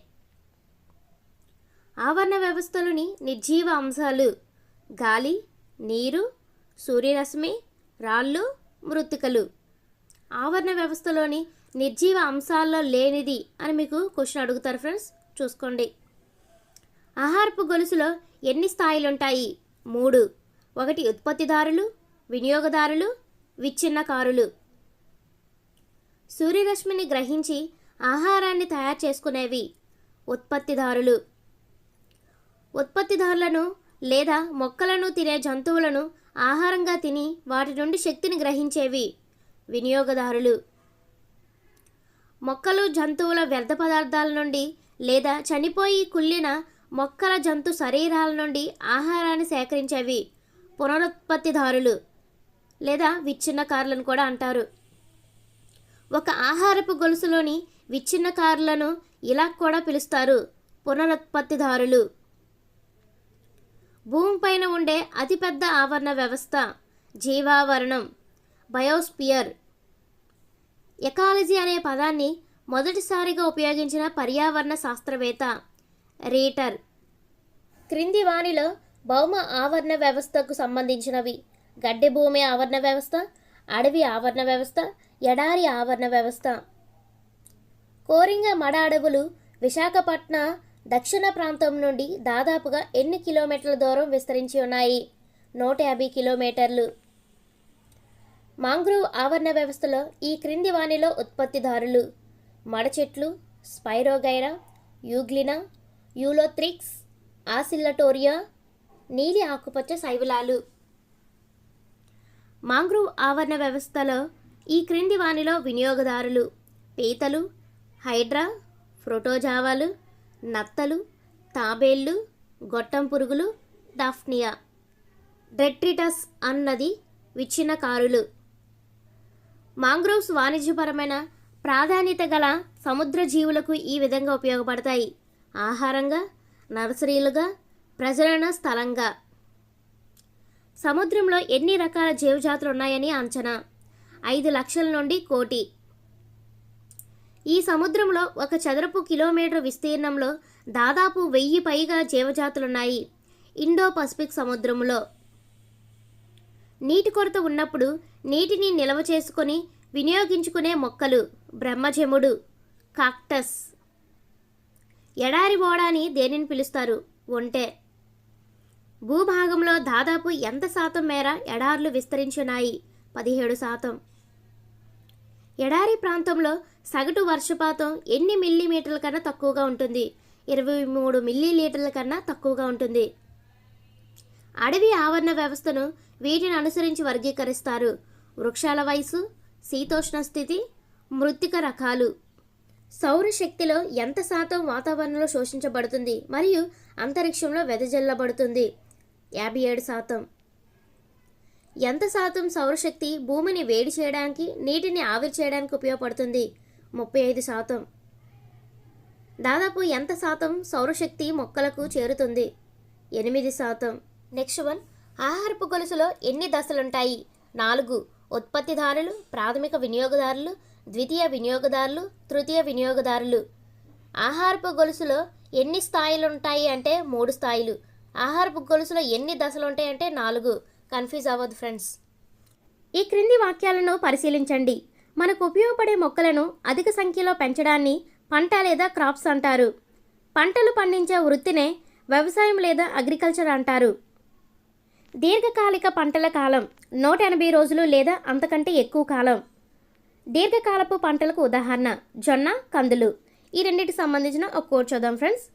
ఆవరణ వ్యవస్థలోని నిర్జీవ అంశాలు గాలి, నీరు, సూర్యరశ్మి, రాళ్ళు, మృత్తికలు. ఆవరణ వ్యవస్థలోని నిర్జీవ అంశాల్లో లేనిది అని మీకు క్వశ్చన్ అడుగుతారు ఫ్రెండ్స్, చూసుకోండి. ఆహారపు గొలుసులో ఎన్ని స్థాయిలు ఉంటాయి? 3. 1 ఉత్పత్తిదారులు, వినియోగదారులు, విచ్ఛిన్నకారులు. సూర్యరశ్మిని గ్రహించి ఆహారాన్ని తయారు చేసుకునేవి ఉత్పత్తిదారులు. ఉత్పత్తిదారులను లేదా మొక్కలను తినే జంతువులను ఆహారంగా తిని వాటి నుండి శక్తిని గ్రహించేవి వినియోగదారులు. మొక్కలు, జంతువుల వ్యర్థ పదార్థాల నుండి లేదా చనిపోయి కుళ్ళిన మొక్కల, జంతు శరీరాల నుండి ఆహారాన్ని సేకరించేవి పునరుత్పత్తిదారులు లేదా విచ్ఛిన్నకారులను కూడా అంటారు. ఒక ఆహారపు గొలుసులోని విచ్ఛిన్నకారులను ఇలా కూడా పిలుస్తారు, పునరుత్పత్తిదారులు. భూమిపైన ఉండే అతిపెద్ద ఆవరణ వ్యవస్థ జీవావరణం, బయోస్పియర్. ఎకాలజీ అనే పదాన్ని మొదటిసారిగా ఉపయోగించిన పర్యావరణ శాస్త్రవేత్త రీటర్. క్రింది వానిలో భౌమ ఆవరణ వ్యవస్థకు సంబంధించినవి గడ్డి భూమి ఆవరణ వ్యవస్థ, అడవి ఆవరణ వ్యవస్థ, ఎడారి ఆవరణ వ్యవస్థ. కోరింగ మడ అడవులు విశాఖపట్నం దక్షిణ ప్రాంతం నుండి దాదాపుగా ఎన్ని కిలోమీటర్ల దూరం విస్తరించి ఉన్నాయి? 150 కిలోమీటర్లు. మాంగ్రోవ్ ఆవరణ వ్యవస్థలో ఈ క్రింది వానిలో ఉత్పత్తిదారులు మడ చెట్లు, స్పైరోగైరా, యూగ్లినా, యూలోథ్రిక్స్, ఆసిల్లటోరియా, నీలి ఆకుపచ్చ శైవలాలు. మాంగ్రోవ్ ఆవరణ వ్యవస్థలో ఈ క్రింది వానిలో వినియోగదారులు పీతలు, హైడ్రా, ప్రోటోజావాలు, నత్తలు, తాబేళ్లు, గొట్టం పురుగులు, డాఫ్నియా. డెట్రిటస్ అన్నది విచ్ఛిన్నకారులు. మాంగ్రోవ్స్ వాణిజ్యపరమైన ప్రాధాన్యత గల సముద్ర జీవులకు ఈ విధంగా ఉపయోగపడతాయి: ఆహారంగా, నర్సరీలుగా, ప్రజలన స్థలంగా. సముద్రంలో ఎన్ని రకాల జీవజాతులు ఉన్నాయని అంచనా? 5 లక్షల నుండి 1 కోటి. ఈ సముద్రంలో 1 చదరపు కిలోమీటర్ విస్తీర్ణంలో దాదాపు 1000 పైగా జీవజాతులున్నాయి. ఇండో పసిఫిక్ సముద్రంలో నీటి కొరత ఉన్నప్పుడు నీటిని నిల్వ చేసుకొని వినియోగించుకునే మొక్కలు బ్రహ్మజముడు, కాక్టస్. ఎడారి ఓడ అని దేనిని పిలుస్తారు? ఒంటె. భూభాగంలో దాదాపు ఎంత శాతం మేర ఎడార్లు విస్తరించున్నాయి? 17%. ఎడారి ప్రాంతంలో సగటు వర్షపాతం ఎన్ని మిల్లీమీటర్ల కన్నా తక్కువగా ఉంటుంది? 23 మిల్లీలీటర్ల కన్నా తక్కువగా ఉంటుంది. అడవి ఆవరణ వ్యవస్థను వీటిని అనుసరించి వర్గీకరిస్తారు: వృక్షాల వయసు, శీతోష్ణ స్థితి, మృత్తిక రకాలు. సౌరశక్తిలో ఎంత శాతం వాతావరణంలో శోషించబడుతుంది మరియు అంతరిక్షంలో వెదజల్లబడుతుంది? 57%. ఎంత శాతం సౌరశక్తి భూమిని వేడి చేయడానికి, నీటిని ఆవిరి చేయడానికి ఉపయోగపడుతుంది? 35%. దాదాపు ఎంత శాతం సౌరశక్తి మొక్కలకు చేరుతుంది? 8%. నెక్స్ట్ వన్, ఆహారపు గొలుసులో ఎన్ని దశలుంటాయి? 4. ఉత్పత్తిదారులు, ప్రాథమిక వినియోగదారులు, ద్వితీయ వినియోగదారులు, తృతీయ వినియోగదారులు. ఆహారపు గొలుసులో ఎన్ని స్థాయిలు ఉంటాయి అంటే 3 స్థాయిలు. ఆహారపు గొలుసులో ఎన్ని దశలు ఉంటాయి అంటే 4. కన్ఫ్యూజ్ అవ్వద్దు ఫ్రెండ్స్. ఈ క్రింది వాక్యాలను పరిశీలించండి. మనకు ఉపయోగపడే మొక్కలను అధిక సంఖ్యలో పెంచడాన్ని పంట లేదా క్రాప్స్ అంటారు. పంటలు పండించే వృత్తినే వ్యవసాయం లేదా అగ్రికల్చర్ అంటారు. దీర్ఘకాలిక పంటల కాలం 180 రోజులు లేదా అంతకంటే ఎక్కువ కాలం. దీర్ఘకాలపు పంటలకు ఉదాహరణ జొన్న, కందులు. ఈ రెండింటికి సంబంధించిన ఒక కోట్ చూద్దాం ఫ్రెండ్స్.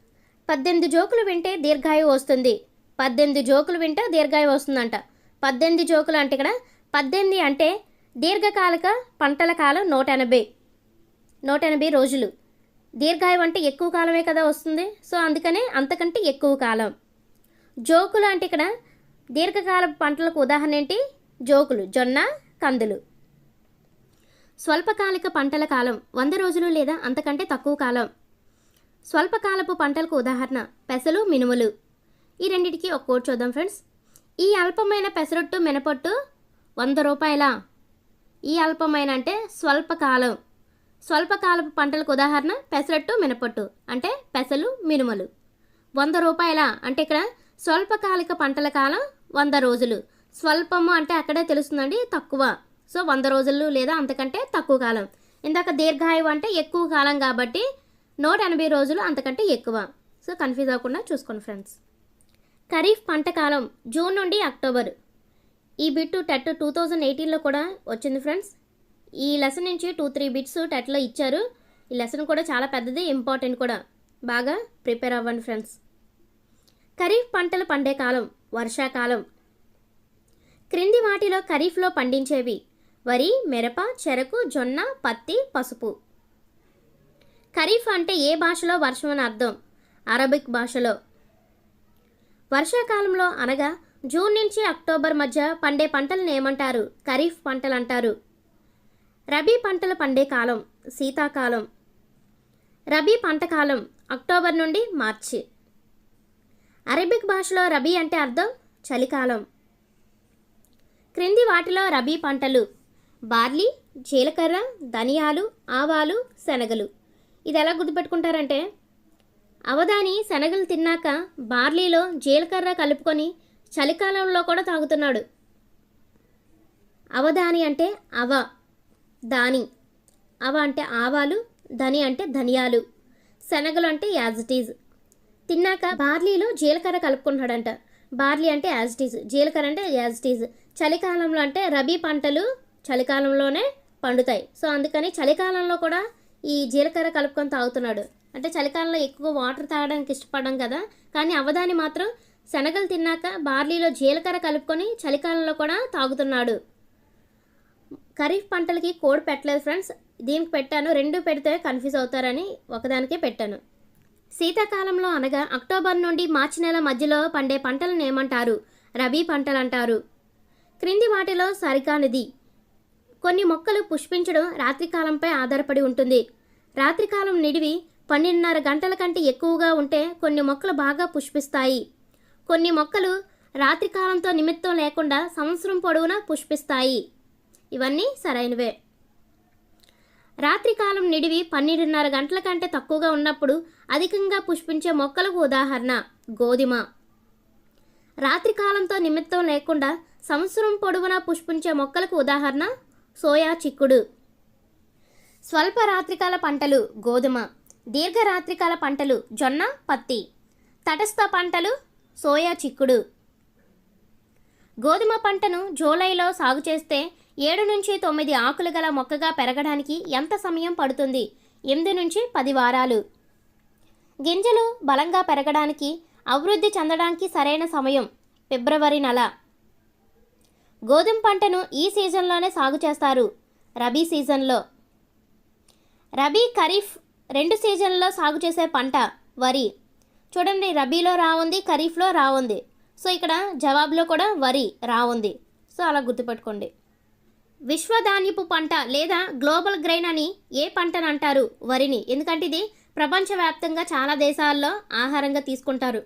18 జోకులు వింటే దీర్ఘాయువు వస్తుంది. 18 జోకులు వింటే దీర్ఘాయువు వస్తుందంట. 18 జోకులు అంటే ఇక్కడ 18 అంటే దీర్ఘకాలిక పంటల కాలం 180 రోజులు. దీర్ఘాయువు అంటే ఎక్కువ కాలమే కదా వస్తుంది. సో అందుకనే అంతకంటే ఎక్కువ కాలం. జోకులు అంటే ఇక్కడ దీర్ఘకాలపు పంటలకు ఉదాహరణ ఏంటి? జోకులు, జొన్న, కందులు. స్వల్పకాలిక పంటల కాలం 100 రోజులు లేదా అంతకంటే తక్కువ కాలం. స్వల్పకాలపు పంటలకు ఉదాహరణ పెసలు, మినుములు. ఈ రెండింటికి ఒక కోట్ చూద్దాం ఫ్రెండ్స్. ఈ అల్పమైన పెసరొట్టు, మినపొట్టు 100 రూపాయల. ఈ అల్పమైన అంటే స్వల్పకాలం. స్వల్పకాలపు పంటలకు ఉదాహరణ పెసరట్టు, మినపొట్టు అంటే పెసలు, మినుములు. 100 రూపాయల అంటే ఇక్కడ స్వల్పకాలిక పంటల కాలం 100 రోజులు. స్వల్పము అంటే అక్కడే తెలుస్తుందండి, తక్కువ. సో 100 రోజులు లేదా అంతకంటే తక్కువ కాలం. ఇందాక దీర్ఘాయువు అంటే ఎక్కువ కాలం కాబట్టి 180 రోజులు అంతకంటే ఎక్కువ. సో కన్ఫ్యూజ్ అవ్వకుండా చూసుకోండి ఫ్రెండ్స్. ఖరీఫ్ పంట కాలం జూన్ నుండి అక్టోబర్. ఈ బిట్ టెట్ 2018లో కూడా వచ్చింది ఫ్రెండ్స్. ఈ లెసన్ నుంచి 2-3 బిట్స్ టెట్లో ఇచ్చారు. ఈ లెసన్ కూడా చాలా పెద్దది, ఇంపార్టెంట్ కూడా. బాగా ప్రిపేర్ అవ్వండి ఫ్రెండ్స్. ఖరీఫ్ పంటలు పండే కాలం వర్షాకాలం. క్రింది వాటిలో ఖరీఫ్లో పండించేవి వరి, మిరప, చెరకు, జొన్న, పత్తి, పసుపు. ఖరీఫ్ అంటే ఏ భాషలో వర్షం అని అర్థం? అరబిక్ భాషలో. వర్షాకాలంలో అనగా జూన్ నుంచి అక్టోబర్ మధ్య పండే పంటలను ఏమంటారు? ఖరీఫ్ పంటలు అంటారు. రబీ పంటలు పండే కాలం శీతాకాలం. రబీ పంట కాలం అక్టోబర్ నుండి మార్చి. అరబిక్ భాషలో రబీ అంటే అర్థం చలికాలం. క్రింది వాటిలో రబీ పంటలు బార్లీ, జీలకర్ర, ధనియాలు, ఆవాలు, శనగలు. ఇది ఎలా గుర్తుపెట్టుకుంటారంటే అవధాని శనగలు తిన్నాక బార్లీలో జీలకర్ర కలుపుకొని చలికాలంలో కూడా తాగుతున్నాడు. అవధాని అంటే అవ, దాని. అవ అంటే ఆవాలు, ధని అంటే ధనియాలు, శనగలు అంటే యాజ్ ఇట్ ఈజ్. తిన్నాక బార్లీలో జీలకర్ర కలుపుకుంటున్నాడంట. బార్లీ అంటే యాజ్ ఇట్ ఈజ్, జీలకర్ర అంటే యాజ్ ఇట్ ఈజ్. చలికాలంలో అంటే రబీ పంటలు చలికాలంలోనే పండుతాయి. సో అందుకని చలికాలంలో కూడా ఈ జీలకర్ర కలుపుకొని తాగుతున్నాడు. అంటే చలికాలంలో ఎక్కువ వాటర్ తాగడానికి ఇష్టపడడం కదా, కానీ అవధాని మాత్రం శనగలు తిన్నాక బార్లీలో జీలకర్ర కలుపుకొని చలికాలంలో కూడా తాగుతున్నాడు. ఖరీఫ్ పంటలకి కోడ్ పెట్టలేదు ఫ్రెండ్స్, దీనికి పెట్టాను. 2 పెడితే కన్ఫ్యూజ్ అవుతారని ఒకదానికే పెట్టాను. శీతాకాలంలో అనగా అక్టోబర్ నుండి మార్చి నెల మధ్యలో పండే పంటలను ఏమంటారు? రబీ పంటలు అంటారు. క్రింది వాటిలో సరికానిది. కొన్ని మొక్కలు పుష్పించడం రాత్రికాలంపై ఆధారపడి ఉంటుంది. రాత్రికాలం నిడివి 12:30 గంటల కంటే ఎక్కువగా ఉంటే కొన్ని మొక్కలు బాగా పుష్పిస్తాయి. కొన్ని మొక్కలు రాత్రికాలంతో నిమిత్తం లేకుండా సంవత్సరం పొడవునా పుష్పిస్తాయి. ఇవన్నీ సరైనవే. రాత్రికాలం నిడివి 12:30 గంటల కంటే తక్కువగా ఉన్నప్పుడు అధికంగా పుష్పించే మొక్కలకు ఉదాహరణ గోధుమ. రాత్రికాలంతో నిమిత్తం లేకుండా సంవత్సరం పొడవునా పుష్పించే మొక్కలకు ఉదాహరణ సోయా చిక్కుడు. స్వల్ప రాత్రికాల పంటలు గోధుమ. దీర్ఘ రాత్రికాల పంటలు జొన్న, పత్తి. తటస్థ పంటలు సోయా చిక్కుడు. గోధుమ పంటను జూలైలో సాగు చేస్తే 7 నుంచి 9 ఆకులు గల మొక్కగా పెరగడానికి ఎంత సమయం పడుతుంది? 8 నుంచి 10 వారాలు. గింజలు బలంగా పెరగడానికి, అభివృద్ధి చెందడానికి సరైన సమయం ఫిబ్రవరి నెల. గోధుమ పంటను ఈ సీజన్లోనే సాగు చేస్తారు, రబీ సీజన్లో. రబీ, ఖరీఫ్ 2 సీజన్లలో సాగు చేసే పంట వరి. చూడండి, రబీలో రావుంది, ఖరీఫ్లో రావుంది. సో ఇక్కడ జవాబులో కూడా వరి రావుంది. సో అలా గుర్తుపెట్టుకోండి. విశ్వధాన్యపు పంట లేదా గ్లోబల్ గ్రెయిన్ అని ఏ పంటను అంటారు? వరిని. ఎందుకంటే ఇది ప్రపంచవ్యాప్తంగా చాలా దేశాల్లో ఆహారంగా తీసుకుంటారు.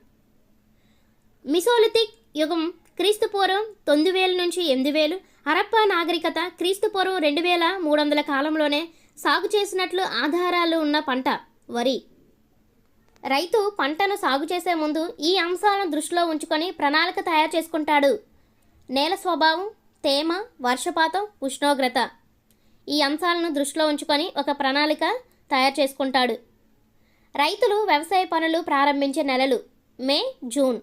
మిసోలిథిక్ యుగం క్రీస్తుపూర్వం 9000 నుంచి 8000, హరప్పా నాగరికత క్రీస్తుపూర్వం 2300 కాలంలోనే సాగు చేసినట్లు ఆధారాలు ఉన్న పంట వరి. రైతు పంటను సాగు చేసే ముందు ఈ అంశాలను దృష్టిలో ఉంచుకొని ప్రణాళిక తయారు చేసుకుంటాడు. నేల స్వభావం, తేమ, వర్షపాతం, ఉష్ణోగ్రత. ఈ అంశాలను దృష్టిలో ఉంచుకొని ఒక ప్రణాళిక తయారు చేసుకుంటాడు. రైతులు వ్యవసాయ పనులు ప్రారంభించే నెలలు మే, జూన్.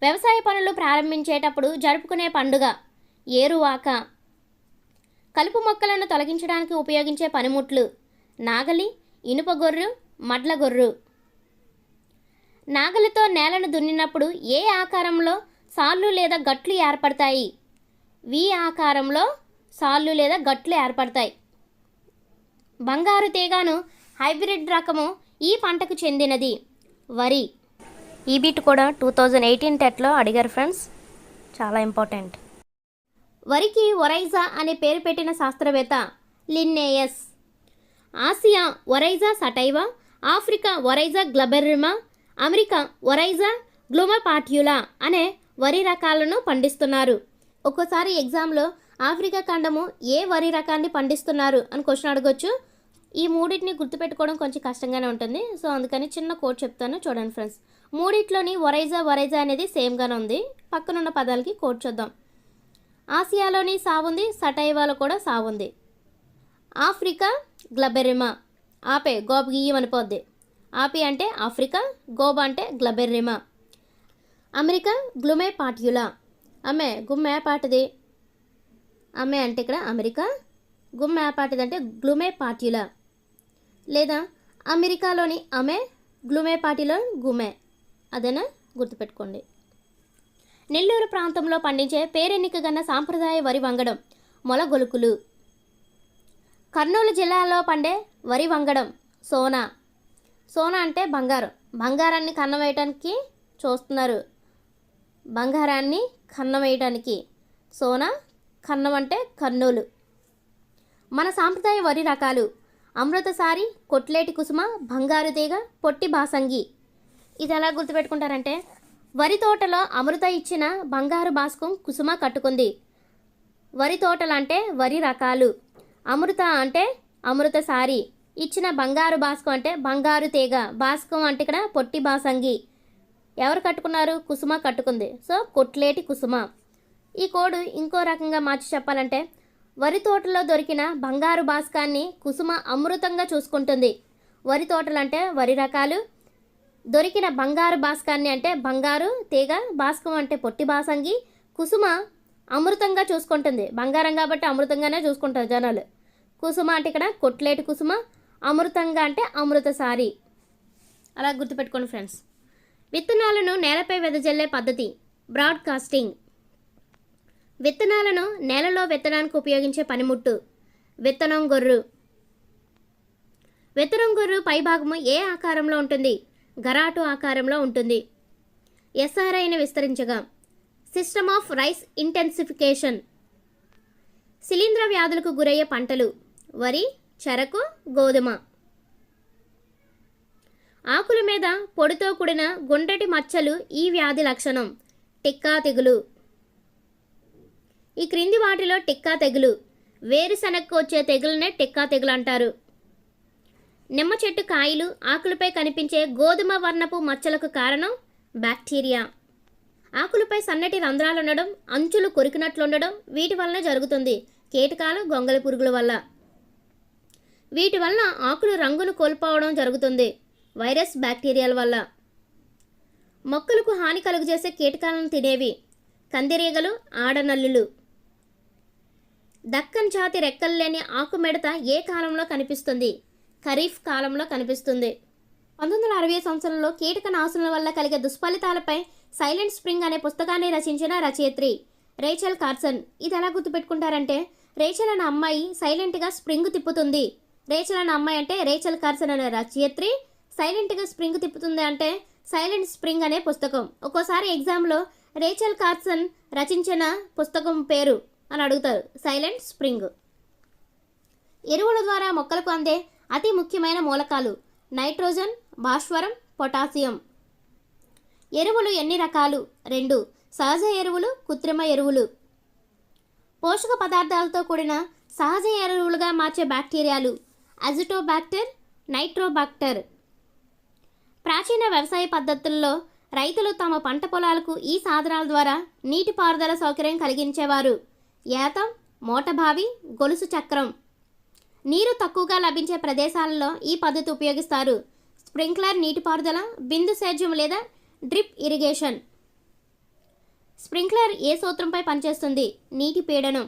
వ్యవసాయ పనులు ప్రారంభించేటప్పుడు జరుపుకునే పండుగ ఏరువాక. కలుపు మొక్కలను తొలగించడానికి ఉపయోగించే పనిముట్లు నాగలి, ఇనుప గొర్రు, మడ్ల గొర్రు. నాగలితో నేలను దున్నినప్పుడు ఏ ఆకారంలో సాళ్ళు లేదా గట్లు ఏర్పడతాయి? వి ఆకారంలో సాళ్ళు లేదా గట్లు ఏర్పడతాయి. బంగారు తీగను హైబ్రిడ్ రకము ఈ పంటకు చెందినది? వరి. ఈ బిట్ కూడా 2018 టెట్లో అడిగారు ఫ్రెండ్స్, చాలా ఇంపార్టెంట్. వరికి ఒరైజా అనే పేరు పెట్టిన శాస్త్రవేత్త లిన్నేయస్. ఆసియా ఒరైజా సటైవా, ఆఫ్రికా ఒరైజా గ్లబెర్రిమా, అమెరికా ఒరైజా గ్లూమపాట్యులా అనే వరి రకాలను పండిస్తున్నారు. ఒక్కోసారి ఎగ్జామ్లో ఆఫ్రికా ఖండము ఏ వరి రకాన్ని పండిస్తున్నారు అని క్వశ్చన్ అడగొచ్చు. ఈ మూడింటిని గుర్తుపెట్టుకోవడం కొంచెం కష్టంగానే ఉంటుంది. సో అందుకని చిన్న కోడ్ చెప్తాను చూడండి ఫ్రెండ్స్. మూడిట్లోని ఒరైజా అనేది సేమ్గానే ఉంది. పక్కనున్న పదాలకి కోడ్ చూద్దాం. ఆసియాలోని సావుంది, సటైవాలో కూడా సావుంది. ఆఫ్రికా గ్లబెర్రిమా, ఆపే గోబ్ గీయమనిపోద్ది. ఆపి అంటే ఆఫ్రికా, గోబ్ అంటే గ్లబెర్రిమా. అమెరికా గ్లూమేపాట్యులా, అమ్మే గుమ్మేపాటిది, అమ్మే అంటే ఇక్కడ అమెరికా, గుమ్మేపాటిది అంటే గ్లూమేపాట్యులా. లేదా అమెరికాలోని అమే, గ్లూమేపాటిలో గుమే, అదేనా గుర్తుపెట్టుకోండి. నెల్లూరు ప్రాంతంలో పండించే పేరెన్నికగన్న సాంప్రదాయ వరి వంగడం మొలగొలుకులు. కర్నూలు జిల్లాలో పండే వరి వంగడం సోనా. సోనా అంటే బంగారం. బంగారాన్ని కన్నం వేయడానికి చూస్తున్నారు, బంగారాన్ని కన్నం వేయడానికి సోనా. కన్నం అంటే కర్నూలు. మన సాంప్రదాయ వరి రకాలు: అమృతసారి, కొట్లేటి కుసుమ, బంగారు తీగ, పొట్టి బాసంగి. ఇది ఎలా గుర్తుపెట్టుకుంటారంటే, వరి తోటలో అమృత ఇచ్చిన బంగారు బాస్కం కుసుమ కట్టుకుంది. వరి తోటలు అంటే వరి రకాలు. అమృత అంటే అమృతసారి, ఇచ్చిన బంగారు బాస్కం అంటే బంగారు తీగ, బాస్కం అంటే ఇక్కడ పొట్టి బాసంగి. ఎవరు కట్టుకున్నారు? కుసుమ కట్టుకుంది. సో కొట్లేటి కుసుమ. ఈ కోడ్ ఇంకో రకంగా మార్చి చెప్పాలంటే, వరి తోటలో దొరికిన బంగారు బాస్కాన్ని కుసుమ అమృతంగా చూసుకుంటుంది. వరి తోటలు అంటే వరి రకాలు, దొరికిన బంగారు బాస్కాన్ని అంటే బంగారు తీగ, బాస్కం అంటే పొట్టి బాసంగి, కుసుమ అమృతంగా చూసుకుంటుంది. బంగారం కాబట్టి అమృతంగానే చూసుకుంటారు జనాలు. కుసుమ అంటే ఇక్కడ కొట్లేటి కుసుమ, అమృతంగా అంటే అమృతసారి. అలా గుర్తుపెట్టుకోండి ఫ్రెండ్స్. విత్తనాలను నేలపై వెదజల్లే పద్ధతి బ్రాడ్కాస్టింగ్. విత్తనాలను నేలలో విత్తడానికి ఉపయోగించే పనిముట్టు విత్తనం గొర్రు. విత్తనం గొర్రు పైభాగము ఏ ఆకారంలో ఉంటుంది? గరాటు ఆకారంలో ఉంటుంది. ఎస్ఆర్ఐని విస్తరించగా సిస్టమ్ ఆఫ్ రైస్ ఇంటెన్సిఫికేషన్. శిలీంధ్ర వ్యాధులకు గురయ్యే పంటలు వరి, చెరకు, గోధుమ. ఆకుల మీద పొడితో కూడిన గుండ్రటి మచ్చలు ఈ వ్యాధి లక్షణం. టిక్కా తెగులు. ఈ క్రింది వాటిలో టిక్కా తెగులు, వేరుశనగకు వచ్చే తెగులనే టిక్కా తెగులు అంటారు. నిమ్మ చెట్టు కాయలు, ఆకులపై కనిపించే గోధుమ వర్ణపు మచ్చలకు కారణం బ్యాక్టీరియా. ఆకులపై సన్నటి రంధ్రాలు ఉండడం, అంచులు కొరికినట్లుండడం వీటి వలన జరుగుతుంది. కీటకాలు, గొంగళి పురుగుల వల్ల. వీటి వలన ఆకులు రంగును కోల్పోవడం జరుగుతుంది. వైరస్, బ్యాక్టీరియాల వల్ల. మొక్కలకు హాని కలుగజేసే కీటకాలను తినేవి కందిరీగలు, ఆడనల్లులు. దక్కన్ జాతి రెక్కలు లేని ఆకుమిడత ఏ కాలంలో కనిపిస్తుంది? ఖరీఫ్ కాలంలో కనిపిస్తుంది. 1960 సంవత్సరంలో కీటక నాశనం వల్ల కలిగే దుష్ఫలితాలపై సైలెంట్ స్ప్రింగ్ అనే పుస్తకాన్ని రచించిన రచయిత్రి రేచల్ కార్సన్. ఇది ఎలా గుర్తుపెట్టుకుంటారంటే, రేచల్ అనే అమ్మాయి సైలెంట్గా స్ప్రింగ్ తిప్పుతుంది. రేచల్ అనే అమ్మాయి అంటే రేచల్ కార్సన్ అనే రచయిత్రి, సైలెంట్గా స్ప్రింగ్ తిప్పుతుంది అంటే సైలెంట్ స్ప్రింగ్ అనే పుస్తకం. ఒక్కోసారి ఎగ్జామ్లో రేచల్ కార్సన్ రచించిన పుస్తకం పేరు అని అడుగుతారు, సైలెంట్ స్ప్రింగ్. ఎరువుల ద్వారా మొక్కలకు అందే అతి ముఖ్యమైన మూలకాలు నైట్రోజన్, భాస్వరం, పొటాషియం. ఎరువులు ఎన్ని రకాలు? 2. సహజ ఎరువులు, కృత్రిమ ఎరువులు. పోషక పదార్థాలతో కూడిన సహజ ఎరువులుగా మార్చే బ్యాక్టీరియాలు అజిటోబాక్టర్, నైట్రోబాక్టర్. ప్రాచీన వ్యవసాయ పద్ధతుల్లో రైతులు తమ పంట పొలాలకు ఈ సాధనాల ద్వారా నీటిపారుదల సౌకర్యం కలిగించేవారు. ఏతం, మోటబావి, గొలుసు చక్రం. నీరు తక్కువగా లభించే ప్రదేశాలలో ఈ పద్ధతి ఉపయోగిస్తారు. స్ప్రింక్లర్ నీటిపారుదల, బిందు సేద్యం లేదా డ్రిప్ ఇరిగేషన్. స్ప్రింక్లర్ ఏ సూత్రంపై పనిచేస్తుంది? నీటి పీడనం.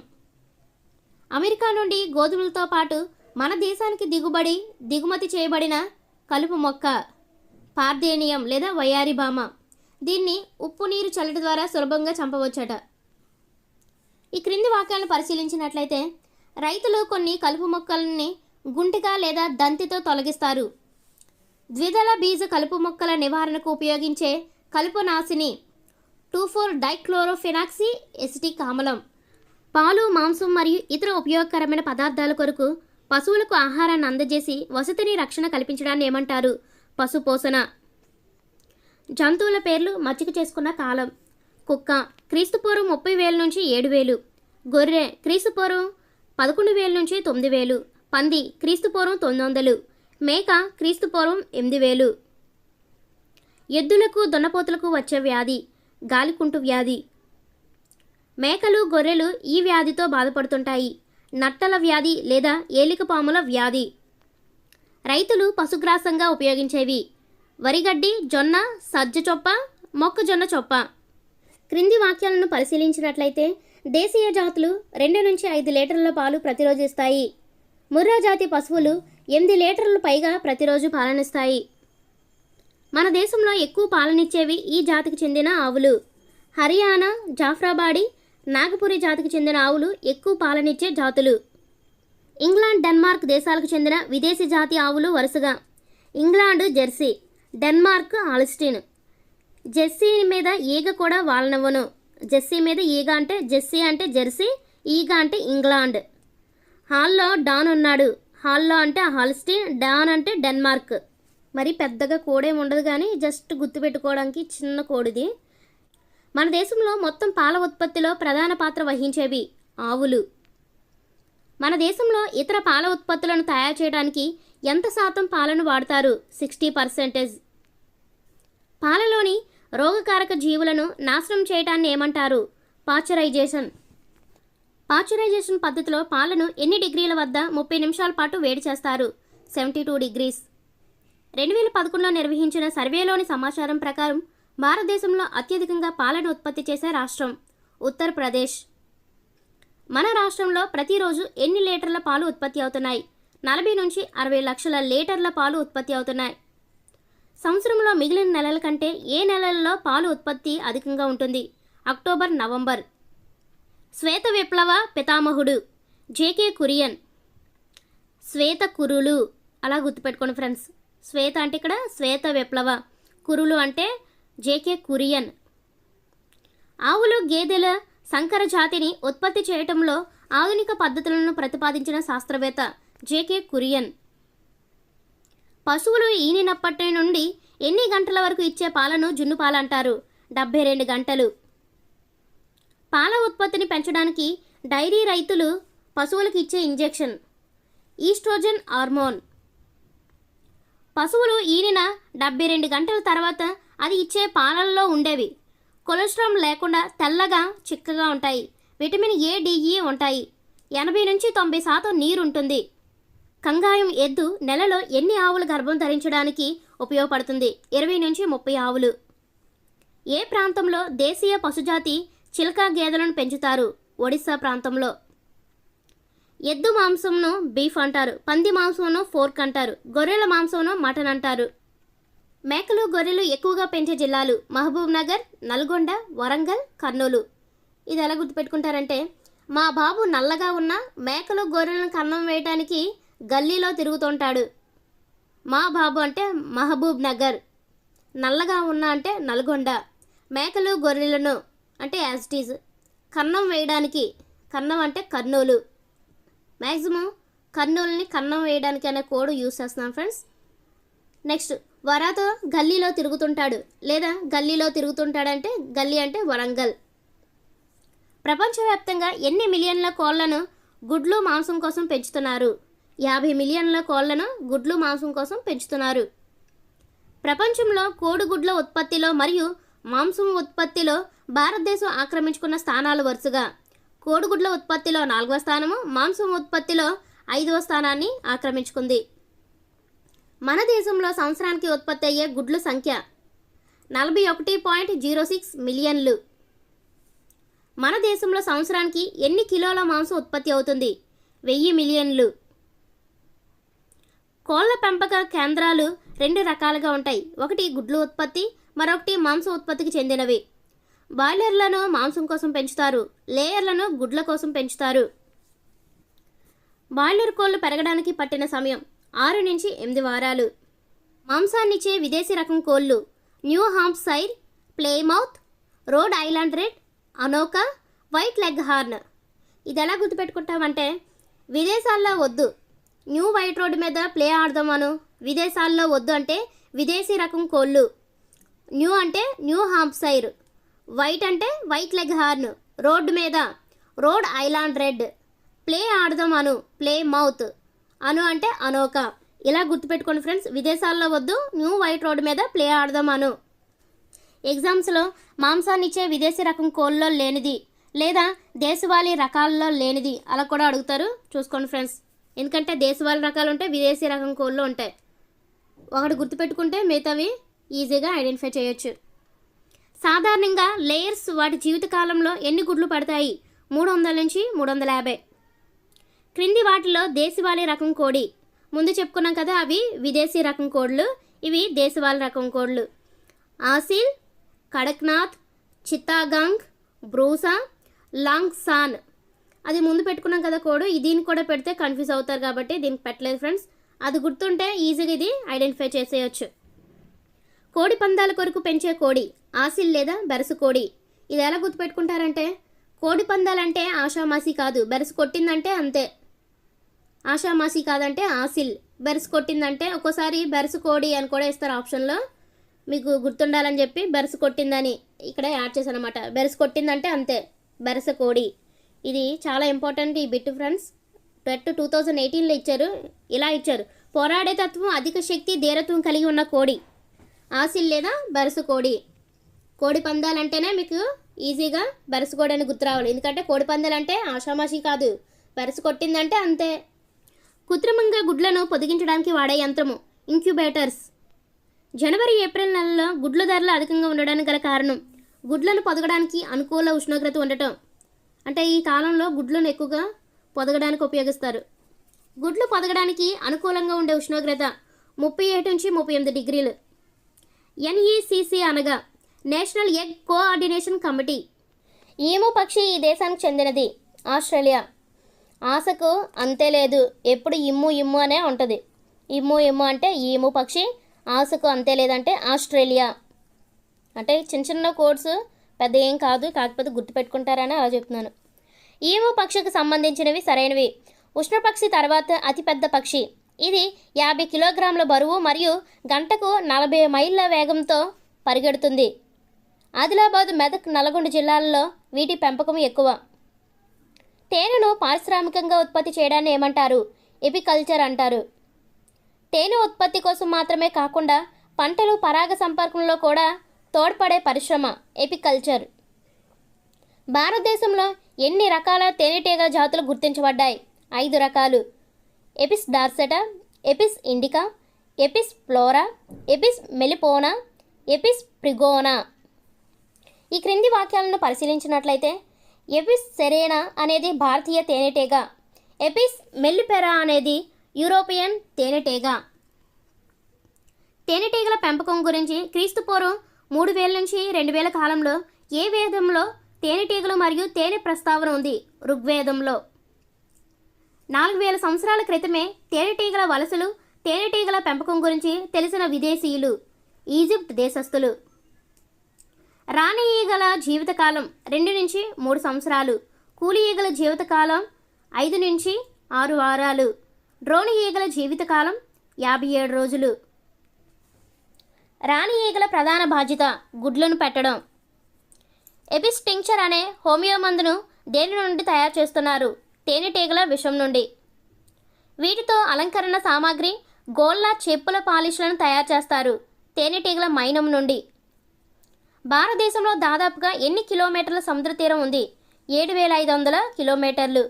అమెరికా నుండి గోధుమలతో పాటు మన దేశానికి దిగుమతి చేయబడిన కలుపు మొక్క పార్థేనియం లేదా వయారి భామ. దీన్ని ఉప్పు నీరు చల్లట ద్వారా సులభంగా చంపవచ్చట. ఈ క్రింది వాక్యాలను పరిశీలించినట్లయితే, రైతులు కొన్ని కలుపు మొక్కల్ని గుంటిక లేదా దంతితో తొలగిస్తారు. ద్విదళ బీజ కలుపు మొక్కల నివారణకు ఉపయోగించే కలుపు నాశిని 2,4-డైక్లోరోఫెనాక్సీ ఎసిటిక్ ఆమ్లం. పాలు, మాంసం మరియు ఇతర ఉపయోగకరమైన పదార్థాల కొరకు పశువులకు ఆహారాన్ని అందజేసి వసతిని రక్షణ కల్పించడాన్ని ఏమంటారు? పశుపోషణ. జంతువుల పేర్లు మచ్చిక చేసుకున్న కాలం. కుక్క క్రీస్తుపూర్వం 30,000 నుంచి 7,000. గొర్రె క్రీస్తుపూర్వం 11,000 నుంచి 9,000. పంది క్రీస్తుపూర్వం 900. మేక క్రీస్తుపూర్వం 8,000. ఎద్దులకు దున్నపోతులకు వచ్చే వ్యాధి గాలికుంటు వ్యాధి. మేకలు, గొర్రెలు ఈ వ్యాధితో బాధపడుతుంటాయి. నట్టల వ్యాధి లేదా ఏలికపాముల వ్యాధి. రైతులు పశుగ్రాసంగా ఉపయోగించేవి వరిగడ్డి, జొన్న, సజ్జ చొప్ప, మొక్కజొన్న చొప్ప. క్రింది వాక్యాలను పరిశీలించినట్లయితే దేశీయ జాతులు 2 నుంచి 5 లీటర్ల పాలు ప్రతిరోజు ఇస్తాయి. ముర్రా జాతి పశువులు 8 లీటర్లు పైగా ప్రతిరోజు పాలనిస్తాయి. మన దేశంలో ఎక్కువ పాలనిచ్చేవి ఈ జాతికి చెందిన ఆవులు. హర్యానా, జాఫ్రాబాడీ, నాగపురి జాతికి చెందిన ఆవులు ఎక్కువ పాలనిచ్చే జాతులు. ఇంగ్లాండ్, డెన్మార్క్ దేశాలకు చెందిన విదేశీ జాతి ఆవులు వరుసగా ఇంగ్లాండ్ జెర్సీ, డెన్మార్క్ హాల్స్టీన్. జెర్సీ మీద ఈగ కూడా వాలనవ్వను. జెర్సీ మీద ఈగ అంటే జెర్సీ అంటే జెర్సీ, ఈగ అంటే ఇంగ్లాండ్. హాల్లో డాన్ ఉన్నాడు. హాల్లో అంటే హాల్స్టీన్, డాన్ అంటే డెన్మార్క్. మరి పెద్దగా కోడేం ఉండదు, కానీ జస్ట్ గుర్తుపెట్టుకోవడానికి చిన్న కోడిది. మన దేశంలో మొత్తం పాల ఉత్పత్తిలో ప్రధాన పాత్ర వహించేవి ఆవులు. మన దేశంలో ఇతర పాల ఉత్పత్తులను తయారు చేయడానికి ఎంత శాతం పాలను వాడతారు? 60%. పాలలోని రోగకారక జీవులను నాశనం చేయడాన్ని ఏమంటారు? పాశ్చరైజేషన్. పాశ్చరైజేషన్ పద్ధతిలో పాలను ఎన్ని డిగ్రీల వద్ద 30 నిమిషాల పాటు వేడి చేస్తారు? 72 degrees. 2011లో నిర్వహించిన సర్వేలోని సమాచారం ప్రకారం భారతదేశంలో అత్యధికంగా పాలను ఉత్పత్తి చేసే రాష్ట్రం ఉత్తరప్రదేశ్. మన రాష్ట్రంలో ప్రతిరోజు ఎన్ని లీటర్ల పాలు ఉత్పత్తి అవుతున్నాయి? 40 నుంచి 60 లక్షల లీటర్ల పాలు ఉత్పత్తి అవుతున్నాయి. సంవత్సరంలో మిగిలిన నెలల కంటే ఏ నెలల్లో పాలు ఉత్పత్తి అధికంగా ఉంటుంది? October, November. శ్వేత విప్లవ పితామహుడు జేకే కురియన్. శ్వేత కురులు అలా గుర్తుపెట్టుకోండి ఫ్రెండ్స్. శ్వేత అంటే ఇక్కడ శ్వేత విప్లవ, కురులు అంటే జేకే కురియన్. ఆవులు, గేదెల సంకర జాతిని ఉత్పత్తి చేయటంలో ఆధునిక పద్ధతులను ప్రతిపాదించిన శాస్త్రవేత్త జేకే కురియన్. పశువులు ఈనినప్పటి నుండి ఎన్ని గంటల వరకు ఇచ్చే పాలను జున్ను పాలు అంటారు? 72 గంటలు. పాల ఉత్పత్తిని పెంచడానికి డైరీ రైతులు పశువులకు ఇచ్చే ఇంజెక్షన్ ఈస్ట్రోజన్ హార్మోన్. పశువులు ఈనిన 72 గంటల తర్వాత అది ఇచ్చే పాలల్లో ఉండేవి కొలెస్ట్రాల్ లేకుండా తెల్లగా చిక్కగా ఉంటాయి. విటమిన్ ఏ, డిఇ ఉంటాయి. 80 నుంచి 90% నీరు ఉంటుంది. కంగాయం ఎద్దు నెలలో ఎన్ని ఆవులు గర్భం ధరించడానికి ఉపయోగపడుతుంది? 20 నుంచి 30 ఆవులు. ఏ ప్రాంతంలో దేశీయ పశుజాతి చిలక గేదెలను పెంచుతారు? ఒడిశా ప్రాంతంలో. ఎద్దు మాంసంను బీఫ్ అంటారు. పంది మాంసంను ఫోర్క్ అంటారు. గొర్రెల మాంసంను మటన్ అంటారు. మేకలు, గొర్రెలు ఎక్కువగా పెంచే జిల్లాలు మహబూబ్ నగర్, నల్గొండ, వరంగల్, కర్నూలు. ఇది ఎలా గుర్తుపెట్టుకుంటారంటే, మా బాబు నల్లగా ఉన్న మేకలు, గొర్రెలను కన్నం వేయడానికి గల్లీలో తిరుగుతుంటాడు. మా బాబు అంటే మహబూబ్ నగర్, నల్లగా ఉన్న అంటే నల్గొండ, మేకలు, గొర్రెలను అంటే యాజ్టీజ్, కన్నం వేయడానికి, కన్నం అంటే కర్నూలు. మ్యాక్సిమం కర్నూలుని కన్నం వేయడానికి అనే కోడ్ యూస్ చేస్తున్నాం ఫ్రెండ్స్. నెక్స్ట్, వరాతో గల్లీలో తిరుగుతుంటాడు లేదా గల్లీలో తిరుగుతుంటాడంటే గల్లీ అంటే వరంగల్. ప్రపంచవ్యాప్తంగా ఎన్ని మిలియన్ల కోళ్లను గుడ్లు, మాంసం కోసం పెంచుతున్నారు? 50 మిలియన్ల కోళ్లను గుడ్లు, మాంసం కోసం పెంచుతున్నారు. ప్రపంచంలో కోడిగుడ్ల ఉత్పత్తిలో మరియు మాంసం ఉత్పత్తిలో భారతదేశం ఆక్రమించుకున్న స్థానాలు వరుసగా కోడిగుడ్ల ఉత్పత్తిలో 4వ స్థానము, మాంసం ఉత్పత్తిలో 5వ స్థానాన్ని ఆక్రమించుకుంది. మన దేశంలో సంవత్సరానికి ఉత్పత్తి అయ్యే గుడ్ల సంఖ్య 41.06 మిలియన్లు. మన దేశంలో సంవత్సరానికి ఎన్ని కిలోల మాంసం ఉత్పత్తి అవుతుంది? 1000 మిలియన్లు. కోళ్ల పెంపక కేంద్రాలు 2 రకాలుగా ఉంటాయి. ఒకటి గుడ్లు ఉత్పత్తి, మరొకటి మాంసం ఉత్పత్తికి చెందినవి. బాయిలర్లను మాంసం కోసం పెంచుతారు, లేయర్లను గుడ్ల కోసం పెంచుతారు. బాయిలర్ కోళ్లు పెరగడానికి పట్టిన సమయం 6 నుంచి 8 వారాలు. మాంసాన్నిచ్చే విదేశీ రకం కోళ్లు New Hampshire, Plymouth, Rhode Island red, అనోకా, వైట్ లెగ్ హార్న్. ఇది ఎలా గుర్తుపెట్టుకుంటామంటే విదేశాల్లో వద్దు, న్యూ వైట్ రోడ్ మీద ప్లే ఆడదామను. విదేశాల్లో వద్దు అంటే విదేశీ రకం కోళ్ళు. న్యూ అంటే న్యూ హాంప్షైర్, వైట్ అంటే వైట్ లెగ్ హార్న్, రోడ్డు మీద రోడ్ ఐలాండ్ రెడ్, ప్లే ఆడదాం అను ప్లే మౌత్, అను అంటే అనోకా. ఇలా గుర్తుపెట్టుకోండి ఫ్రెండ్స్. విదేశాల్లో వద్దు, న్యూ వైట్ రోడ్ మీద ప్లే ఆడదాం అను. ఎగ్జామ్స్లో మాంసాన్ని ఇచ్చే విదేశీ రకం కోళ్ళలో లేనిది లేదా దేశవాళీ రకాల్లో లేనిది అలా కూడా అడుగుతారు, చూసుకోండి ఫ్రెండ్స్. ఎందుకంటే దేశవాళీ రకాలు ఉంటాయి, విదేశీ రకం కోళ్ళు ఉంటాయి. ఒకటి గుర్తుపెట్టుకుంటే మిగతావి ఈజీగా ఐడెంటిఫై చేయొచ్చు. సాధారణంగా లేయర్స్ వాటి జీవితకాలంలో ఎన్ని గుడ్లు పడతాయి? 300 నుంచి 350. క్రింది వాటిలో దేశవాళీ రకం కోడి. ముందు చెప్పుకున్నాం కదా, అవి విదేశీ రకం కోళ్ళు, ఇవి దేశవాళీ రకం కోళ్ళు. ఆసిల్, కడక్నాథ్, చిత్తాగాంగ్, బ్రూసా, లాంగ్సాన్. అది ముందు పెట్టుకున్నాం కదా కోడ్, దీన్ని కూడా పెడితే కన్ఫ్యూజ్ అవుతారు కాబట్టి దీనికి పెట్టలేదు ఫ్రెండ్స్. అది గుర్తుంటే ఈజీగా ఇది ఐడెంటిఫై చేసేయచ్చు. కోడి పందాల కొరకు పెంచే కోడి ఆసిల్ లేదా బెరసు కోడి. ఇది ఎలా గుర్తుపెట్టుకుంటారంటే కోడి పందాలంటే ఆషామాసి కాదు, బెరసు కొట్టిందంటే అంతే. ఆషామాసి కాదంటే ఆసిల్, బెరసు కొట్టిందంటే ఒక్కోసారి బెరసు కోడి అని కూడా ఇస్తారు ఆప్షన్లో. మీకు గుర్తుండాలని చెప్పి బెరసు కొట్టిందని ఇక్కడ యాడ్ చేశాను అనమాట. బెరసు కొట్టిందంటే అంతే, బెరస కోడి. ఇది చాలా ఇంపార్టెంట్ ఈ బిట్ ఫ్రెండ్స్. 2018లో ఇచ్చారు, ఇలా ఇచ్చారు. పోరాడే తత్వం, అధిక శక్తి, ధీరత్వం కలిగి ఉన్న కోడి ఆసిల్ లేదా బెరసు కోడి. కోడి పందాలంటేనే మీకు ఈజీగా బెరసు కోడి అని గుర్తు రావాలి. ఎందుకంటే కోడి పందాలంటే ఆషామాషి కాదు, బెరసు కొట్టిందంటే అంతే. కృత్రిమంగా గుడ్లను పొదిగించడానికి వాడే యంత్రము ఇంక్యుబేటర్స్. జనవరి, ఏప్రిల్ నెలలో గుడ్ల ధరలు అధికంగా ఉండడానికి గల కారణం గుడ్లను పొదగడానికి అనుకూల ఉష్ణోగ్రత ఉండటం. అంటే ఈ కాలంలో గుడ్లను ఎక్కువగా పొదగడానికి ఉపయోగిస్తారు. గుడ్లు పొదగడానికి అనుకూలంగా ఉండే ఉష్ణోగ్రత 37 నుంచి 38 డిగ్రీలు. NECC అనగా national egg coordination committee. Emu పక్షి ఈ దేశానికి చెందినది, ఆస్ట్రేలియా. ఆశకు అంతే లేదు, ఎప్పుడు ఇమ్ము ఇమ్ము అనే ఉంటుంది. ఇమ్ము ఇమ్ము అంటే ఈము పక్షి, ఆశకు అంతే లేదంటే ఆస్ట్రేలియా. అంటే చిన్న చిన్న కోడ్స్, పెద్ద ఏం కాదు, కాకపోతే గుర్తుపెట్టుకుంటారని అలా చెప్తున్నాను. ఈము పక్షికి సంబంధించినవి సరైనవి. ఉష్ణపక్షి తర్వాత అతిపెద్ద పక్షి. ఇది 50 కిలోగ్రాముల బరువు మరియు గంటకు 40 మైళ్ళ వేగంతో పరిగెడుతుంది. ఆదిలాబాద్, మెదక్, నల్గొండ జిల్లాల్లో వీటి పెంపకం ఎక్కువ. తేనెను పారిశ్రామికంగా ఉత్పత్తి చేయడాన్ని ఏమంటారు? ఎపికల్చర్ అంటారు. తేనె ఉత్పత్తి కోసం మాత్రమే కాకుండా పంటలు పరాగ సంపర్కంలో కూడా తోడ్పడే పరిశ్రమ ఎపికల్చర్. భారతదేశంలో ఎన్ని రకాల తేనెటీగ జాతులు గుర్తించబడ్డాయి? 5 రకాలు. Apis dorsata, Apis indica, Apis florea, Apis melipona, Apis trigona. ఈ క్రింది వాక్యాలను పరిశీలించినట్లయితే ఎపిస్ సెరేనా అనేది భారతీయ తేనెటీగ, ఎపిస్ మెల్లిపెరా అనేది యూరోపియన్ తేనెటీగ. తేనెటీగల పెంపకం గురించి క్రీస్తుపూర్వం 3000 నుంచి 2000 కాలంలో ఏ వేదంలో తేనెటీగలు మరియు తేనె ప్రస్తావన ఉంది? ఋగ్వేదంలో. 4000 సంవత్సరాల క్రితమే తేనెటీగల వలసలు, తేనెటీగల పెంపకం గురించి తెలిసిన విదేశీయులు ఈజిప్ట్ దేశస్థులు. రాణి ఈగల జీవితకాలం 2 నుంచి 3 సంవత్సరాలు. కూలి ఈగల జీవితకాలం 5 నుంచి 6 వారాలు. డ్రోన్ ఈగల జీవితకాలం 57 రోజులు. రాణి ఈగల ప్రధాన బాధ్యత గుడ్లను పెట్టడం. ఎపిస్ టింక్చర్ అనే హోమియో మందును దేని నుండి తయారు చేస్తున్నారు? తేనెటీగల విషం నుండి. వీటితో అలంకరణ సామాగ్రి, గోళ్ళ, చెప్పుల పాలిష్లను తయారు చేస్తారు. తేనెటీగల మైనం నుండి. భారతదేశంలో దాదాపుగా ఎన్ని కిలోమీటర్ల సముద్ర తీరం ఉంది? 7500 కిలోమీటర్లు.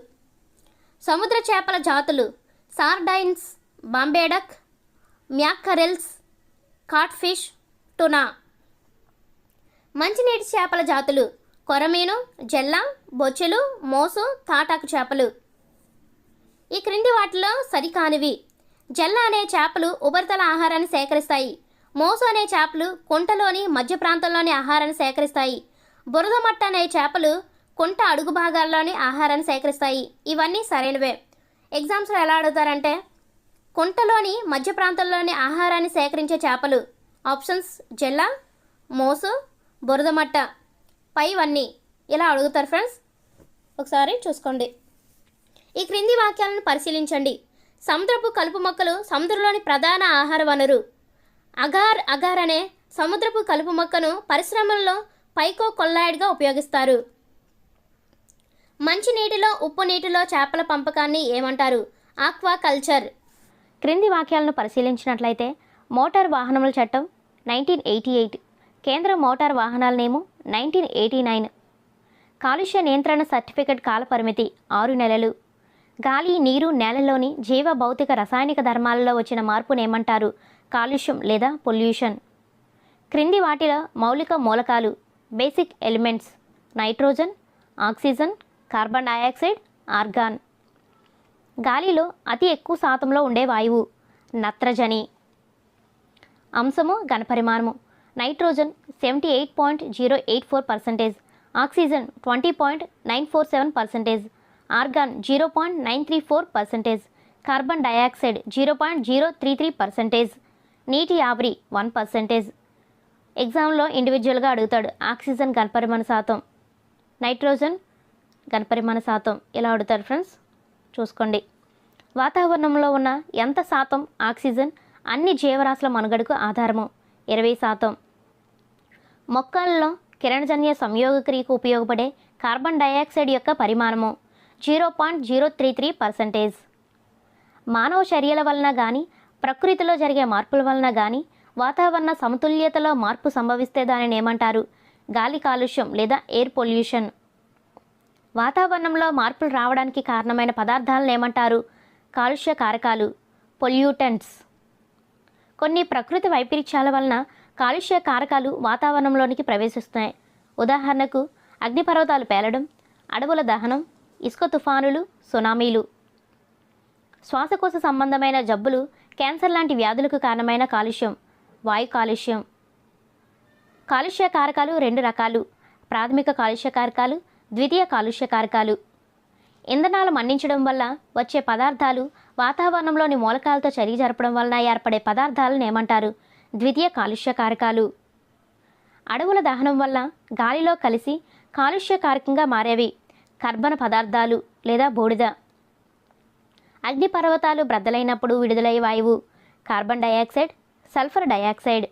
సముద్ర చేపల జాతులు సార్డైన్స్, బాంబే డక్, మ్యాక్కరెల్స్, కాట్ఫిష్, టునా. మంచినీటి చేపల జాతులు కొరమీను, జెల్ల, బొచ్చెలు, మోసు, తాటాకు చేపలు. ఈ క్రింది వాటిలో సరికానివి. జెల్ల అనే చేపలు ఉపరితల ఆహారాన్ని సేకరిస్తాయి. మోసు అనే చేపలు కుంటలోని మధ్య ప్రాంతంలోని ఆహారాన్ని సేకరిస్తాయి. బురద మట్ట అనే చేపలు కుంట అడుగు భాగాల్లోని ఆహారాన్ని సేకరిస్తాయి. ఇవన్నీ సరైనవే. ఎగ్జామ్స్లో ఎలా అడుగుతారంటే కుంటలోని మధ్య ప్రాంతంలోని ఆహారాన్ని సేకరించే చేపలు. ఆప్షన్స్ జెల్ల, మోసు, బురదమట్ట, పైవన్నీ ఇలా అడుగుతారు ఫ్రెండ్స్. ఒకసారి చూసుకోండి. ఈ క్రింది వాక్యాలను పరిశీలించండి. సముద్రపు కలుపు మొక్కలు సముద్రంలోని ప్రధాన ఆహార వనరు. అగార్ అనే సముద్రపు కలుపు మొక్కను పరిశ్రమల్లో పైకో కొల్లాయిడ్గా ఉపయోగిస్తారు. మంచి నీటిలో ఉప్పు నీటిలో చేపల పెంపకాన్ని ఏమంటారు? Aqua culture. క్రింది వాక్యాలను పరిశీలించినట్లయితే మోటార్ వాహనముల చట్టం 1988, కేంద్ర మోటార్ వాహనాల నియమం 1989, కాలుష్య నియంత్రణ సర్టిఫికెట్ కాలపరిమితి 6 నెలలు, గాలి, నీరు, నేలలోని జీవ భౌతిక రసాయనిక ధర్మాలలో వచ్చిన మార్పునేమంటారు? కాలుష్యం లేదా పొల్యూషన్. క్రింది వాటిలో మౌలిక మూలకాలు basic elements nitrogen, oxygen, carbon dioxide, argon. గాలిలో అతి ఎక్కువ శాతంలో ఉండే వాయువు నత్రజని. అంశము ఘనపరిమాణము nitrogen 78.084%, oxygen 20.947%, argon 0.934%, carbon dioxide 0.033%, నీటి ఆవిరి 1%. ఎగ్జామ్లో ఇండివిజువల్గా అడుగుతాడు. ఆక్సిజన్ ఘనపరిమాణ శాతం, నైట్రోజన్ ఘనపరిమాణ శాతం ఇలా అడుగుతారు ఫ్రెండ్స్. చూసుకోండి. వాతావరణంలో ఉన్న ఎంత శాతం ఆక్సిజన్ అన్ని జీవరాశుల మనుగడకు ఆధారము? 20%. మొక్కల్లో కిరణజన్య సంయోగక్రియకు ఉపయోగపడే కార్బన్ డయాక్సైడ్ యొక్క పరిమాణము 0.033%. మానవ చర్యల వలన కానీ ప్రకృతిలో జరిగే మార్పుల వలన కానీ వాతావరణ సమతుల్యతలో మార్పు సంభవిస్తే దానిని ఏమంటారు? గాలి కాలుష్యం లేదా ఎయిర్ పొల్యూషన్. వాతావరణంలో మార్పులు రావడానికి కారణమైన పదార్థాలను ఏమంటారు? కాలుష్య కారకాలు, పొల్యూటెంట్స్. కొన్ని ప్రకృతి వైపరీత్యాల వలన కాలుష్య కారకాలు వాతావరణంలోనికి ప్రవేశిస్తున్నాయి. ఉదాహరణకు అగ్నిపర్వతాలు పేలడం, అడవుల దహనం, ఇసుక తుఫానులు, సునామీలు. శ్వాసకోశ సంబంధమైన జబ్బులు, క్యాన్సర్ లాంటి వ్యాధులకు కారణమైన కాలుష్యం వాయు కాలుష్యం. కాలుష్య కారకాలు 2 రకాలు: ప్రాథమిక కాలుష్య కారకాలు, ద్వితీయ కాలుష్య కారకాలు. ఇంధనాలు మండించడం వల్ల వచ్చే పదార్థాలు వాతావరణంలోని మూలకాలతో చర్య జరపడం వలన ఏర్పడే పదార్థాలను ఏమంటారు? ద్వితీయ కాలుష్య కారకాలు. అడవుల దహనం వల్ల గాలిలో కలిసి కాలుష్య కారకంగా మారేవి కర్బన పదార్థాలు లేదా బూడిద. అగ్నిపర్వతాలు బ్రద్దలైనప్పుడు విడుదలయ్యే వాయువు కార్బన్ డయాక్సైడ్, సల్ఫర్ డయాక్సైడ్.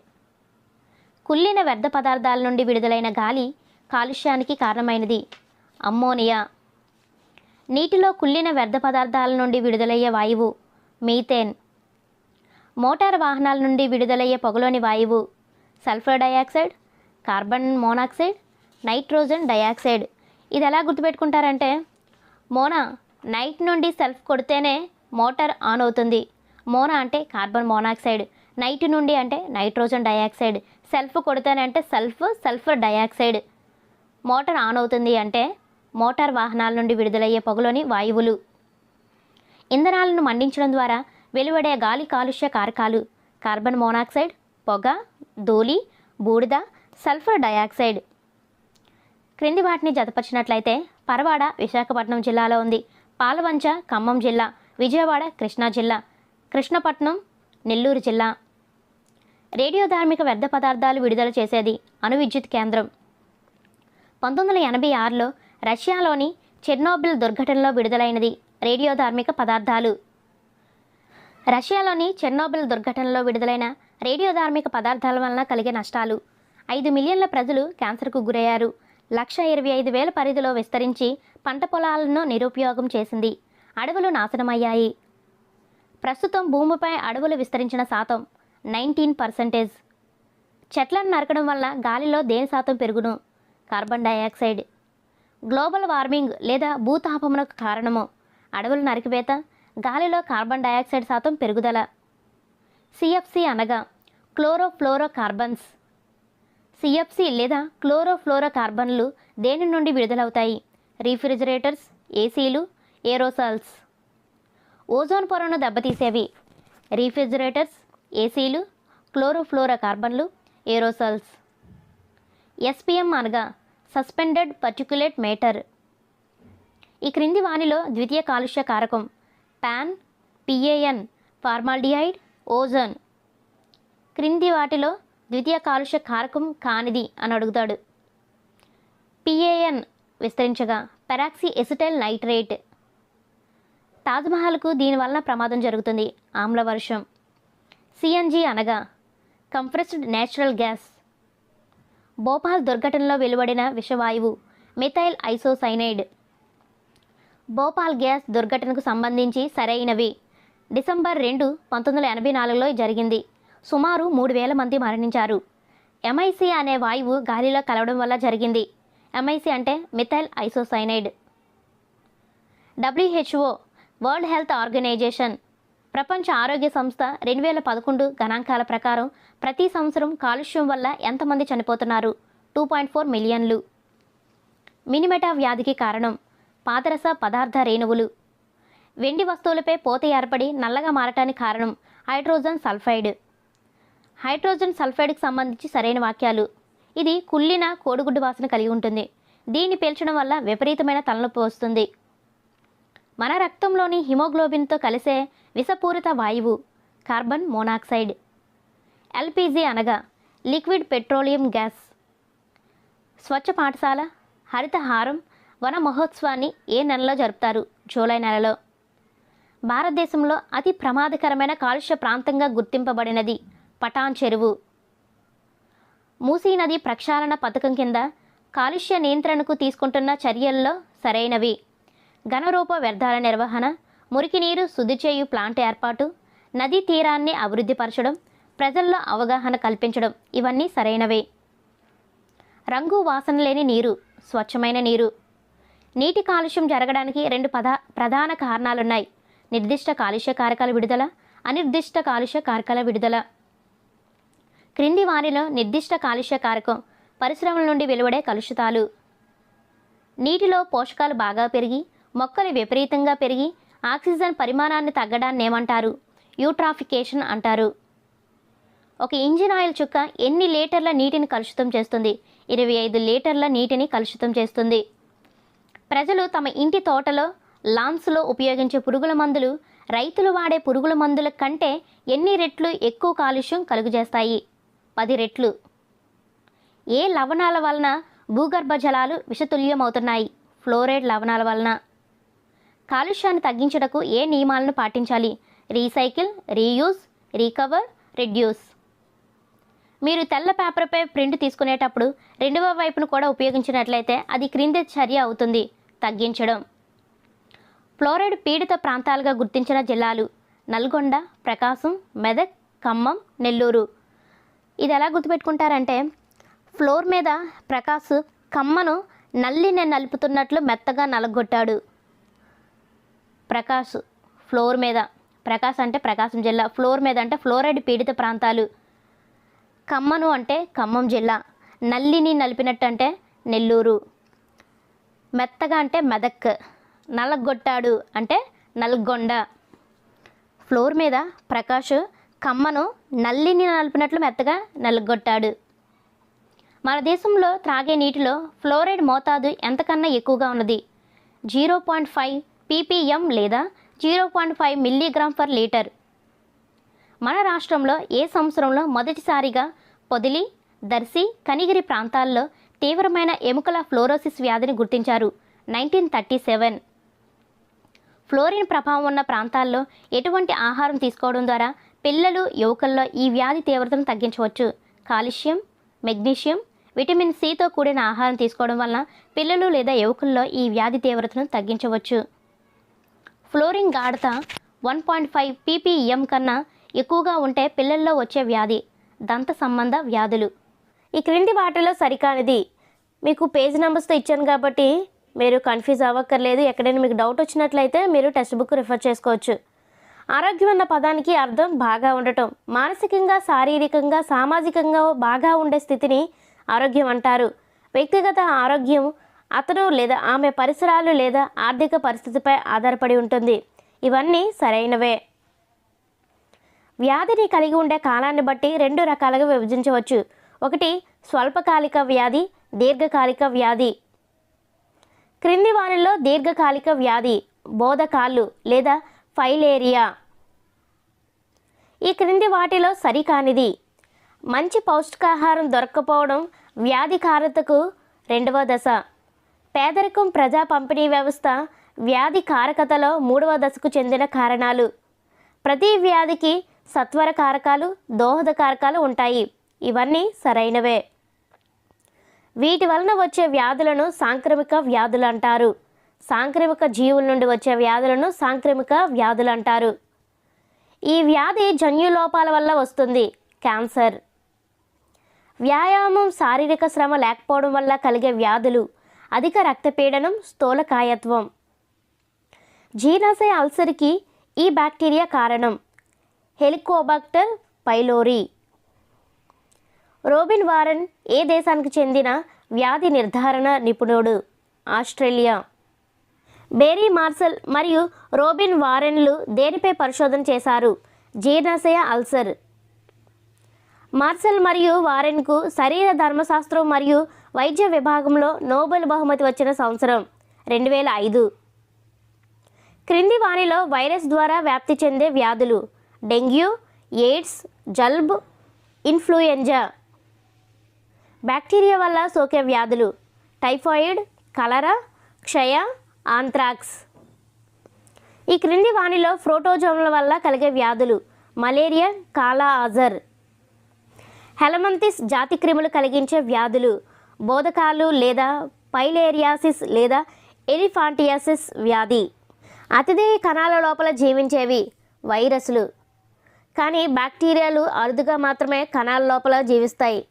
కుళ్ళిన వ్యర్థ పదార్థాల నుండి విడుదలైన గాలి కాలుష్యానికి కారణమైనది అమ్మోనియా. నీటిలో కుళ్ళిన వ్యర్థ పదార్థాల నుండి విడుదలయ్యే వాయువు మీథేన్. మోటార్ వాహనాల నుండి విడుదలయ్యే పొగలోని వాయువు sulphur dioxide, carbon monoxide, nitrogen dioxide. ఇది ఎలా గుర్తుపెట్టుకుంటారంటే నైట్ నుండి సెల్ఫ్ కొడితేనే మోటార్ ఆన్ అవుతుంది. మోనా అంటే కార్బన్ మోనాక్సైడ్, నైట్ నుండి అంటే నైట్రోజన్ డయాక్సైడ్, సెల్ఫ్ కొడితేనే అంటే సల్ఫర్ డయాక్సైడ్. మోటార్ ఆన్ అవుతుంది అంటే మోటార్ వాహనాల నుండి విడుదలయ్యే పొగలోని వాయువులు. ఇంధనాలను మండించడం ద్వారా వెలువడే గాలి కాలుష్య కారకాలు కార్బన్ మోనాక్సైడ్, పొగ, ధూళి, బూడిద, సల్ఫర్ డయాక్సైడ్. క్రింది వాటిని జతపరిచినట్లయితే పరవాడ విశాఖపట్నం జిల్లాలో ఉంది, పాలవంచ ఖమ్మం జిల్లా, విజయవాడ కృష్ణా జిల్లా, కృష్ణపట్నం నెల్లూరు జిల్లా. రేడియోధార్మిక వ్యర్థ పదార్థాలు విడుదల చేసేది అణు విద్యుత్ కేంద్రం. 1986లో రష్యాలోని చెర్నోబిల్ దుర్ఘటనలో విడుదలైనది రేడియోధార్మిక పదార్థాలు. రష్యాలోని చెర్నోబిల్ దుర్ఘటనలో విడుదలైన రేడియోధార్మిక పదార్థాల వలన కలిగే నష్టాలు: 5 మిలియన్ల ప్రజలు క్యాన్సర్కు గురయ్యారు, 1,25,000 పరిధిలో విస్తరించి పంట పొలాలను నిరుపయోగం చేసింది, అడవులు నాశనమయ్యాయి. ప్రస్తుతం భూమిపై అడవులు విస్తరించిన శాతం 19%. చెట్లను నరకడం వల్ల గాలిలో దేని శాతం పెరుగును? Carbon dioxide. గ్లోబల్ వార్మింగ్ లేదా భూతాపమునకు కారణము: అడవుల నరికివేత, గాలిలో కార్బన్ డయాక్సైడ్ శాతం పెరుగుదల. సిఎఫ్సి అనగా క్లోరోఫ్లోరో కార్బన్స్. సిఎఫ్సి లేదా క్లోరోఫ్లోరో కార్బన్లు దేని నుండి విడుదలవుతాయి? రీఫ్రిజిరేటర్స్, ఏసీలు, ఏరోసాల్స్. ఓజోన్ పొరను దెబ్బతీసేవి: రీఫ్రిజిరేటర్స్, ఏసీలు, క్లోరోఫ్లోరో కార్బన్లు, ఏరోసాల్స్. ఎస్పిఎం అనగా సస్పెండెడ్ పర్టిక్యులేట్ మేటర్. ఈ క్రింది వానిలో ద్వితీయ కాలుష్య కారకం పాన్, పిఏఎన్, ఫార్మాల్డిహైడ్, ఓజోన్. క్రింది వాటిలో ద్వితీయ కాలుష్య కారకం కానిది అని అడుగుతాడు. పిఏఎన్ విస్తరించగా పెరాక్సీ ఎసిటైల్ నైట్రేట్. తాజ్మహల్కు దీనివలన ప్రమాదం జరుగుతుంది, ఆమ్లవర్షం. సిఎన్జి అనగా కంప్రెస్డ్ నేచురల్ గ్యాస్. భోపాల్ దుర్ఘటనలో వెలువడిన విషవాయువు మిథైల్ ఐసోసైనైడ్. భోపాల్ గ్యాస్ దుర్ఘటనకు సంబంధించి సరైనవి. డిసెంబర్ 2, 1984లో జరిగింది. సుమారు 3000 మంది మరణించారు. ఎంఐసి అనే వాయువు గాలిలో కలవడం వల్ల జరిగింది. ఎంఐసి అంటే methyl isocyanide. WHO world health organization ప్రపంచ ఆరోగ్య సంస్థ 2011 గణాంకాల ప్రకారం ప్రతి సంవత్సరం కాలుష్యం వల్ల ఎంతమంది చనిపోతున్నారు? 2.4 మిలియన్లు. మినిమెటా వ్యాధికి కారణం పాదరస పదార్థ రేణువులు. వెండి వస్తువులపై పోత ఏర్పడి నల్లగా మారటానికి కారణం హైడ్రోజన్ సల్ఫైడ్. హైడ్రోజన్ సల్ఫైడ్కి సంబంధించి సరైన వాక్యాలు. ఇది కుళ్ళిన కోడిగుడ్డు వాసన కలిగి ఉంటుంది. దీన్ని పీల్చడం వల్ల విపరీతమైన తలనొప్పి వస్తుంది. మన రక్తంలోని హిమోగ్లోబిన్తో కలిసే విషపూరిత వాయువు కార్బన్ మోనాక్సైడ్. ఎల్పిజి అనగా లిక్విడ్ పెట్రోలియం గ్యాస్. స్వచ్ఛ పాఠశాల, హరితహారం, వన మహోత్సవాన్ని ఏ నెలలో జరుపుతారు? జూలై నెలలో. భారతదేశంలో అతి ప్రమాదకరమైన కాలుష్య ప్రాంతంగా గుర్తింపబడినది పటాన్ చెరువు. మూసీ నది ప్రక్షాళన పథకం కింద కాలుష్య నియంత్రణకు తీసుకుంటున్న చర్యల్లో సరైనవి. ఘనరూప వ్యర్థాల నిర్వహణ, మురికి నీరు శుద్ధి చేయు ప్లాంట్ ఏర్పాటు, నదీ తీరాన్ని అభివృద్ధిపరచడం, ప్రజల్లో అవగాహన కల్పించడం ఇవన్నీ సరైనవే. రంగు వాసన లేని నీరు స్వచ్ఛమైన నీరు. నీటి కాలుష్యం జరగడానికి 2 ప్రధాన కారణాలున్నాయి. నిర్దిష్ట కాలుష్య కారకాల విడుదల, అనిర్దిష్ట కాలుష్య కారకాల విడుదల. క్రింది వారిలో నిర్దిష్ట కాలుష్య కారకం పరిశ్రమల నుండి వెలువడే కలుషితాలు. నీటిలో పోషకాలు బాగా పెరిగి మొక్కలు విపరీతంగా పెరిగి ఆక్సిజన్ పరిమాణాన్ని తగ్గడాన్ని ఏమంటారు? యూట్రాఫికేషన్ అంటారు. ఒక ఇంజిన్ ఆయిల్ చుక్క ఎన్ని లీటర్ల నీటిని కలుషితం చేస్తుంది? 25 లీటర్ల నీటిని కలుషితం చేస్తుంది. ప్రజలు తమ ఇంటి తోటలో, లాన్స్లో ఉపయోగించే పురుగుల మందులు రైతులు వాడే పురుగుల మందుల కంటే ఎన్ని రెట్లు ఎక్కువ కాలుష్యం కలుగజేస్తాయి? 10 రెట్లు. ఏ లవణాల వలన భూగర్భ జలాలు విషతుల్యమవుతున్నాయి? ఫ్లోరైడ్ లవణాల వలన. కాలుష్యాన్ని తగ్గించుటకు ఏ నియమాలను పాటించాలి? Recycle, reuse, recover, reduce. మీరు తెల్ల పేపర్పై ప్రింట్ తీసుకునేటప్పుడు 2వ వైపును కూడా ఉపయోగించినట్లయితే అది క్రింది చర్య అవుతుంది: తగ్గించడం. ఫ్లోరైడ్ పీడిత ప్రాంతాలుగా గుర్తించిన జిల్లాలు నల్గొండ, ప్రకాశం, మెదక్, ఖమ్మం, నెల్లూరు. ఇది ఎలా గుర్తుపెట్టుకుంటారంటే, ఫ్లోర్ మీద ప్రకాశ్ కమ్మను నల్లిని నలుపుతున్నట్లు మెత్తగా నలగొట్టాడు. ప్రకాశ్ ఫ్లోర్ మీద, ప్రకాశ్ అంటే ప్రకాశం జిల్లా, ఫ్లోర్ మీద అంటే ఫ్లోరైడ్ పీడిత ప్రాంతాలు. ఖమ్మను అంటే ఖమ్మం జిల్లా, నల్లిని నలిపినట్టు అంటే నెల్లూరు, మెత్తగా అంటే మెదక్, నలగొట్టాడు అంటే నల్గొండ. ఫ్లోర్ మీద ప్రకాష్ కమ్మను నల్లిని నలిపినట్లు మెత్తగా నలగొట్టాడు. మన దేశంలో త్రాగే నీటిలో ఫ్లోరైడ్ మోతాదు ఎంతకన్నా ఎక్కువగా ఉన్నది? 0.5 ppm లేదా 0.5 మిల్లీగ్రామ్ పర్ లీటర్. మన రాష్ట్రంలో ఏ సంవత్సరంలో మొదటిసారిగా పొదిలి, దర్శి, కనిగిరి ప్రాంతాల్లో తీవ్రమైన ఎముకల ఫ్లోరోసిస్ వ్యాధిని గుర్తించారు? 1937. ఫ్లోరిన్ ప్రభావం ఉన్న ప్రాంతాల్లో ఎటువంటి ఆహారం తీసుకోవడం ద్వారా పిల్లలు, యువకుల్లో ఈ వ్యాధి తీవ్రతను తగ్గించవచ్చు? కాల్షియం, మెగ్నీషియం, విటమిన్ సితో కూడిన ఆహారం తీసుకోవడం వలన పిల్లలు లేదా యువకుల్లో ఈ వ్యాధి తీవ్రతను తగ్గించవచ్చు. ఫ్లోరిన్ గాఢత 1.5 ppm కన్నా ఎక్కువగా ఉంటే పిల్లల్లో వచ్చే వ్యాధి దంత సంబంధ వ్యాధులు. ఈ క్రింది వాటిలో సరికానిది. మీకు పేజ్ నెంబర్స్తో ఇచ్చాను కాబట్టి మీరు కన్ఫ్యూజ్ అవ్వక్కర్లేదు. ఎక్కడైనా మీకు డౌట్ వచ్చినట్లయితే మీరు టెక్స్ట్ బుక్ రిఫర్ చేసుకోవచ్చు. ఆరోగ్యం అన్న పదానికి అర్థం బాగా ఉండటం. మానసికంగా, శారీరకంగా, సామాజికంగా బాగా ఉండే స్థితిని ఆరోగ్యం అంటారు. వ్యక్తిగత ఆరోగ్యం అతను లేదా ఆమె పరిసరాలు లేదా ఆర్థిక పరిస్థితిపై ఆధారపడి ఉంటుంది. ఇవన్నీ సరైనవే. వ్యాధిని కలిగి ఉండే కాలాన్ని బట్టి 2 రకాలుగా విభజించవచ్చు. ఒకటి స్వల్పకాలిక వ్యాధి, దీర్ఘకాలిక వ్యాధి. క్రింది వారిలో దీర్ఘకాలిక వ్యాధి బోధకాలు లేదా ఫైలేరియా. ఈ క్రింది వాటిలో సరికానిది. మంచి పౌష్టికాహారం దొరక్కపోవడం వ్యాధికారతకు రెండవ దశ. పేదరికం, ప్రజా పంపిణీ వ్యవస్థ వ్యాధి కారకతలో మూడవ దశకు చెందిన కారణాలు. ప్రతి వ్యాధికి సత్వర కారకాలు, దోహద కారకాలు ఉంటాయి. ఇవన్నీ సరైనవే. వీటి వలన వచ్చే వ్యాధులను సాంక్రమిక వ్యాధులు అంటారు. సాంక్రమిక జీవుల నుండి వచ్చే వ్యాధులను సాంక్రమిక వ్యాధులు అంటారు. ఈ వ్యాధి జన్యులోపాల వల్ల వస్తుంది. క్యాన్సర్. వ్యాయామం, శారీరక శ్రమ లేకపోవడం వల్ల కలిగే వ్యాధులు అధిక రక్తపీడనం, స్థూలకాయత్వం. జీర్ణాశయ అల్సర్కి ఈ బ్యాక్టీరియా కారణం. Helicobacter pylori. రోబిన్ వారన్ ఏ దేశానికి చెందిన వ్యాధి నిర్ధారణ నిపుణుడు? ఆస్ట్రేలియా. బేరీ మార్సల్ మరియు రోబిన్ వారెన్లు దేనిపై పరిశోధన చేశారు? జీర్ణాశయ అల్సర్. మార్సల్ మరియు వారెన్కు శరీర ధర్మశాస్త్రం మరియు వైద్య విభాగంలో నోబెల్ బహుమతి వచ్చిన సంవత్సరం 2005. క్రింది వానిలో వైరస్ ద్వారా వ్యాప్తి చెందే వ్యాధులు: డెంగ్యూ, ఎయిడ్స్, జల్బ్, ఇన్ఫ్లుయెంజా. బ్యాక్టీరియా వల్ల సోకే వ్యాధులు: టైఫాయిడ్, కలరా, క్షయ, ఆంథ్రాక్స్. ఈ క్రింది వానిలో ప్రోటోజోన్ల వల్ల కలిగే వ్యాధులు: మలేరియా, కాలా అజర్. హెలమంతిస్ జాతి క్రిములు కలిగించే వ్యాధులు: బోధకాలు లేదా పైలేరియాసిస్ లేదా ఎలిఫాంటియాసిస్ వ్యాధి. అతిదేయ కణాల లోపల జీవించేవి వైరస్లు, కానీ బ్యాక్టీరియాలు అరుదుగా మాత్రమే కణాల లోపల జీవిస్తాయి.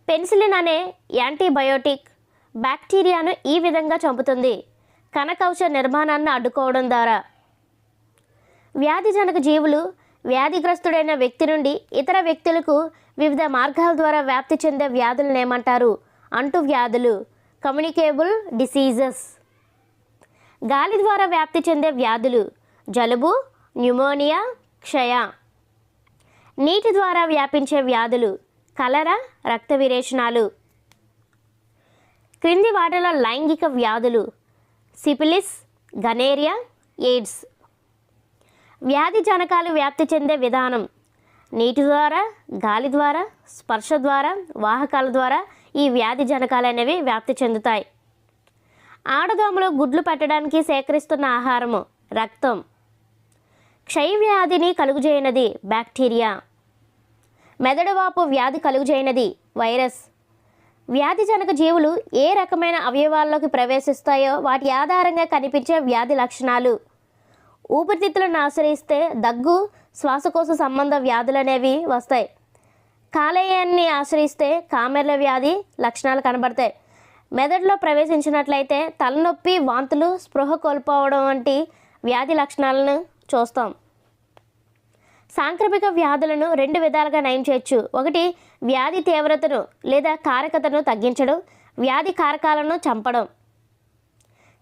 పెన్సిలిన్ అనే యాంటీబయోటిక్ బ్యాక్టీరియాను ఈ విధంగా చంపుతుంది: కణకవచ నిర్మాణాన్ని అడ్డుకోవడం ద్వారా. వ్యాధిజనక జీవులు వ్యాధిగ్రస్తుడైన వ్యక్తి నుండి ఇతర వ్యక్తులకు వివిధ మార్గాల ద్వారా వ్యాప్తి చెందే వ్యాధులను ఏమంటారు? అంటువ్యాధులు, కమ్యూనికేబుల్ డిసీజెస్. గాలి ద్వారా వ్యాప్తి చెందే వ్యాధులు: జలుబు, న్యూమోనియా, క్షయ. నీటి ద్వారా వ్యాపించే వ్యాధులు: కలరా, రక్త విరేచనాలు. క్రింది వాటిలో లైంగిక వ్యాధులు: సిఫిలిస్, గనేరియా, ఎయిడ్స్. వ్యాధి జనకాలు వ్యాప్తి చెందే విధానం: నీటి ద్వారా, గాలి ద్వారా, స్పర్శ ద్వారా, వాహకాల ద్వారా ఈ వ్యాధి జనకాలు అనేవి వ్యాప్తి చెందుతాయి. ఆడదోమలు గుడ్లు పెట్టడానికి సేకరిస్తున్న ఆహారము: రక్తం. క్షయ వ్యాధిని కలుగుజేయనది బ్యాక్టీరియా. మెదడువాపు వ్యాధి కలుగుజేయనది వైరస్. వ్యాధిజనక జీవులు ఏ రకమైన అవయవాల్లోకి ప్రవేశిస్తాయో వాటి ఆధారంగా కనిపించే వ్యాధి లక్షణాలు: ఊపిరితిత్తులను ఆశ్రయిస్తే దగ్గు, శ్వాసకోశ సంబంధ వ్యాధులు అనేవి వస్తాయి. కాలేయాన్ని ఆశ్రయిస్తే కామెర్ల వ్యాధి లక్షణాలు కనబడతాయి. మెదడులో ప్రవేశించినట్లయితే తలనొప్పి, వాంతులు, స్పృహ కోల్పోవడం వంటి వ్యాధి లక్షణాలను చూస్తాం. సాంక్రమిక వ్యాధులను 2 విధాలుగా నయం చేయొచ్చు. ఒకటి, వ్యాధి తీవ్రతను లేదా కారకతను తగ్గించడం, వ్యాధి కారకాలను చంపడం.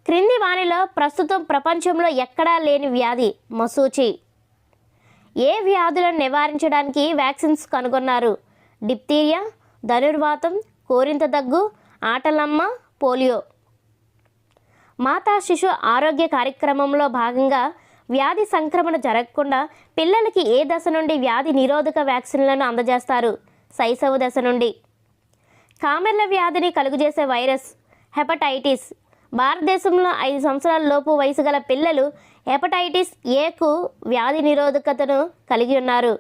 క్రింది వానిలో ప్రస్తుతం ప్రపంచంలో ఎక్కడా లేని వ్యాధి మశూచి. ఏ వ్యాధులను నివారించడానికి వ్యాక్సిన్స్ కనుగొన్నారు? డిప్తీరియా, ధనుర్వాతం, కోరింత దగ్గు, ఆటలమ్మ, పోలియో. మాతా శిశు ఆరోగ్య కార్యక్రమంలో భాగంగా వ్యాధి సంక్రమణ జరగకుండా పిల్లలకి ఏ దశ నుండి వ్యాధి నిరోధక వ్యాక్సిన్లను అందజేస్తారు? శైశవ దశ నుండి. కామెర్ల వ్యాధిని కలుగజేసే వైరస్ హెపటైటిస్. భారతదేశంలో 5 సంవత్సరాల లోపు వయసు గల పిల్లలు హెపటైటిస్ ఏకు వ్యాధి నిరోధకతను కలిగి ఉన్నారు.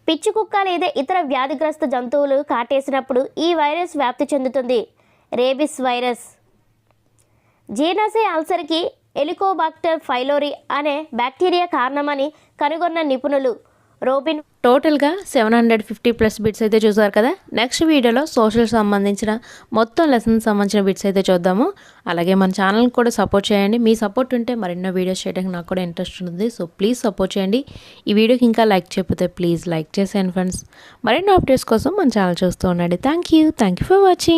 పిచ్చి కుక్క లేదా ఇతర వ్యాధిగ్రస్త జంతువులు కాటేసినప్పుడు ఈ వైరస్ వ్యాప్తి చెందుతుంది. Rabies virus. జీర్ణాశయ అల్సర్కి హెలికోబాక్టర్ పైలోరీ అనే బ్యాక్టీరియా కారణమని కనుగొన్న నిపుణులు రోబిన్. టోటల్గా 750+ బిట్స్ అయితే చూసారు కదా. నెక్స్ట్ వీడియోలో సోషల్ సంబంధించిన మొత్తం లెసన్ సంబంధించిన బిట్స్ అయితే చూద్దాము. అలాగే మన ఛానల్ని కూడా సపోర్ట్ చేయండి. మీ సపోర్ట్ ఉంటే మరెన్నో వీడియోస్ చేయడానికి నాకు కూడా ఇంట్రెస్ట్ ఉంది. సో ప్లీజ్ సపోర్ట్ చేయండి. ఈ వీడియోకి ఇంకా లైక్ చేయకపోతే ప్లీజ్ లైక్ చేసేయండి ఫ్రెండ్స్. మరెన్నో అప్డేట్స్ కోసం మన ఛానల్ చూస్తూ ఉండండి. Thank you for watching.